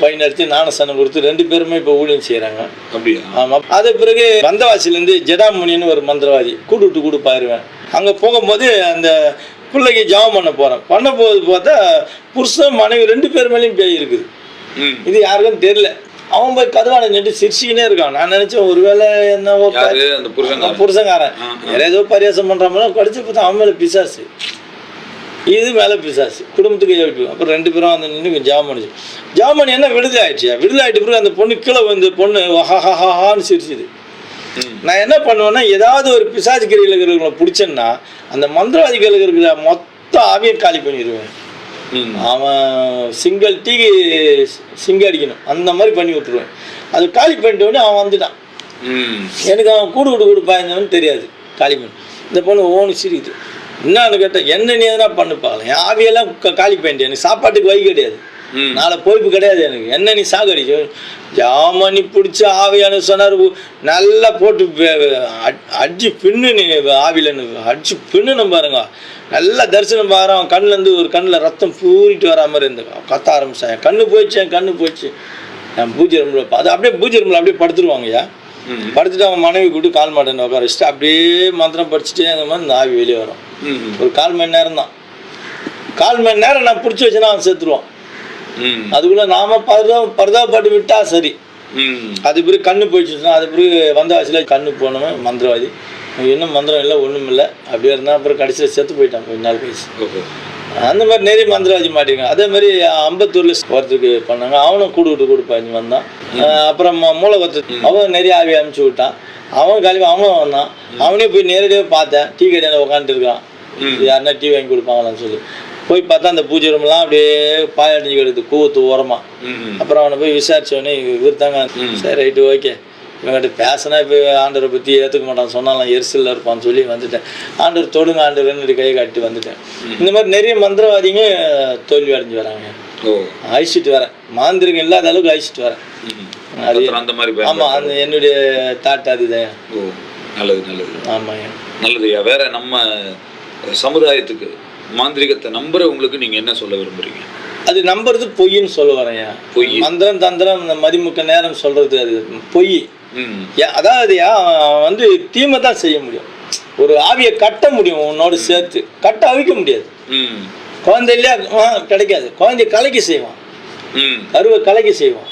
பயனடுத்து ஞானஸ்தானம் கொடுத்து 2 பேருமே இப்போ ஊழியம் செய்கிறாங்க. அப்படியா? ஆமாம். அது பிறகு வந்தவாசிலேருந்து ஜடாமுனின்னு ஒரு மந்திரவாதி கூட்டு பாருவேன். அங்கே போகும்போது அந்த பிள்ளைக்கு ஜெபம் பண்ண போது பார்த்தா புருஷன் மனைவி 2 பேர் மேலேயும் பேய் இருக்குது. இது யாருக்கும் தெரியல. அவன் போய் கதவான நின்று சிரிச்சுக்கினே இருக்கான். நான் நினைச்சேன் ஒருவேளை என்னவோ புருஷங்காரன் வேற ஏதோ பரியாசம் பண்ற மாதிரி கடிச்சு பார்த்தா அவன் மேலே பிசாசு, இது மேலே பிசாசு, குடும்பத்துக்கு எழுப்பி. அப்புறம் 2 பேரும் நின்று ஜாமணி என்ன விடுதலை ஆயிட்டு பிறகு அந்த பொண்ணு கீழே பொண்ணு ஹஹான்னு சிரிச்சுது. நான் என்ன பண்ணுவேன்னா, ஏதாவது ஒரு பிசாசு கிரியில் இருக்கிறவங்களை பிடிச்சேன்னா அந்த மந்திரவாதிகளுக்கு இருக்கிற மொத்த ஆவியை காலி பண்ணிடுவேன். அவன் சிங்கிள் டீக்கு அடிக்கணும் அந்த மாதிரி பண்ணி விட்டுருவேன். அது காலி பண்ணிட்ட உடனே அவன் வந்துட்டான். எனக்கு அவன் கூடு பாய்ந்தவன்னு தெரியாது. காலி பண்ணி இந்த பொண்ணு ஓன்னு சிரிக்குது. என்னன்னு கேட்டால் என்ன நீ எதனா பண்ணு பார்க்கலாம், என் ஆவியெல்லாம் காலி பண்ணிட்டு எனக்கு சாப்பாட்டுக்கு வழி கிடையாது, நாளை பொறுப்பு கிடையாது எனக்கு, என்ன நீ சாகடிச்சு ஜாமணி பிடிச்சி ஆவியான சொன்னார், நல்லா போட்டு அடிச்சு பின்னு, நீ ஆவியில் அடிச்சு பின்னுன்னு பாருங்க, நல்லா தரிசனம் பாருங்க, கண்ணுலேருந்து ஒரு கண்ணில் ரத்தம் பூரிட்டு வரா மாதிரி இருந்து கத்த ஆரம்பிச்சேன், என் கண்ணு போச்சு. நான் பூஜை ரூமில் அது அப்படியே பூஜை ரூமில் அப்படியே படுத்துருவாங்கய்யா, படுத்துட்டு அவங்க மனைவி கூப்பிட்டு கால் மாட்டேன்னு உட்கார வச்சுட்டு அப்படியே மந்திரம் படிச்சுட்டே அந்த மாதிரி இந்த ஆவி வெளியே வரும். ஒரு 1/4 மணி நேரம் தான், 1/4 மணி நேரம் நான் பிடிச்சி வச்சேன்னா அவன் செத்துருவான். அதுக்குள்ள நாம பரதாபாட்டு விட்டா சரி. அது பிறகு கண்ணு போயிடுச்சுன்னா அது பிறகு வந்த ஆசில கண்ணு போனவன் மந்திரவாதி, இன்னும் மந்திரம் இல்லை ஒன்றும் இல்லை அப்படியே இருந்தால் அப்புறம் கடைசியில் செத்து போயிட்டான் கொஞ்ச நாள் கழிச்சு. அந்த மாதிரி நிறைய மந்திரவாதி மாட்டிங்க. அதே மாதிரி அம்பத்தூர்ல ஒருத்தருக்கு பண்ணாங்க, அவனும் கொடுப்பாங்க வந்தான். அப்புறம் மூலகொத்து அவன் நிறைய ஆவி அனுப்பிச்சு விட்டான், அவன் கழிவு அவனும் வந்தான், அவனே போய் நேரடியாக பார்த்தேன், டீ கடையில் உட்காந்துட்டு இருக்கான், யாருன்னா டீ வாங்கி கொடுப்பாங்களான்னு சொல்லி போய் பார்த்தா அந்த பூஜை ரூம்லாம் அப்படியே பாய் அடிஞ்சு கிடக்குது கூவத்து ஓரமா. அப்புறம் அவனை போய் விசாரிச்சோடனே இவர் தாங்க, சரி ரைட்டு ஓகே, இவங்கிட்ட பேசினா இப்போ ஆண்டவரை பற்றி ஏற்றுக்க மாட்டான், சொன்னாலாம் எரிசலில் இருப்பான்னு சொல்லி வந்துட்டேன். ஆண்டவர் தொடுங்க ஆண்டவர்னு கையை காட்டி வந்துட்டேன். இந்த மாதிரி நிறைய மந்திரவாதிங்க தோல்வி அடைஞ்சு வராங்க, அழிச்சிட்டு வரேன், மாந்திரிகம் இல்லாத அளவுக்கு அழிச்சிட்டு வரேன். அந்த மாதிரி ஆமாம், அந்த என்னுடைய தாட் அதுதான். நல்லது நல்லது. ஆமாங்க நல்லதுயா. வேற நம்ம சமுதாயத்துக்கு மாந்திரிகத்தை நம்புறவங்களுக்கு நீங்க என்ன சொல்ல விரும்புறீங்க? அது நம்புறது பொய்ன்னு சொல்ல வரேன். பொய் மந்திரம் தந்திரம் இந்த மதிமுக்க நேரம் சொல்றது அது பொய். அதாவது அவன் வந்து தீமை தான் செய்ய முடியும், ஒரு ஆவியை கட்ட முடியும், உன்னோட சேர்த்து கட்ட அவிக்க முடியாது. குழந்தை இல்லையா கிடைக்காது, குழந்தைய கலைக்கு செய்வான், கருவை கலைக்கு செய்வான்,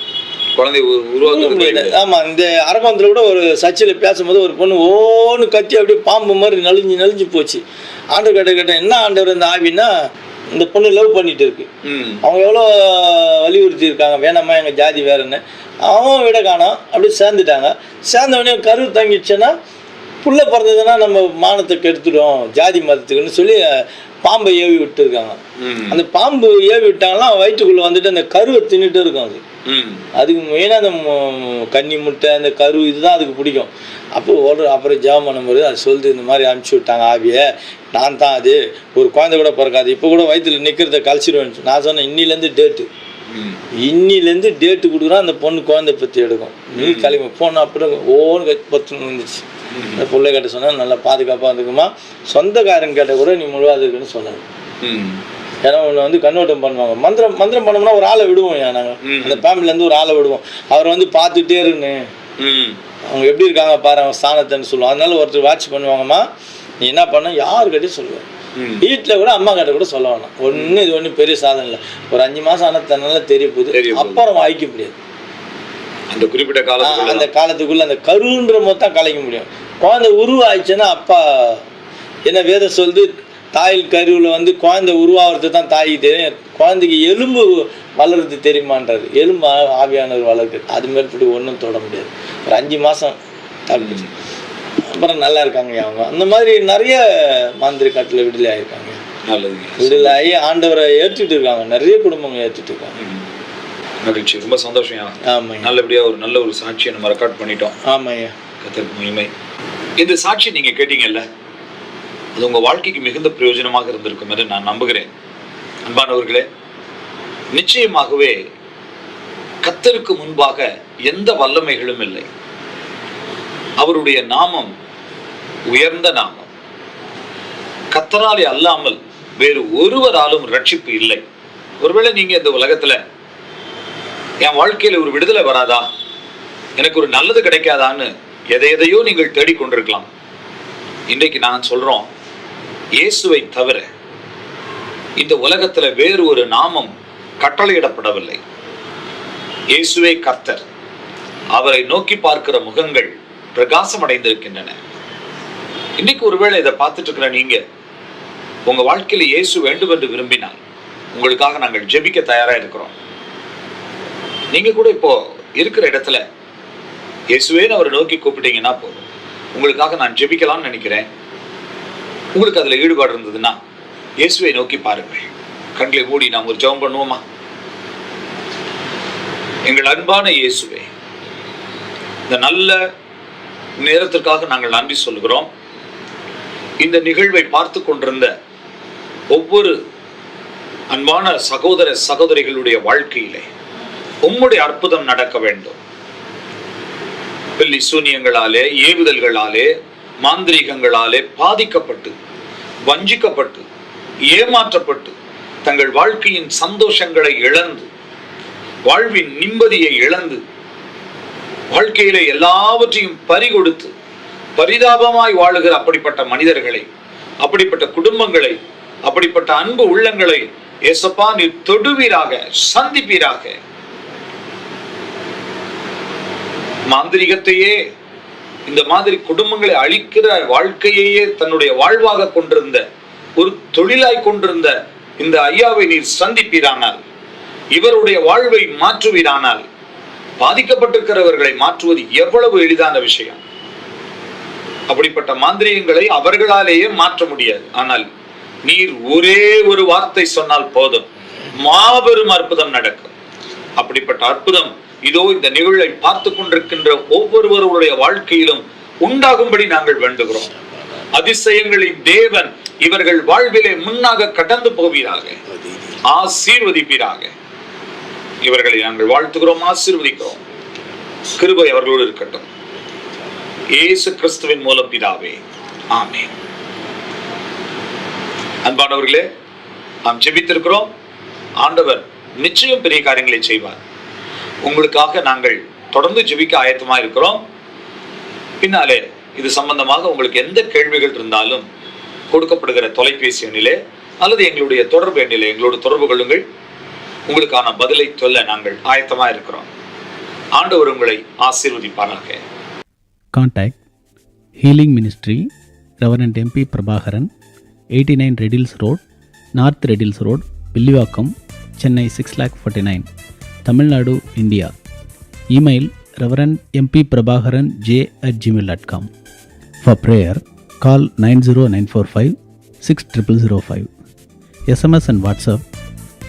குழந்தை உருவாக்க முடியாது. ஆமா, இந்த அரகோணத்துல கூட ஒரு சர்ச்சையில் பேசும்போது ஒரு பொண்ணு ஓன்னு கத்தி அப்படியே பாம்பு மாதிரி நலிஞ்சு போச்சு. ஆண்டவர் கேட்ட என்ன ஆண்டவர் இந்த ஆவின்னா, இந்த பொண்ணு லவ் பண்ணிட்டு இருக்கு, அவங்க எவ்வளோ வலியுறுத்தி இருக்காங்க வேணாமா எங்கள் ஜாதி வேறுன்னு, அவன் விட காணோம், அப்படியே சேர்ந்துட்டாங்க. சேர்ந்தவொடனே கரு தங்கிடுச்சுன்னா புள்ள பிறந்ததுன்னா நம்ம மானத்தை கெடுத்துடும் ஜாதி மதத்துக்குன்னு சொல்லி பாம்பை ஏவி விட்டு இருக்காங்க. அந்த பாம்பு ஏவி விட்டாங்கன்னா வயிற்றுக்குள்ளே வந்துட்டு அந்த கருவை தின்னுட்டு இருக்கும். அதுக்கு மெயினாக அந்த கன்னி முட்டை அந்த கரு இதுதான் அதுக்கு பிடிக்கும். அப்போ அப்புறம் ஜெபம் பண்ணும்போது அது சொல்லுது, இந்த மாதிரி அனுப்பிச்சி விட்டாங்க ஆவியை, நான் தான் அது, ஒரு குழந்தை கூட பிறக்காது, இப்போ கூட வயிற்றுல நிற்கிறத கழிச்சிடுவேன். நான் சொன்னேன் இன்னிலேருந்து டேட்டு கொடுக்குறோம், அந்த பொண்ணு குழந்தை பற்றி எடுக்கும், நீ கிளம்பி போன அப்புறம் ஓன்னு பத்து வந்துச்சு. அந்த பிள்ளை கிட்ட சொன்னால் நல்லா பாதுகாப்பாக இருக்குமா, சொந்தக்காரன் கேட்ட கூட நீ முழுவாது இருக்குன்னு சொன்னாங்க. ஏன்னா ஒன்று வந்து கண்ணோட்டம் பண்ணுவாங்க, மந்திரம் பண்ணோம்னா ஒரு ஆளை விடுவோம், நாங்கள் அந்த ஃபேமிலிலேருந்து ஒரு ஆளை விடுவோம், அவரை வந்து பார்த்துட்டே இருன்னு அவங்க எப்படி இருக்காங்க பாரு அவங்க ஸ்தானத்தைன்னு சொல்லுவோம். அதனால ஒருத்தர் வாட்ச் பண்ணுவாங்கம்மா, நீ என்ன பண்ண யாருக்கிட்டையும் சொல்லுவேன், வீட்டில் கூட அம்மா கிட்ட கூட சொல்ல வேணாம், ஒன்றும் இது ஒன்றும் பெரிய சாதனை இல்லை, ஒரு 5 மாதம் ஆனால் தன்னால தெரிய போகுது, அப்புறம் வாய்க்க முடியாது. அந்த குறிப்பிட்ட காலம் அந்த காலத்துக்குள்ள அந்த கருன்ற மொத்தம் கலைக்க முடியும். குழந்தை உருவாயிடுச்சுன்னா அப்பா என்ன வேதம் சொல்லுது, தாயில் கருவில் வந்து குழந்தை உருவாகிறது தான் தாய்க்கு தெரியும், குழந்தைக்கு எலும்பு வளர்றது தெரியுமான்றாரு, எலும்பு ஆவியானவர் வளர்க்குது, அது மேற்பட்டு ஒன்றும் தொட முடியாது. ஒரு 5 மாதம் தப்பிச்சு அப்புறம் நல்லா இருக்காங்க அவங்க. அந்த மாதிரி நிறைய மாந்திரி காட்டில் விடுதலை ஆகிருக்காங்க, விடுதலை ஆகி ஆண்டவரை ஏற்றுட்டு இருக்காங்க, நிறைய குடும்பங்கள் ஏற்றுட்டு இருக்காங்க. மகிழ்ச்சி, ரொம்ப சந்தோஷம். ஆமாம், நல்லபடியாக ஒரு நல்ல ஒரு சாட்சியை நம்ம ரெக்கார்ட் பண்ணிட்டோம். ஆமாய்யா, கர்த்தருக்கு மகிமை. இந்த சாட்சி நீங்கள் கேட்டீங்கல்ல, அது உங்கள் வாழ்க்கைக்கு மிகுந்த பிரயோஜனமாக இருந்திருக்கும் என்று நான் நம்புகிறேன். அன்பானவர்களே, நிச்சயமாகவே கர்த்தருக்கு முன்பாக எந்த வல்லமைகளும் இல்லை. அவருடைய நாமம் உயர்ந்த நாமம். கர்த்தராலே அல்லாமல் வேறு ஒருவராலும் ரட்சிப்பு இல்லை. ஒருவேளை நீங்க இந்த உலகத்துல என் வாழ்க்கையில ஒரு விடுதலை வராதா, எனக்கு ஒரு நல்லது கிடைக்காதான்னு எதையோ நீங்கள் தேடிக்கொண்டிருக்கலாம். இன்றைக்கு நான் சொல்றோம், இயேசுவை தவிர இந்த உலகத்துல வேறு ஒரு நாமம் கட்டளையிடப்படவில்லை. இயேசுவே கர்த்தர். அவரை நோக்கி பார்க்கிற முகங்கள் பிரகாசம் அடைந்திருக்கின்றன. இன்னைக்கு ஒருவேளை இதை பார்த்துட்டு இருக்கிற நீங்க உங்க வாழ்க்கையில இயேசு வேண்டும் என்று விரும்பினால் உங்களுக்காக நாங்கள் ஜெபிக்க தயாரா இருக்கிறோம். நீங்க கூட இப்போ இருக்கிற இடத்துல இயேசுவேன்னு அவரை நோக்கி கூப்பிட்டீங்கன்னா போதும், உங்களுக்காக நான் ஜெபிக்கலாம்னு நினைக்கிறேன். உங்களுக்கு அதுல ஈடுபாடு இருந்ததுன்னா இயேசுவை நோக்கி பாருங்கள். கண்களை மூடி நாம் ஒரு ஜெபம் பண்ணுவோமா? எங்கள் அன்பான இயேசுவே, இந்த நல்ல நேரத்திற்காக நாங்கள் நன்றி சொல்கிறோம். இந்த நிகழ்வை பார்த்து கொண்டிருந்த ஒவ்வொரு அன்பான சகோதர சகோதரிகளுடைய வாழ்க்கையிலே உம்முடைய அற்புதம் நடக்க வேண்டும். பில்லி சூனியங்களாலே, ஏவுதல்களாலே, மாந்திரீகங்களாலே பாதிக்கப்பட்டு, வஞ்சிக்கப்பட்டு, ஏமாற்றப்பட்டு, தங்கள் வாழ்க்கையின் சந்தோஷங்களை இழந்து, வாழ்வின் நிம்மதியை இழந்து, வாழ்க்கையில எல்லாவற்றையும் பறிகொடுத்து பரிதாபமாய் வாழுகிற அப்படிப்பட்ட மனிதர்களை, அப்படிப்பட்ட குடும்பங்களை, அப்படிப்பட்ட அன்பு உள்ளங்களை ஏசப்பா நீர் தொடுவீராக, சந்திப்பீராக. மாந்திரிகத்தையே, இந்த மாதிரி குடும்பங்களை அழிக்கிற வாழ்க்கையையே தன்னுடைய வாழ்வாக கொண்டிருந்த, ஒரு தொழிலாய் கொண்டிருந்த இந்த ஐயாவை நீர் சந்திப்பீரானால், இவருடைய வாழ்வை மாற்றுவீரானால், பாதிக்கப்பட்டிருக்கிறவர்களை மாற்றுவது எவ்வளவு எளிதான விஷயம். அப்படிப்பட்ட மாந்திரிகங்களை அவர்களாலேயே மாற்ற முடியாது. ஆனால் நீர் ஒரே ஒரு வார்த்தை சொன்னால் போதும், மாபெரும் அற்புதம் நடக்கும். அப்படிப்பட்ட அற்புதம் இதோ இந்த நிகழ்வை பார்த்து கொண்டிருக்கின்ற ஒவ்வொருவருடைய வாழ்க்கையிலும் உண்டாகும்படி நாங்கள் வேண்டுகிறோம். அதிசயங்களின் தேவன் இவர்கள் வாழ்விலே முன்னாக கடந்து போவீராக, ஆசீர்வதிப்பீராக. இவர்களை நாங்கள் வாழ்த்துகிறோம், ஆசீர்வதிக்கிறோம். கிருபை அவர்களோடு இருக்கட்டும். இயேசு கிறிஸ்துவின் மூலம் பிதாவே, ஆமென். அன்பானவர்களே, நாம் ஜெபித்திருக்கிறோம். ஆண்டவர் நிச்சயம் பெரிய காரியங்களை செய்வார். உங்களுக்காக நாங்கள் தொடர்ந்து ஜெபிக்க ஆயத்தமா இருக்கிறோம். பின்னாலே இது சம்பந்தமாக உங்களுக்கு எந்த கேள்விகள் இருந்தாலும் கொடுக்கப்படுகிற தொலைபேசி எண்ணிலே அல்லது எங்களுடைய தொடர்பு எண்ணிலே எங்களோடு தொடர்பு கொள்ளுங்கள். உங்களுக்கான பதிலை சொல்ல நாங்கள் ஆயத்தமா இருக்கிறோம். ஆண்டவர் உங்களை ஆசீர்வதிப்பாராக. Contact Healing Ministry, Reverend MP Prabhakaran, 89 Redills Road, North Redills Road, Villivakkam, Chennai 6,49,000, Tamil Nadu, India. Email Reverend MP Prabhakaran j@gmail.com. For prayer, call 90945 6005. SMS and WhatsApp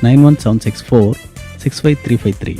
91764 65353.